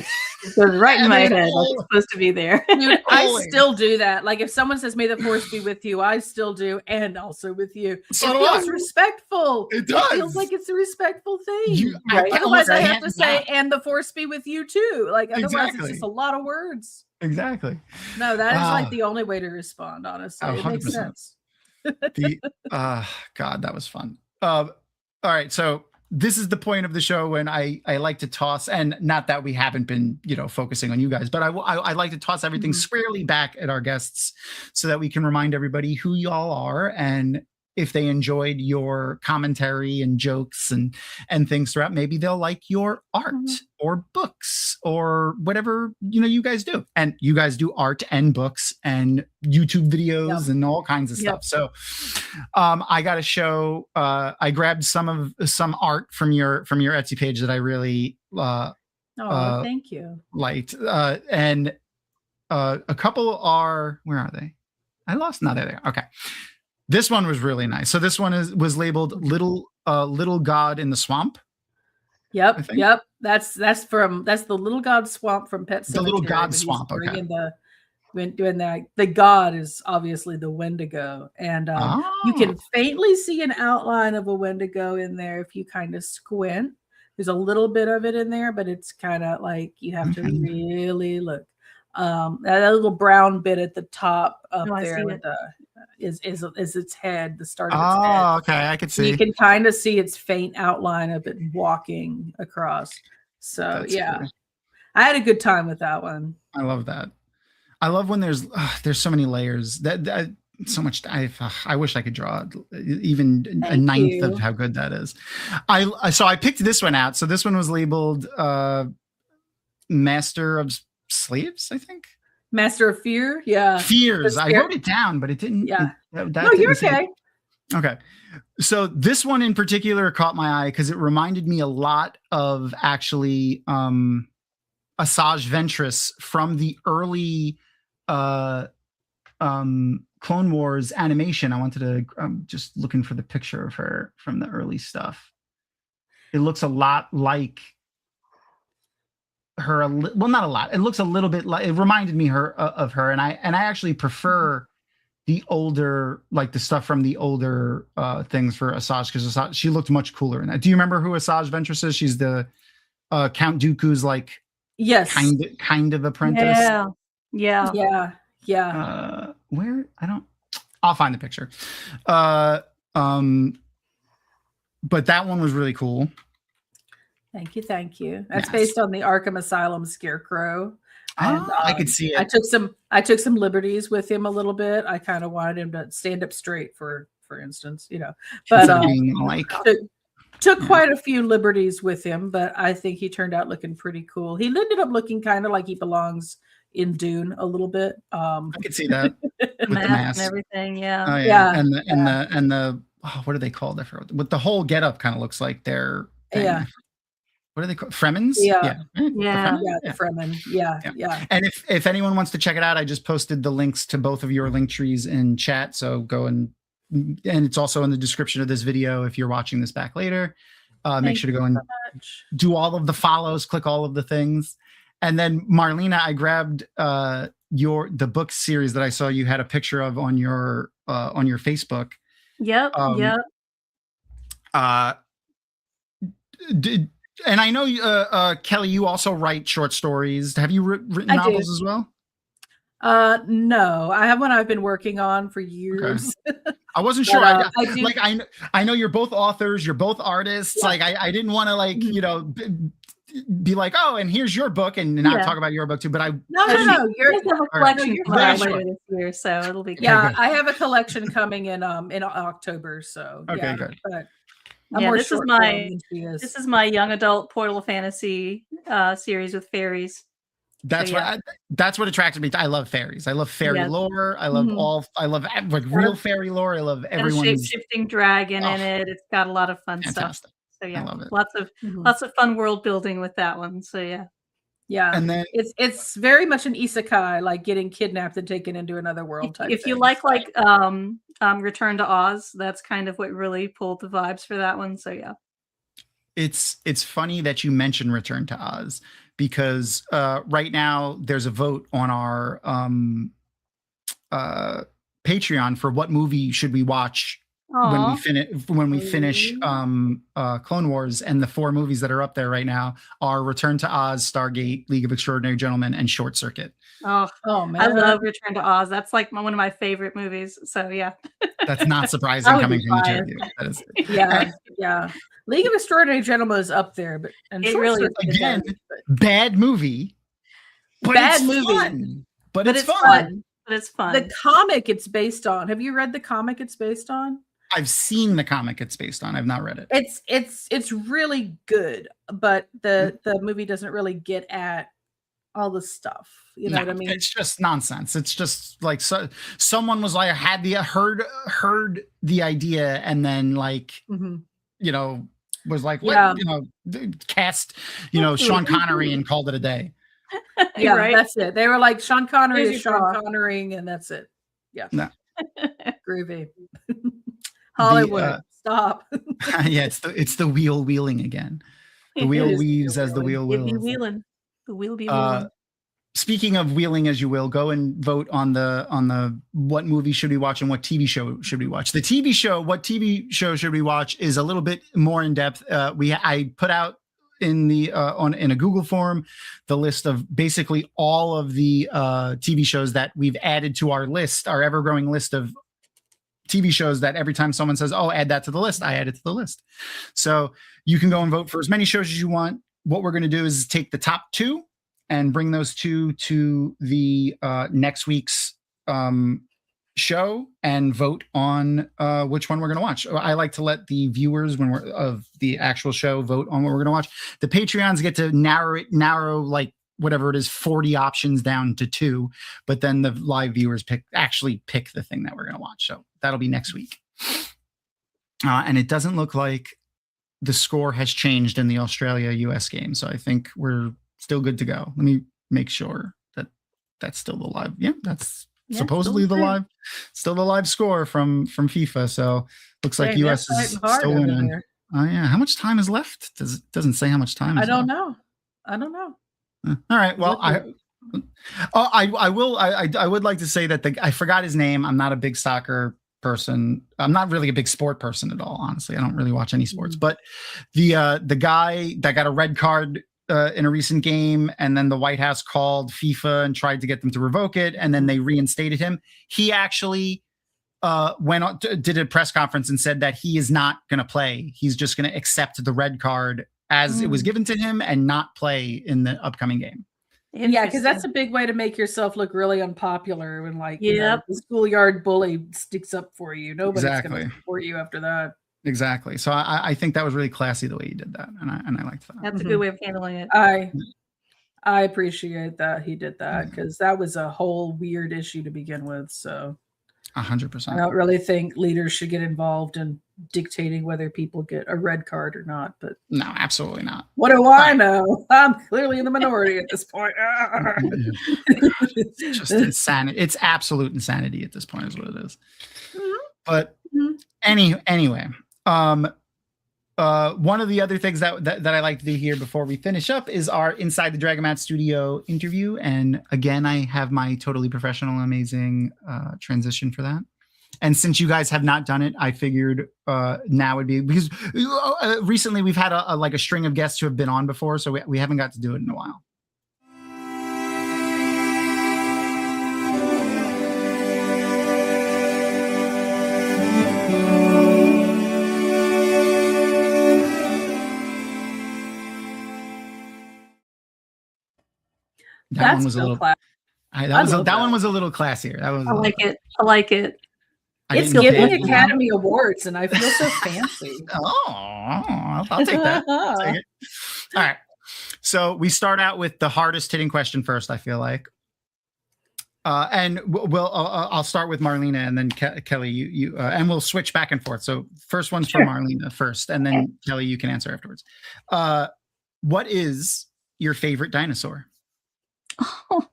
It goes right in my head. That's supposed to be there. Dude, I still do that. Like, if someone says, "May the Force be with you," I still do, "and also with you." So it feels respectful. It does. It feels like it's a respectful thing. Otherwise, I have to say, "and the Force be with you too." Like, otherwise, it's just a lot of words. Exactly. No, that is like the only way to respond. Honestly, 100%. It makes sense. God, that was fun. All right, so. This is the point of the show when I like to toss, and not that we haven't been, focusing on you guys, but I like to toss everything squarely back at our guests so that we can remind everybody who y'all are, and if they enjoyed your commentary and jokes and things throughout, maybe they'll like your art or books or whatever, you guys do. And you guys do art and books and YouTube videos and all kinds of stuff. So I got to show, I grabbed some art from your Etsy page that I really thank you. Liked. And a couple are, where are they? I lost, no, they're there. Okay. This one was really nice. So this one was labeled "Little God in the Swamp." Yep. That's the Little God Swamp from Pet Sematary. The Little God Swamp. Okay. The god is obviously the Wendigo, and you can faintly see an outline of a Wendigo in there if you kind of squint. There's a little bit of it in there, but it's kind of like you have to really look. That little brown bit at the top up there with is its head, the start of its head. Oh, okay, I can see. You can kind of see its faint outline of it walking across. So cool. I had a good time with that one. I love that. I love when there's so many layers. That so much. I wish I could draw even a ninth of how good that is. So I picked this one out. So this one was labeled Master of Slaves, I think. Master of Fear. Yeah. Fears. I Scare- wrote it down, but it didn't. Yeah. That No, you're didn't seem- okay. Okay. So this one in particular caught my eye because it reminded me a lot of actually Asajj Ventress from the early Clone Wars animation. I wanted to, I'm just looking for the picture of her from the early stuff. It looks a lot like her, well, not a lot. It looks a little bit like, it reminded me of her. And I actually prefer the older, like the stuff from the older things for Asajj, because she looked much cooler in that. Do you remember who Asajj Ventress is? She's the Count Dooku's like Yes. kind of apprentice. Yeah. Where I'll find the picture. But that one was really cool. Thank you. That's Yes. based on the Arkham Asylum Scarecrow. And, I could see it. I took some liberties with him a little bit. I kind of wanted him to stand up straight, for instance, but Instead of being like took quite a few liberties with him, but I think he turned out looking pretty cool. He ended up looking kind of like he belongs in Dune a little bit. I could see that with the Mask mask and everything. Yeah. Oh, Yeah. and the what are they called? I forgot. With the whole getup kind of looks like their thing. Yeah. What are they called? Fremens? Yeah. The Fremen. Yeah. And if anyone wants to check it out, I just posted the links to both of your link trees in chat. So go and it's also in the description of this video if you're watching this back later. Make sure to go and do all of the follows, click all of the things. And then Marlena, I grabbed the book series that I saw you had a picture of on your Facebook. Yep. And I know, Kelly, you also write short stories. Have you written novels as well? No, I have one I've been working on for years. Okay. I wasn't sure. I do. Like I know you're both authors. You're both artists. Yeah. Like I didn't want to like be like, oh, and here's your book, and not talk about your book too. But no. You're have a collection Right. later this year, so it'll be good. Yeah, I have a collection coming in October. So okay, good. But this is my young adult Portal of Fantasy series with fairies. That's what attracted me. I love fairies. I love fairy lore. I love I love like real fairy lore. I love everyone's shape-shifting dragon in it. It's got a lot of fun stuff. So I love it. Lots of fun world building with that one. So yeah. And then it's very much an isekai, like getting kidnapped and taken into another world type. If you like Return to Oz, that's kind of what really pulled the vibes for that one. So yeah. It's funny that you mentioned Return to Oz because right now there's a vote on our Patreon for what movie should we watch when we finish Clone Wars, and the 4 movies that are up there right now are Return to Oz, Stargate, League of Extraordinary Gentlemen, and Short Circuit. Oh man, I love Return to Oz. That's like one of my favorite movies. So yeah, that's not surprising coming from the two of you. That is, yeah. League of Extraordinary Gentlemen is up there, but it really again bad movie, but it's fun. But it's fun. But it's fun. The comic it's based on. Have you read the comic it's based on? I've seen the comic it's based on. I've not read it. It's really good, but the movie doesn't really get at all the stuff. You know what I mean? It's just nonsense. It's just like someone was like heard the idea and then like was like cast Sean Connery and called it a day. Yeah, right? That's it. They were like, Sean Connery is Sean Connery, and that's it. Yeah. No. Groovy. Hollywood. Stop. Yeah, it's the wheel wheeling again. The wheel weaves as the wheel It'd wheels. be wheeling. The wheel be wheeling. Speaking of wheeling as you will, go and vote on the what movie should we watch and what TV show should we watch. The TV show, what TV show should we watch, is a little bit more in depth. I put out in the in a Google form the list of basically all of the TV shows that we've added to our list, our ever-growing list of TV shows that every time someone says, oh, add that to the list, I add it to the list. So you can go and vote for as many shows as you want. What we're going to do is take the top 2 and bring those 2 to the next week's show and vote on which one we're going to watch. I like to let the viewers of the actual show vote on what we're going to watch. The Patreons get to narrow like whatever it is, 40 options down to 2, but then the live viewers actually pick the thing that we're going to watch. So that'll be next week. And it doesn't look like the score has changed in the Australia-US game. So I think we're still good to go. Let me make sure that that's still the live. Yeah, that's supposedly still the live score from FIFA. So looks like US is still winning. Oh yeah. How much time is left? Doesn't say how much time is left. I don't know. All right. Well, I would like to say that I forgot his name. I'm not a big soccer person. I'm not really a big sport person at all, honestly. I don't really watch any sports. But the guy that got a red card in a recent game, and then the White House called FIFA and tried to get them to revoke it, and then they reinstated him. He actually did a press conference and said that he is not going to play. He's just going to accept the red card as it was given to him and not play in the upcoming game. Yeah, because that's a big way to make yourself look really unpopular when, like, you know, the schoolyard bully sticks up for you. Nobody's going to support you after that. Exactly. So I think that was really classy the way he did that, and I liked that. That's a good way of handling it. I appreciate that he did that, because that was a whole weird issue to begin with. So 100%. I don't really think leaders should get involved in dictating whether people get a red card or not. But no, absolutely not. What do I know? I'm clearly in the minority at this point. It's just insanity. It's absolute insanity at this point, is what it is. But anyway, one of the other things that I like to do here before we finish up is our Inside the Dragonmount Studio interview. And again, I have my totally professional, amazing transition for that. And since you guys have not done it, I figured now would be, because recently we've had a string of guests who have been on before, so we haven't got to do it in a while. That one was a little. That one was a little classier. That was. I like it. It's giving Academy Awards, and I feel so fancy. I'll take that. I'll take it. All right. So we start out with the hardest hitting question first, I feel like. And I'll start with Marlena, and then Kelly, you and we'll switch back and forth. So first one's for Marlena first, and then Kelly, you can answer afterwards. What is your favorite dinosaur? Oh.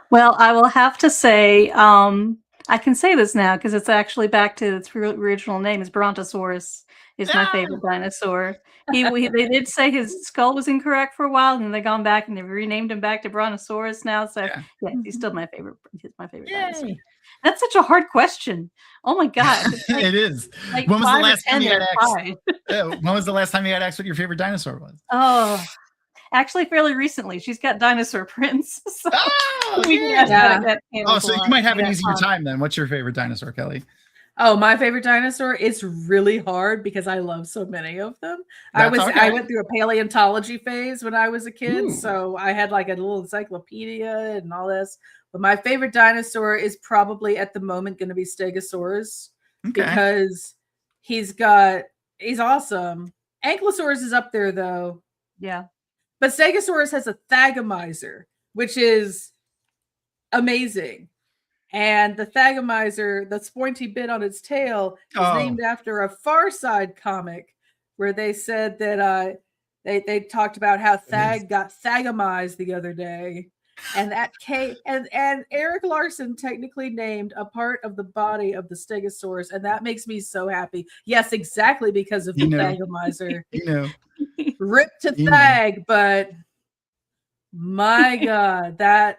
Well, I will have to say, I can say this now because it's actually back to its original name. Is Brontosaurus is my favorite dinosaur. They did say his skull was incorrect for a while, and then they gone back and they've renamed him back to Brontosaurus now. So yeah, he's still my favorite. He's my favorite dinosaur. That's such a hard question. Oh my god, like, it is. Like when was the last time you got asked? When was the last time you got asked what your favorite dinosaur was? Oh. Actually, fairly recently, she's got dinosaur prints. So so you might have an easier time then. What's your favorite dinosaur, Kelly? Oh, my favorite dinosaur is really hard because I love so many of them. I went through a paleontology phase when I was a kid, so I had like a little encyclopedia and all this. But my favorite dinosaur is probably at the moment going to be Stegosaurus because he's awesome. Ankylosaurus is up there though. Yeah. But Stegosaurus has a thagomizer, which is amazing. And the thagomizer, the pointy bit on its tail, is named after a Far Side comic where they said that they talked about how Thag got thagomized the other day. And that and Eric Larson technically named a part of the body of the Stegosaurus, and that makes me so happy. Yes, exactly because of the thagomizer. Rip to Thag, but my god, that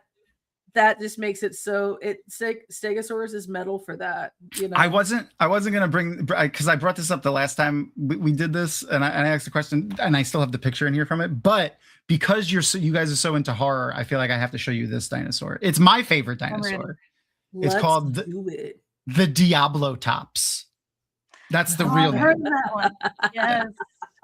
just makes it so Stegosaurus is metal for that. You know, I wasn't gonna bring, because I brought this up the last time we did this, and I asked the question, and I still have the picture in here from it, but because you guys are so into horror, I feel like I have to show you this dinosaur. It's my favorite dinosaur. It's called the Diablotops. That's the real name. I've heard that one.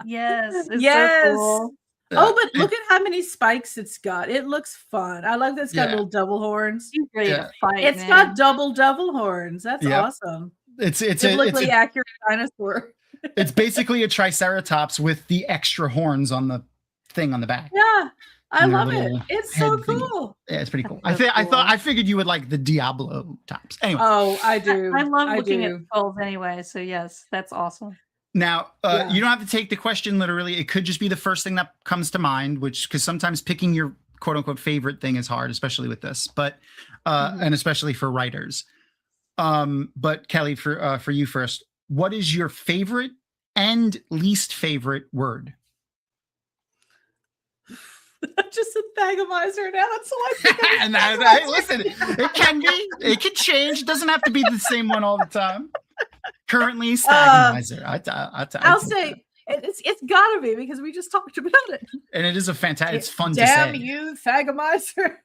Yes. It's yes. So cool. Oh, but look at how many spikes it's got. It looks fun. I like that it's got little double horns. It's got double horns. That's awesome. It's biblically accurate dinosaur. It's basically a Triceratops with the extra horns on the thing on the back. Yeah. I And their love it. little It's so head thingy. cool. Yeah, it's pretty cool. That's I cool. figured you would like the Diablo tops. Anyway, Oh, I do. I love I looking do. at skulls anyway, so yes, that's awesome. now Yeah. you don't have to take the question literally. It could just be the first thing that comes to mind, which because sometimes picking your quote unquote favorite thing is hard, especially with this, but and especially for writers. But Kelly, for you first, what is your favorite and least favorite word? Just a Thagomizer now. That's all I think of. And listen, it can change. It doesn't have to be the same one all the time. Currently, Stagmizer. I'll say it's gotta be because we just talked about it. And it is a fantastic. It's fun to say. Damn you, Thagomizer.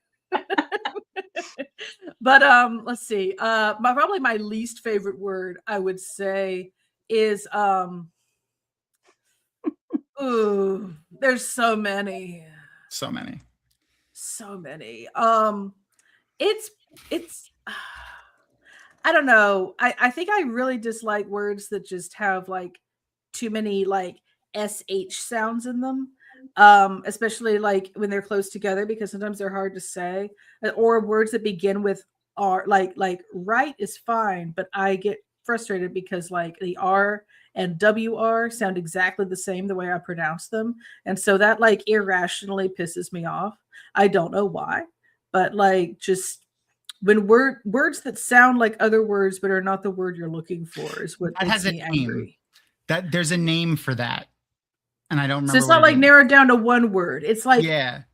But let's see. Probably my least favorite word I would say is ooh, there's so many. So many. It's I don't know. I think I really dislike words that just have like too many like SH sounds in them. Especially like when they're close together because sometimes they're hard to say, or words that begin with R, like right is fine, but I get frustrated because like the R and WR sound exactly the same the way I pronounce them, and so that like irrationally pisses me off. I don't know why, but like just when words that sound like other words but are not the word you're looking for is what makes me angry. That there's a name for that. And I don't remember. So it's not like narrowed down to one word. It's like a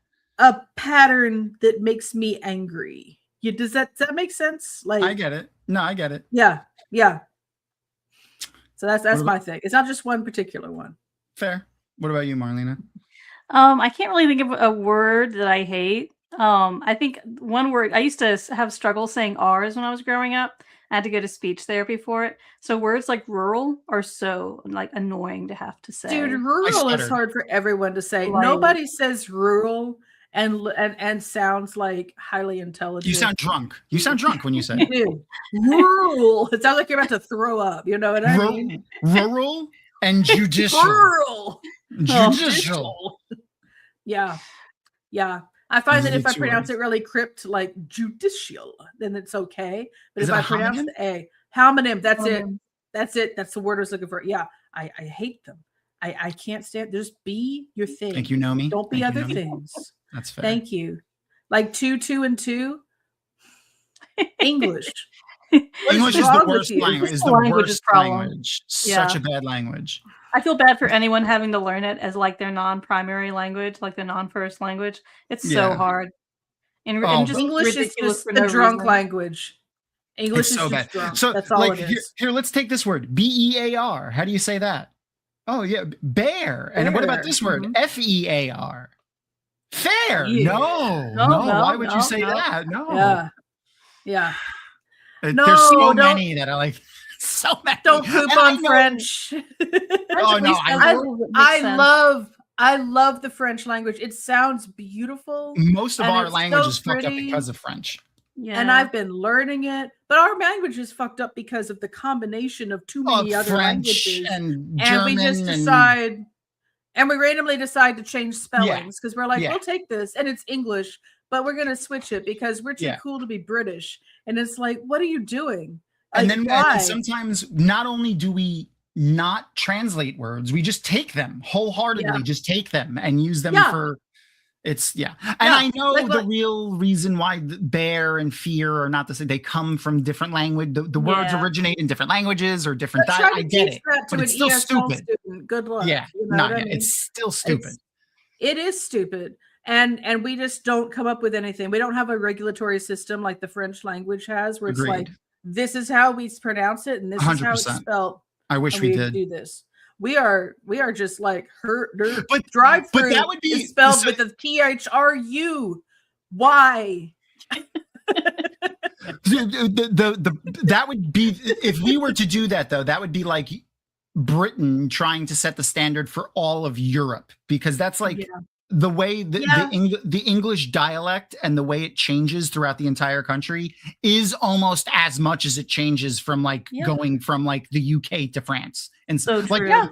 pattern that makes me angry. Does that make sense? Like I get it. No, I get it. Yeah. So that's my thing. It's not just one particular one. Fair. What about you, Marlena? I can't really think of a word that I hate. I think one word I used to have struggle saying R's when I was growing up. I had to go to speech therapy for it. So words like rural are so like annoying to have to say. Dude, rural is hard for everyone to say. Like, nobody says rural and sounds like highly intelligent. You sound drunk. You sound drunk when you say it. Rural. It sounds like you're about to throw up. You know what I mean? Rural and judicial. Rural. Judicial. Yeah. I find that if I pronounce it really crypt like judicial, then it's okay. But if I pronounce the A, homonym, that's it. That's it. That's the word I was looking for. Yeah, I hate them. I can't stand. Just be your thing. Think you know me? Don't be other things. That's fair. Thank you. Like 2, 2, and 2. English. English is the worst language. Is the worst language. Yeah. Such a bad language. I feel bad for anyone having to learn it as like their non-primary language, like the non-first language. It's so hard. And just English is just the drunk language. English is so bad. Drunk. So that's all it is. Here, let's take this word. BEAR. How do you say that? Oh yeah, bear. And what about this word? FEAR. Fair. Yeah. No. Why would you say that? No. Yeah. There's so many that I like. So many. Don't poop on French. Oh no, I love the French language. It sounds beautiful. Most of our language is fucked up because of French. Yeah. And I've been learning it, but our language is fucked up because of the combination of too many other French languages. And we just decide, and we randomly decide to change spellings because we're like, we'll take this, and it's English, but we're gonna switch it because we're too cool to be British. And it's like, what are you doing? And then sometimes not only do we not translate words, we just take them wholeheartedly, just take them and use them for it's And I know the real reason why bear and fear are not the same. They come from different language. The words originate in different languages or different dialects. I get it, but it's still stupid. Good luck. Yeah, it's still stupid. It is stupid. And we just don't come up with anything. We don't have a regulatory system like the French language has, where it's like, this is how we pronounce it, and this 100%. Is how it's spelled. I wish we did do this. We are just like but drive through. But that would be spelled with the THRU. Why? That would be, if we were to do that though, that would be like Britain trying to set the standard for all of Europe, because that's like the way the English dialect and the way it changes throughout the entire country is almost as much as it changes from like going from like the UK to France. And so like,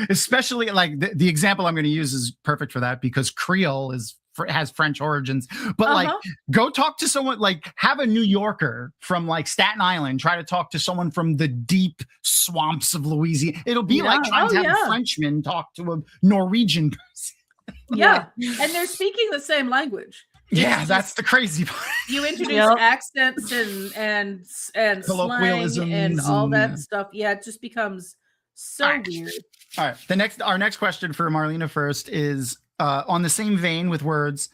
especially like the example I'm going to use is perfect for that, because Creole is has French origins, but like go talk to someone, like have a New Yorker from like Staten Island try to talk to someone from the deep swamps of Louisiana. It'll be like trying to have a Frenchman talk to a Norwegian person. Yeah, and they're speaking the same language. Yeah, that's the crazy part. You introduce accents and slang and all that stuff. Yeah, it just becomes so weird. All right. Our next question for Marlena first is on the same vein with words.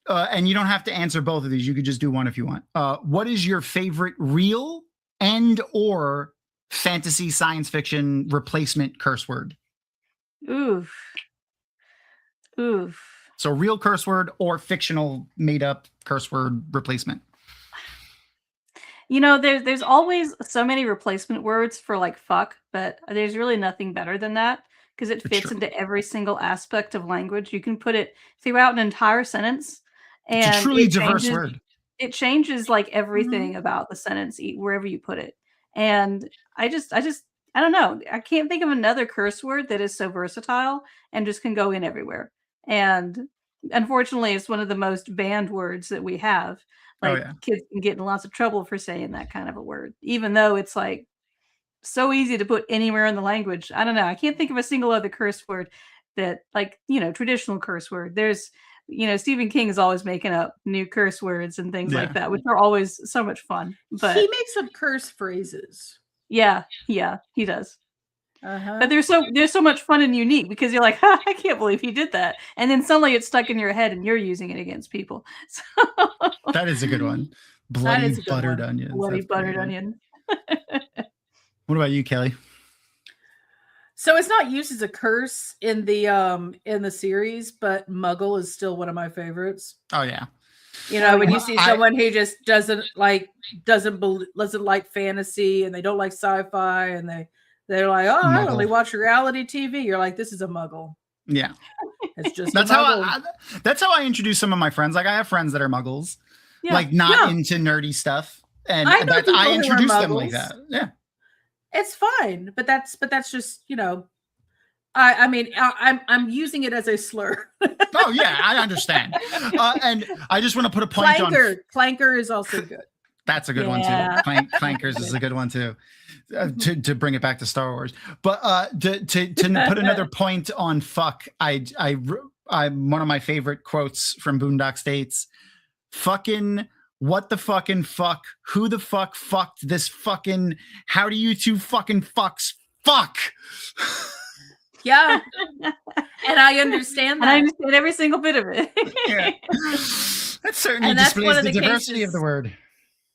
And you don't have to answer both of these. You could just do one if you want. What is your favorite real and or fantasy science fiction replacement curse word? Oof. So real curse word or fictional made up curse word replacement. There's always so many replacement words for like fuck, but there's really nothing better than that because it fits into every single aspect of language. You can put it throughout an entire sentence, and it's a truly diverse word. It changes like everything about the sentence wherever you put it. And I don't know. I can't think of another curse word that is so versatile and just can go in everywhere. And unfortunately, it's one of the most banned words that we have. Like kids can get in lots of trouble for saying that kind of a word, even though it's like so easy to put anywhere in the language. I don't know. I can't think of a single other curse word that like, traditional curse word. There's, Stephen King is always making up new curse words and things like that, which are always so much fun. But he makes up curse phrases. Yeah, he does. But they're so much fun and unique because you're like, I can't believe he did that, and then suddenly it's stuck in your head and you're using it against people. So that is a good one. Bloody buttered onions. Bloody buttered onion. What about you, Kelly? So it's not used as a curse in the series, but Muggle is still one of my favorites. Oh yeah. When you see someone who just doesn't like fantasy and they don't like sci-fi and they're like, oh, I only watch reality TV. You're like, this is a Muggle. Yeah, it's just that's how I introduce some of my friends. Like I have friends that are Muggles, like not into nerdy stuff, and I introduce them like that. Yeah, it's fine, but that's just I'm using it as a slur. Oh yeah, I understand, and I just want to put a point on Clanker is also good. That's a good one too. Clankers is a good one too. To bring it back to Star Wars, but to put another point on fuck, I one of my favorite quotes from Boondock states, "Fucking what the fucking fuck? Who the fuck fucked this fucking? How do you two fucking fucks fuck?" Yeah, and I understand that. And I understand every single bit of it. Yeah. That certainly displays the diversity of the word.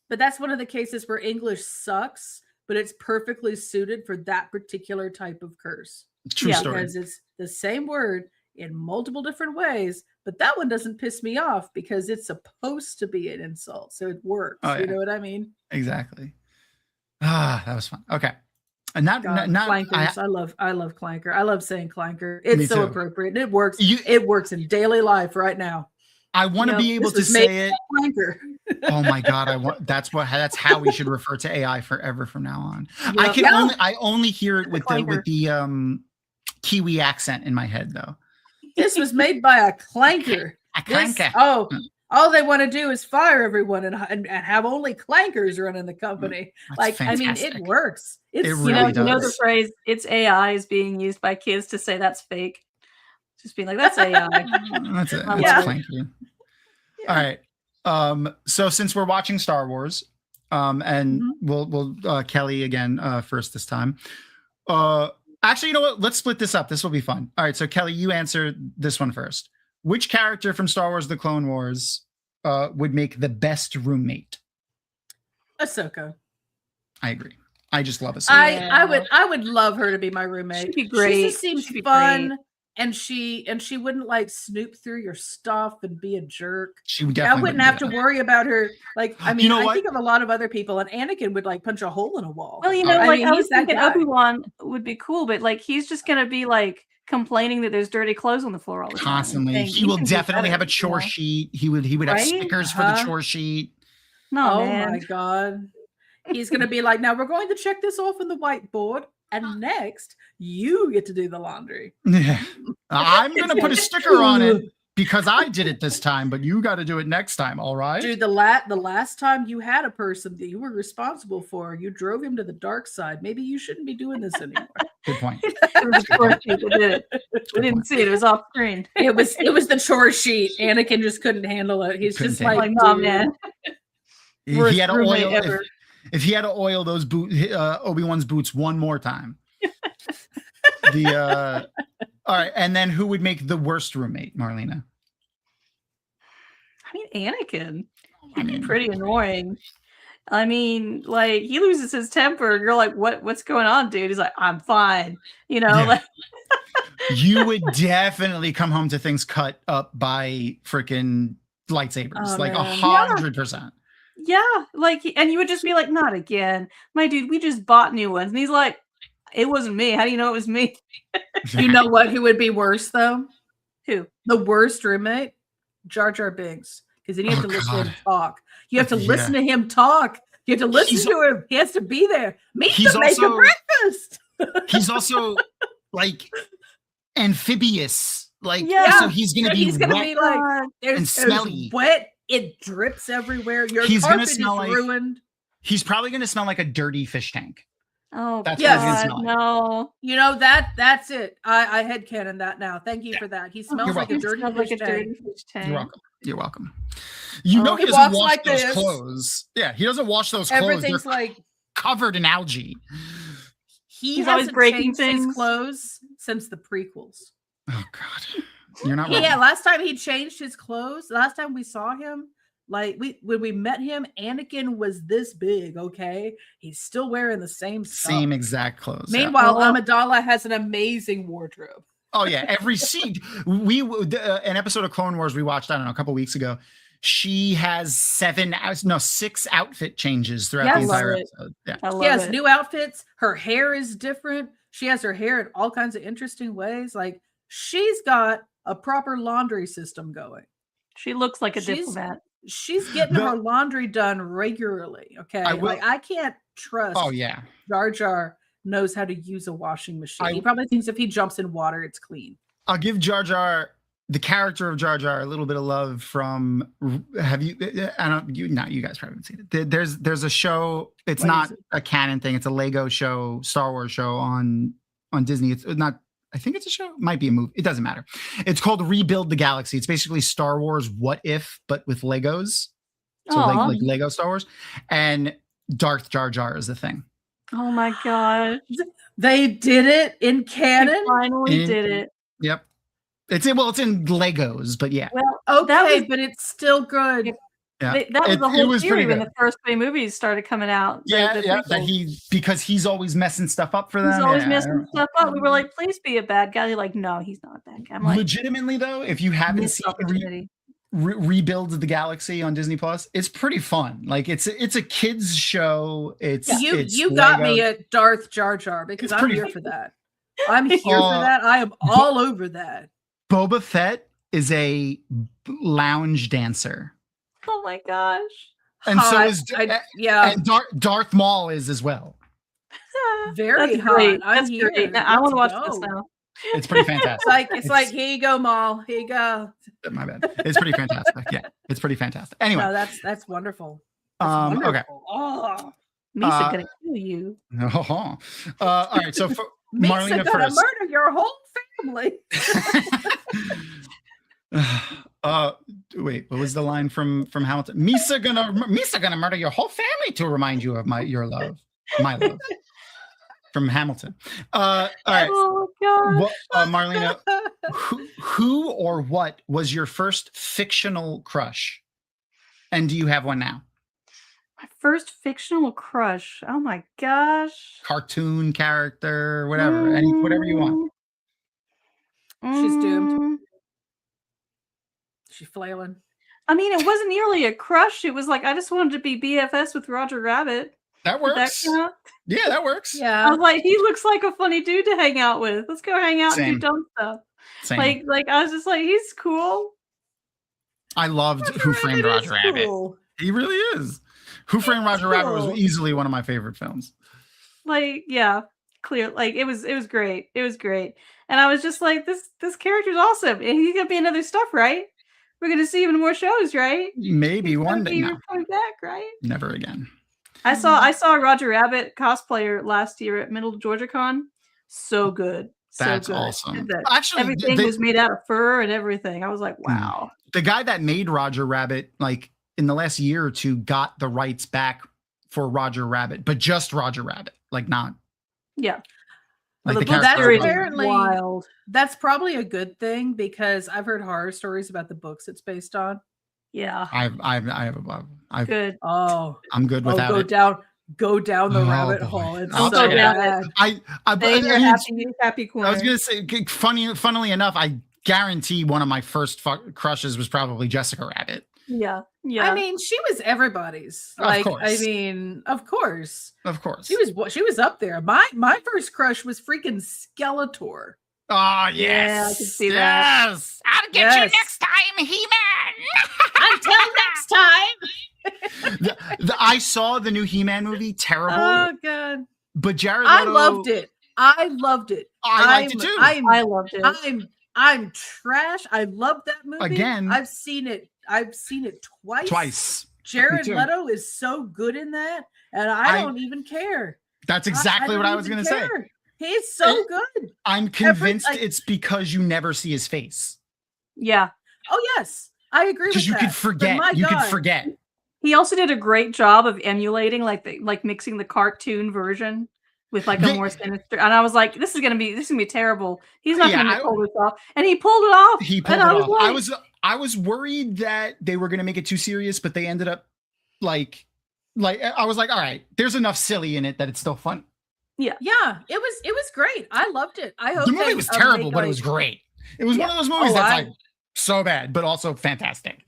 But that's one of the cases where English sucks, but it's perfectly suited for that particular type of curse. True story. Because it's the same word in multiple different ways, but that one doesn't piss me off because it's supposed to be an insult, so it works. You know what I mean? Exactly. That was fun. Okay. And not clankers. I love clanker. I love saying clanker. It's so appropriate. It works. It works in daily life right now. I want to be able to say it. Clanker. Oh my god! That's how we should refer to AI forever from now on. I only hear it with the Kiwi accent in my head though. This was made by a clanker. A clanker. All they want to do is fire everyone and have only clankers running the company. That's fantastic. It works. It really does. The phrase "it's AI" is being used by kids to say that's fake. Just being like, that's AI. That's it. That's clanky. All right. So since we're watching Star Wars, and we'll Kelly again first this time. Actually, you know what? Let's split this up. This will be fun. All right. So Kelly, you answer this one first. Which character from Star Wars: The Clone Wars would make the best roommate? Ahsoka. I agree. I just love Ahsoka. I would love her to be my roommate. She'd be great. She just seems fun. And she wouldn't like snoop through your stuff and be a jerk. She would definitely. I wouldn't have to worry about her. Like, I mean, I think of a lot of other people, and Anakin would like punch a hole in a wall. Well, I was thinking Obi-Wan would be cool, but like he's just gonna be like complaining that there's dirty clothes on the floor all the time. Constantly. He will definitely have a chore sheet. He would have stickers for the chore sheet. No, my god. He's gonna be like, now we're going to check this off on the whiteboard. And next, you get to do the laundry. Yeah. I'm going to put a sticker on it. because I did it this time, but you got to do it next time. All right. Dude, the last time you had a person that you were responsible for, you drove him to the dark side. Maybe you shouldn't be doing this anymore. Good point. It was a chore sheet that did it. We didn't see it. It was off screen. It was the chore sheet. Anakin just couldn't handle it. He's Couldn't just take it. like, Oh dude. man. If he had to roommate oil, ever. if he had to oil those Obi-Wan's boots one more time. All right, and then who would make the worst roommate, Marlena? I mean, Anakin. I mean, Pretty annoying. I mean, like he loses his temper, and you're like, "What's going on, dude?" He's like, "I'm fine." You know, Yeah. like you would definitely come home to things cut up by freaking lightsabers, Oh, like man. 100%. yeah, like, and you would just be like, "Not again, my dude. We just bought new ones," and he's like, "It wasn't me. How do you know it was me?" You know what? Who would be worse though? Who? The worst roommate? Jar Jar Binks. Because then you have to listen to him talk. You have to listen to him talk. You have to listen to him. He has to be there. Me to make a breakfast. He's also like amphibious. Like, Yeah. so he's gonna be He's gonna wet. be like, and there's smelly. wet. It drips everywhere. Your He's gonna carpet is smell like- ruined. He's probably gonna smell like a dirty fish tank. Oh, That's what he's gonna God, smell like. no. You know that's it. I headcanon that now. Thank you for that. He smells You're like a welcome. dirty Smells fish like a tank. dirty fish tank. You're welcome. You're welcome. You know Oh. he He doesn't walks wash like those this. clothes. Yeah, he doesn't wash those clothes. Everything's They're like covered in algae. he's always hasn't breaking changed his things. clothes since the prequels. Oh God, you're not Yeah, wrong. last time he changed his clothes, last time we saw him, like when we met him, Anakin was this big, okay? He's still wearing the same stuff. Same exact clothes. yeah. Meanwhile, Well- Amidala has an amazing wardrobe. Oh yeah, every scene. An episode of Clone Wars we watched, I don't know, a couple weeks ago. She has 6 outfit changes throughout Yeah, the I entire love it. episode. Yeah. I love She has it. new outfits. Her hair is different. She has her hair in all kinds of interesting ways. Like she's got a proper laundry system going. She looks like a She's- diplomat. She's getting her laundry done regularly. Okay. will- I can't trust Oh yeah. Jar Jar knows how to use a washing machine. I- He probably thinks if he jumps in water, it's clean. I'll give Jar Jar, the character of Jar Jar, a little bit of love from. Have you? I don't. You guys probably haven't seen it. There's a show. It's What not is it? a canon thing. It's a Lego show, Star Wars show on Disney. It's not. I think it's a show. It might be a movie. It doesn't matter. It's called Rebuild the Galaxy. It's basically Star Wars What If, but with Legos. So Aw. like Lego Star Wars, and Darth Jar Jar is the thing. Oh my gosh. They did it in They canon. finally In- did it. Yep. It's in Legos, but yeah. Well, Okay, that was- but it's still good. Yeah. that was the It whole was theory pretty when good. the first three movies started coming out. Yeah, the yeah. That prequels. because he's always messing stuff up for them. He's always yeah, messing stuff up. We were like, please be a bad guy. You're like, no, he's not a bad guy. I'm like, legitimately though, if you haven't missed seen opportunity. Rebuild the Galaxy on Disney Plus, it's pretty fun. Like it's a kids show. It's You got me Lego. at Darth Jar Jar because It's I'm pretty here fun. for that. I'm here for that. I am all over that. Boba Fett is a lounge dancer, Oh my gosh. and so Hot. is yeah, and Darth Maul is as well. very That's hot. great. I'm That's here. great. Now, I want Let's to watch this go. now. It's pretty fantastic. It's like here you go, Maul. Here you go. My bad. It's pretty fantastic. Yeah, it's pretty fantastic. Anyway, No, that's wonderful. That's okay. wonderful. Oh, Misa gonna kill you. All right. So for Misa Marlena gonna first. murder your whole family. Wait, what was the line from Hamilton? Misa gonna murder your whole family to remind you of my love from Hamilton. All right, Oh god. what, Marlena, who or what was your first fictional crush, and do you have one now? My first fictional crush. Oh my gosh. Cartoon character, whatever, whatever you want. She's doomed. Mm, She's flailing. I mean, it wasn't nearly a crush. It was like I just wanted to be BFS with Roger Rabbit. That Did that works. count? Yeah, that works. I Yeah. was like, he looks like a funny dude to hang out with. Let's go hang out and Same. do dumb stuff. Same. Like I was just like, he's cool. I loved Who Framed Roger Rabbit. Cool. He really is. Who Framed Roger Rabbit was cool. easily one of my favorite films. Like, yeah, clear. Like it was great. It was great. And I was just like, this character's awesome. And he's gonna be in other stuff, right? We're gonna see him in more shows, right? Maybe He's one gonna day. be No, coming back, right? never again. I saw a Roger Rabbit cosplayer last year at Middle Georgia Con. So good. So That's good. awesome. That Actually, everything was made out of fur and everything. I was like, wow. The guy that made Roger Rabbit, like in the last year or two, got the rights back for Roger Rabbit, but just Roger Rabbit, like not. Yeah. Like Well, the the book That's character. series is apparently wild. that's probably a good thing because I've heard horror stories about the books it's based on. Yeah. I've Good. Oh, I'm good oh, without go it. down the Oh, rabbit boy. hole. It's I'll Don't so go down bad. it. I Stay in your happy corner. I was gonna say, funnily enough, I guarantee one of my first crushes was probably Jessica Rabbit. Yeah. Yeah. I mean, she was everybody's. Of Like, course. I mean, of course, Of course. she was up there. My first crush was freaking Skeletor. Oh, yes. Yeah, I can see that. Yes. I'll get Yes. you next time, He-Man. Until next time. I saw the new He-Man movie, terrible, Oh god, but Jared I Leto, loved it. I loved it. I liked it too. I loved it. I'm trash. I love that movie. Again. I've seen it twice. Twice. Jared too. Leto is so good in that, and I don't even care. That's exactly what I was don't going even to say. care. He's so good. I'm convinced like- it's because you never see his face. Yeah. Oh yes, I agree with Because that. you could But forget. my You could God, forget. He also did a great job of emulating like mixing the cartoon version with like a They- more sinister. And I was like, this is gonna be terrible. He's not Yeah, gonna pull this off. And he pulled it off. He pulled and it I was off. like, I was worried that they were going to make it too serious, but they ended up like I was like, all right, there's enough silly in it that it's still fun. yeah, it was great. I loved it. I hope The movie they, was make, terrible, but it like- was great. It was one of those movies Oh, that's like so bad, but also fantastic.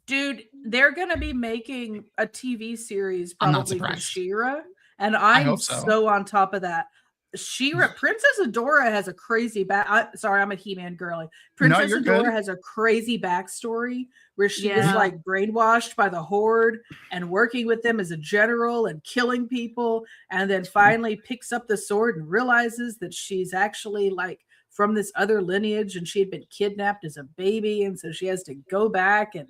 Dude, they're gonna be making a TV series I'm not probably for surprised. She-Ra, and I I'm hope so. on top of that. She-Ra, Princess Adora has a crazy sorry, I'm a He-Man girly. Princess you're Adora good. has a crazy backstory where she was Yeah. like brainwashed by the Horde and working with them as a general and killing people, and then finally picks up the sword and realizes that she's actually like from this other lineage and she had been kidnapped as a baby, and so she has to go back and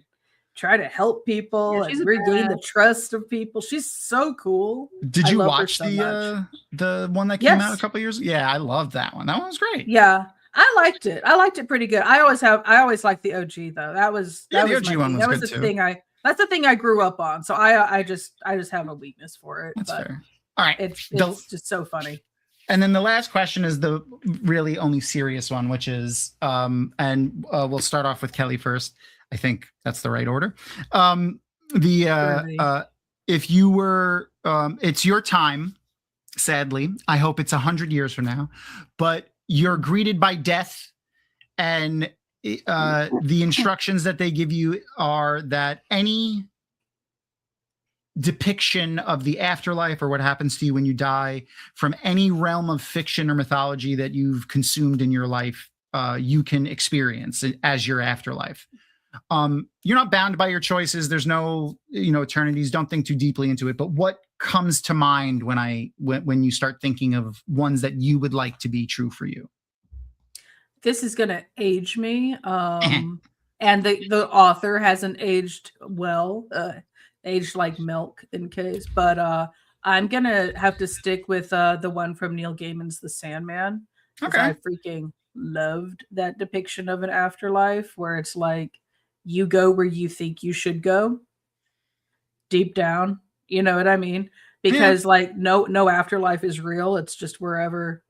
try to help people Yeah, she's and a regain the badass. trust of people. She's so cool. Did I you love her watch so the one that came out a Yes. couple years? Yeah, I loved that one. That one was great. Yeah, I liked it. I liked it pretty good. I always liked the OG though. That was Yeah, that the was OG my one thing. was That was good the too. thing that's the thing I grew up on. So I just have a weakness for it. That's but fair. All right. It's The- just so funny. And then the last question is the really only serious one, which is, we'll start off with Kelly first. I think that's the right order. If you were, it's your time, sadly. I hope it's 100 years from now, but you're greeted by death, and the instructions that they give you are that any depiction of the afterlife or what happens to you when you die from any realm of fiction or mythology that you've consumed in your life, you can experience it as your afterlife. You're not bound by your choices. There's no, eternities. Don't think too deeply into it. But what comes to mind when you start thinking of ones that you would like to be true for you? This is gonna age me. And the author hasn't aged well. Aged like milk in case, but I'm gonna have to stick with the one from Neil Gaiman's The Sandman. Okay. I freaking loved that depiction of an afterlife where it's like you go where you think you should go deep down, you know what I mean? Because like no afterlife is real. It's just wherever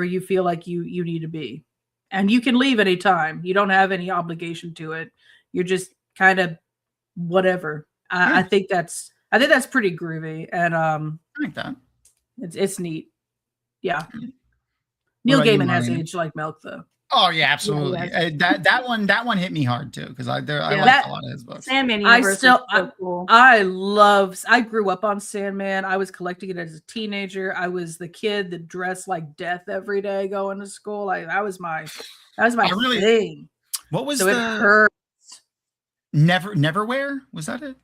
you feel like you need to be, and you can leave anytime. You don't have any obligation to it. You're just kind of whatever. I think that's pretty groovy, and I like that. it's neat. Yeah, What Neil about you, Gaiman has Marlena? aged like milk, though. Oh yeah, absolutely. Yeah, That one hit me hard too because I liked That- a lot of his books. Sandman I universe still- is so cool. I grew up on Sandman. I was collecting it as a teenager. I was the kid that dressed like death every day going to school. Like that was my thing. What was So it the hurt. Neverwhere? Was that it?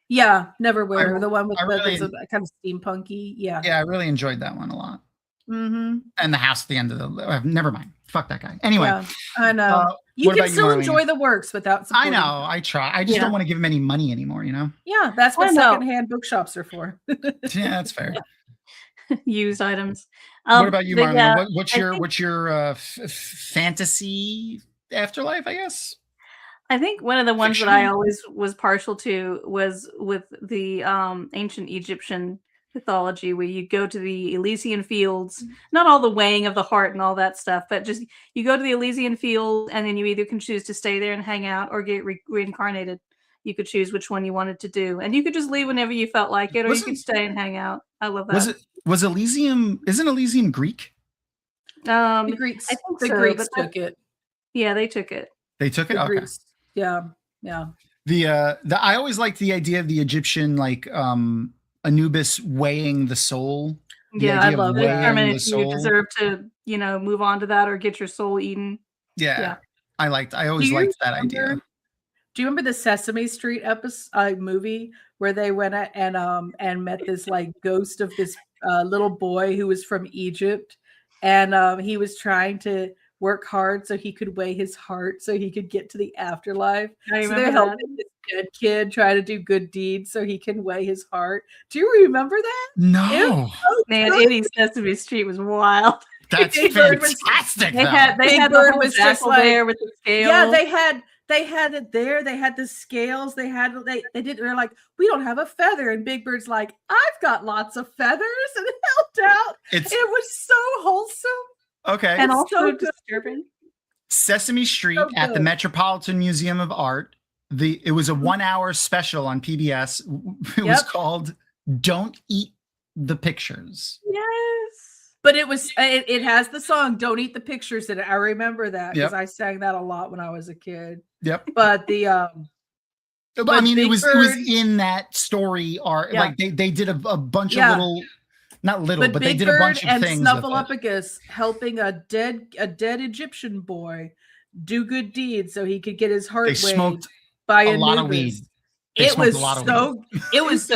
Yeah, Neverwhere. I- The one with I really- the kind of steampunky. Yeah. Yeah, I really enjoyed that one a lot. Mm-hmm. And the house at the end of the. Never mind. Fuck that guy. Anyway, Yeah, I know. You what can about you, still Marlene? enjoy the works without I supporting know. them. I try. I just don't want to give him any money anymore. You know. Yeah, that's what I know. secondhand bookshops are for. Yeah, that's fair. Used items. What about you, but Marlene? yeah, What's your fantasy afterlife? I guess. I think one of the ones that Fiction? I always was partial to was with the ancient Egyptian mythology, where you go to the Elysian fields, not all the weighing of the heart and all that stuff, but just you go to the Elysian field, and then you either can choose to stay there and hang out or get reincarnated. You could choose which one you wanted to do, and you could just leave whenever you felt like it, or you could stay and hang out. I love that. Was Elysium? Isn't Elysium Greek? The Greeks, I think the so, Greeks but took it. Yeah, they took it. They took it. The Okay. Greeks. Yeah. The I always liked the idea of the Egyptian like Anubis weighing the soul. Yeah, I love it. Determine if soul. you deserve to, move on to that or get your soul eaten. Yeah. I always liked that idea. Do you remember the Sesame Street movie where they went and met this like ghost of this little boy who was from Egypt, and he was trying to work hard so he could weigh his heart so he could get to the afterlife. So they're helping this dead kid try to do good deeds so he can weigh his heart. Do you remember that? No. Man, Eddie's Sesame Street was wild. That's fantastic. They had the whole jackal there with the scales. Yeah, they had it there. They had the scales. They didn't. They're like, we don't have a feather, and Big Bird's like, I've got lots of feathers, and it helped out. It was so wholesome. Okay. And also disturbing. Sesame Street at the Metropolitan Museum of Art. It was a 1-hour special on PBS. It was called "Don't Eat the Pictures." Yes. But it has the song "Don't Eat the Pictures" in it. I remember that because I sang that a lot when I was a kid. Yep. But I mean, it was in that story art. Yeah. Like they did a bunch of little. Not little, but they did a bunch of things. Snuffleupagus helping a dead Egyptian boy do good deeds so he could get his heart weighed by a lot of weed. It was so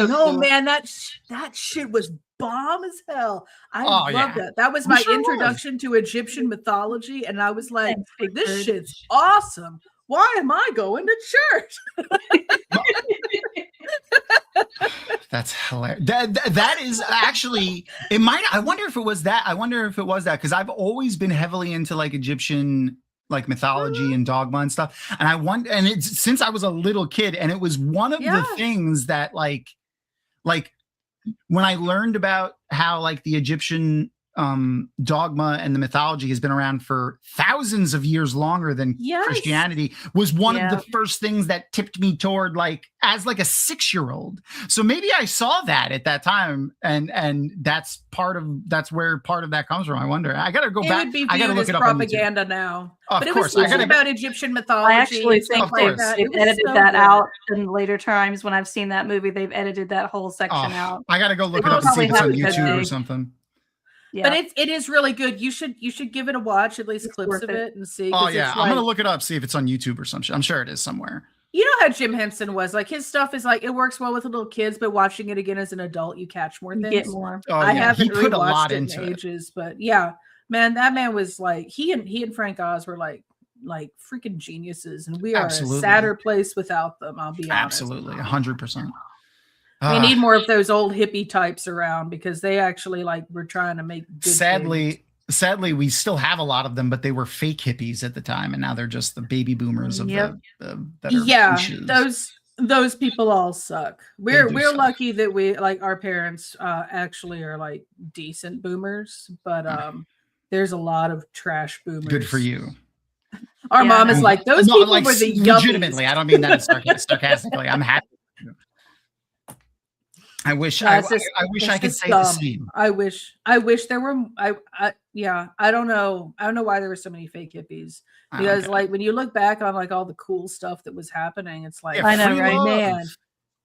cool. Man, that shit was bomb as hell. I love that. That was my introduction to Egyptian mythology, and I was like, this shit's awesome. Why am I going to church? That's hilarious. That is actually, it might, I wonder if it was that because I've always been heavily into like Egyptian like mythology and dogma and stuff. And I wonder, and it's since I was a little kid, and it was one of the things that like when I learned about how like the Egyptian dogma and the mythology has been around for thousands of years longer than Christianity, was one of the first things that tipped me toward like as like a 6-year-old. So maybe I saw that at that time, and that's where part of that comes from. I wonder. I gotta go back. I gotta look it up. Propaganda now, but it was about Egyptian mythology. I actually think they've edited that out in later times. When I've seen that movie, they've edited that whole section out. I gotta go look it up and see if it's on YouTube or something. Yeah. But it is really good. You should give it a watch, at least clips of it, and see. Oh yeah, I'm gonna look it up, see if it's on YouTube or some shit. I'm sure it is somewhere. You know how Jim Henson was, like his stuff is like it works well with little kids, but watching it again as an adult, you catch more things. You get more. Oh, I haven't he put a lot it into in ages, but yeah, man, that man was like he and Frank Oz were like freaking geniuses, and we are a sadder place without them. I'll be honest. Absolutely, 100%. We need more of those old hippie types around because they actually like were trying to make good Sadly, we still have a lot of them, but they were fake hippies at the time, and now they're just the baby boomers of those people all suck. We're lucky that we like our parents actually are like decent boomers, but there's a lot of trash boomers. Good for you. Our mom is like those people were the legitimately. I don't mean that sarcastically. I'm happy. I wish I wish I could say the same. I wish there were I don't know why there were so many fake hippies, because like when you look back on like all the cool stuff that was happening, it's like I know, right?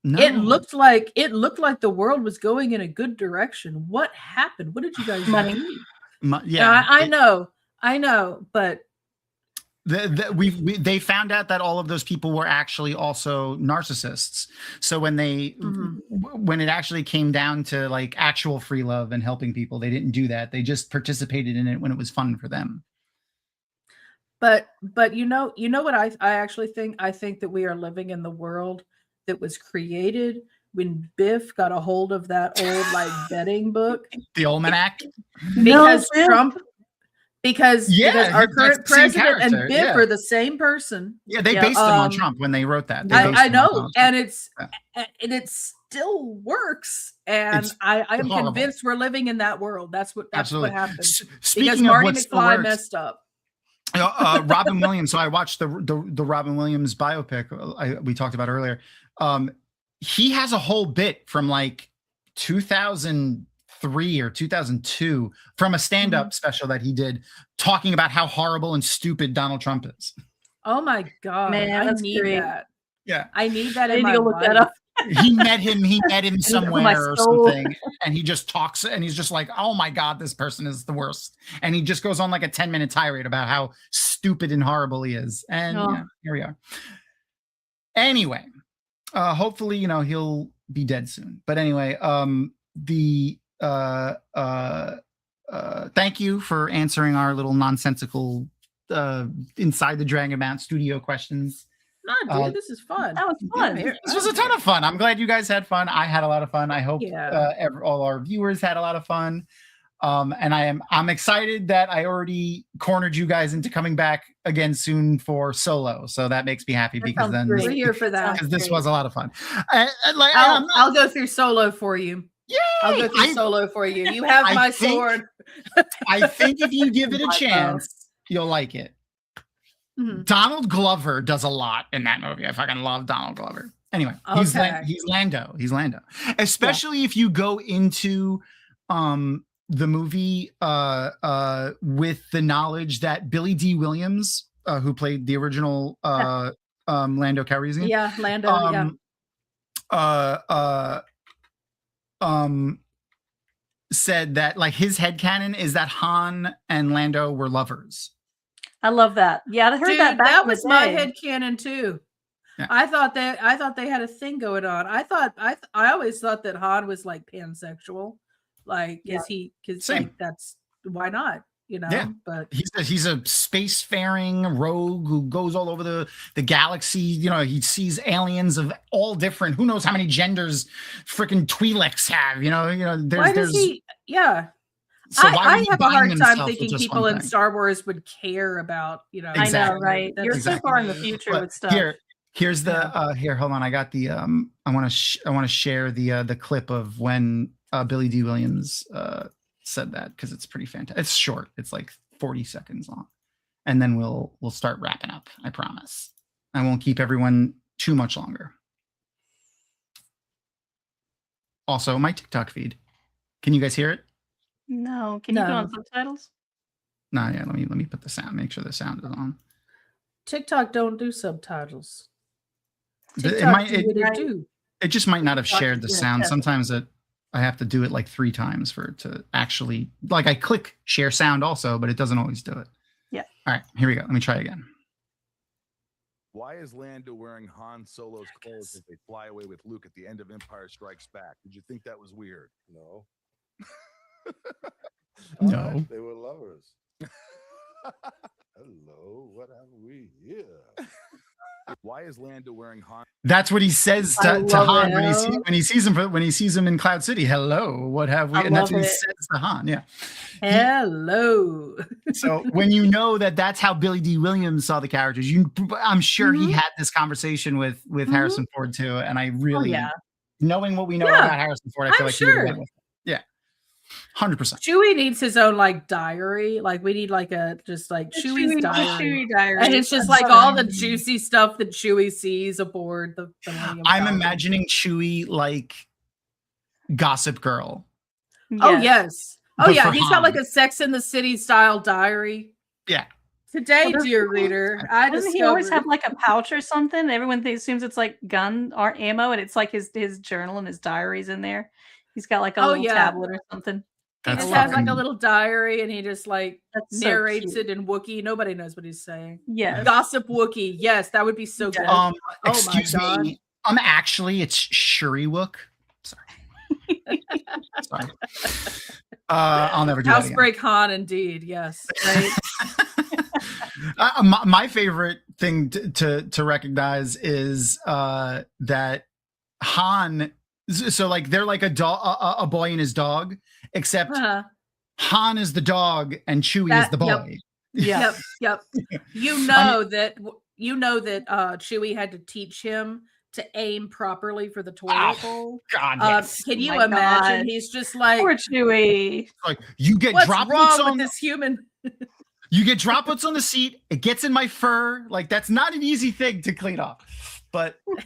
Man, it looked like the world was going in a good direction. What happened? What did you guys do? Yeah, I know, but They found out that all of those people were actually also narcissists. So when when it actually came down to like actual free love and helping people, they didn't do that. They just participated in it when it was fun for them. But you know what I actually think? I think that we are living in the world that was created when Biff got a hold of that old like betting book, the almanac, because Trump. Because our that's current the same president and character, Biff are the same person. Yeah, they based him on Trump when they wrote that. I know, and it still works. And I am convinced we're living in that world. That's what happens. Because Marty McFly messed up. Robin Williams. So I watched the Robin Williams biopic we talked about earlier. He has a whole bit from like 2003 or 2002 from a stand-up special that he did talking about how horrible and stupid Donald Trump is. Oh my God. Man, I need that. Yeah. I need that in my look life. that up. He met him somewhere or something, and he just talks and he's just like, oh my God, this person is the worst. And he just goes on like a 10-minute tirade about how stupid and horrible he is. And here we are. Anyway, hopefully, he'll be dead soon. But anyway, thank you for answering our little nonsensical inside the Dragonmount studio questions. No, dude, this is fun. That was fun. This was a ton of fun. I'm glad you guys had fun. I had a lot of fun. I hope all our viewers had a lot of fun. And I'm excited that I already cornered you guys into coming back again soon for Solo. So that makes me happy because then we're here for that. Because this was a lot of fun. I'll go through Solo for you. Yay! I'll go through Solo for you. You have my sword. I think if you give it a chance, you'll like it. Mm-hmm. Donald Glover does a lot in that movie. I fucking love Donald Glover. Anyway, he's Lando. He's Lando. Especially if you go into the movie with the knowledge that Billy D. Williams, who played the original Lando Calrissian. Yeah, Lando. Said that like his headcanon is that Han and Lando were lovers. I love that. Yeah, I heard that. That was my headcanon too. Yeah. I thought they had a thing going on. I always thought that Han was like pansexual, like because like that's why not, Yeah. But he's a spacefaring rogue who goes all over the galaxy. He sees aliens of all different. Who knows how many genders freaking Twi'leks have? Why does he? Yeah. So I have a hard time thinking people in Star Wars would care about, Exactly. I know, right? You're so far in the future with stuff. Here's the here. Hold on, I got the I want to share the clip of when Billy D. Williams said that because it's pretty fantastic. It's short. It's like 40 seconds long, and then we'll start wrapping up. I promise. I won't keep everyone too much longer. Also, my TikTok feed. Can you guys hear it? No. Can you put on subtitles? No, yeah. Let me put the sound. Make sure the sound is on. TikTok don't do subtitles. It just might not have shared the sound. Sometimes I have to do it like 3 times for it to actually I click share sound also, but it doesn't always do it. Yeah. All right, here we go. Let me try again. Why is Lando wearing Han Solo's clothes as they fly away with Luke at the end of Empire Strikes Back? Did you think that was weird? No. No. Right, they were lovers. Hello, what have we here? Why is Lando wearing Han? That's what he says to Han when he sees him in Cloud City. Hello, what have we? And that's what he says to Han. Yeah. Hello. So when you know that's how Billy D. Williams saw the characters, I'm sure he had this conversation with Harrison Ford too. And I really, knowing what we know about Harrison Ford, I feel like he would have went with it. Yeah. 100%. Chewie needs his own diary. We need Chewie's diary. And it's just all the juicy stuff that Chewie sees aboard the I'm imagining Chewie like Gossip Girl. Yes. Oh yes. Oh yeah. He's got a Sex in the City style diary. Yeah. Today, dear reader, doesn't he always have a pouch or something? Everyone assumes it's gun or ammo, and it's his journal and his diaries in there. He's got a little tablet or something. He That's just has like a fucking- little diary and he just like That's so narrates cute. it in Wookiee. Nobody knows what he's saying. Yes. Gossip Wookiee. Yes, that would be so good. Yeah. my Excuse God. me. Actually, it's Shuri Wook. Sorry. Sorry. I'll never do that again. Housebreak Han, indeed. Yes. Right. My favorite thing to recognize is that Han. So like they're like a boy and his dog, except Uh-huh. Han is the dog and Chewie is the boy. Yeah. Yep. You know that Chewie had to teach him to aim properly for the toilet bowl. God, yes. Can you Oh my imagine? God. He's just like, Poor Chewie. Like you get what's droplets wrong on with this human? You get droplets on the seat. It gets in my fur. Like that's not an easy thing to clean off. But but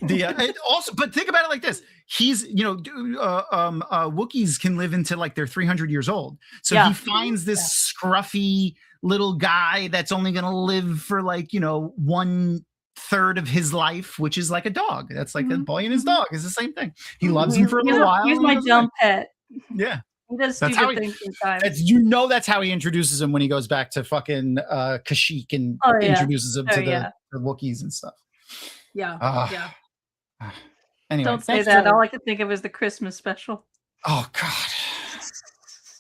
think about it like this. He's, Wookiees can live into like they're 300 years old. So Yeah. he finds this scruffy little guy that's only going to live for like, 1/3 of his life, which is like a dog. That's like a boy and his dog is the same thing. He loves him for a little while. Here's and my goes dumb away. pet. Yeah. He does That's how stupid things sometimes. That's how he introduces him when he goes back to fucking Kashyyyk and Oh, yeah. introduces him to yeah. the Wookiees and stuff. Yeah. Ah. Yeah. Anyway, Don't say thanks that. for- All I can think of is the Christmas special. Oh God,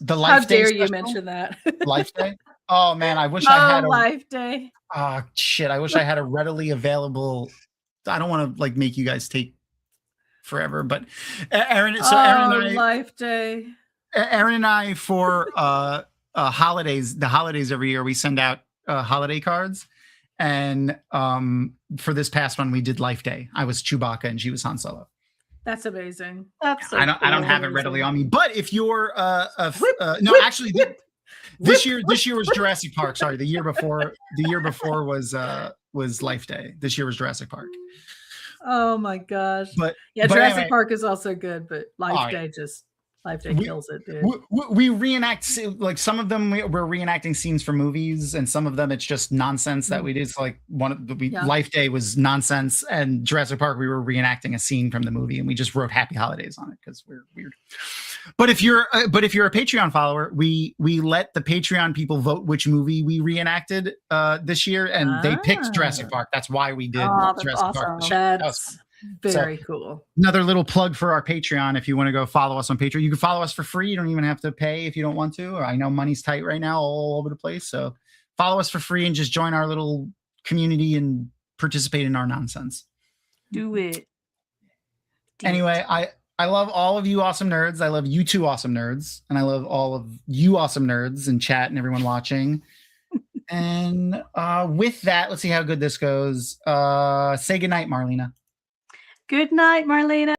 the How Life Day dare you special? mention that? Life Day? Oh man, I wish I had a. Life Day. Oh shit, I wish I had a readily available. I don't want to like make you guys take forever, but Aaron. So Life Day. Aaron and I for holidays, the holidays every year we send out holiday cards, and for this past one we did Life Day. I was Chewbacca and she was Han Solo. That's amazing. That's so I don't cool. have it readily on me, but if you're no, actually this year was Jurassic Park. Sorry, the year before was Life Day. This year was Jurassic Park. Oh my gosh. But Jurassic anyway, Park is also good, but Life All right. Day Life Day We- kills it, dude. we reenact like some of them we're reenacting scenes from movies, and some of them it's just nonsense that we did. It's like Life Day was nonsense, and Jurassic Park we were reenacting a scene from the movie, and we just wrote Happy Holidays on it because we're weird. But if you're a Patreon follower, we let the Patreon people vote which movie we reenacted this year, and they picked Jurassic Park. That's why we did that's Jurassic Park. awesome. This year. That was That's fun. very cool. Another little plug for our Patreon. If you want to go follow us on Patreon, you can follow us for free. You don't even have to pay if you don't want to. I know money's tight right now all over the place. So follow us for free and just join our little community and participate in our nonsense. Do it. Anyway, I love all of you awesome nerds. I love you two awesome nerds. And I love all of you awesome nerds in chat and everyone watching. And with that, let's see how good this goes. Say goodnight, Marlena. Good night, Marlena.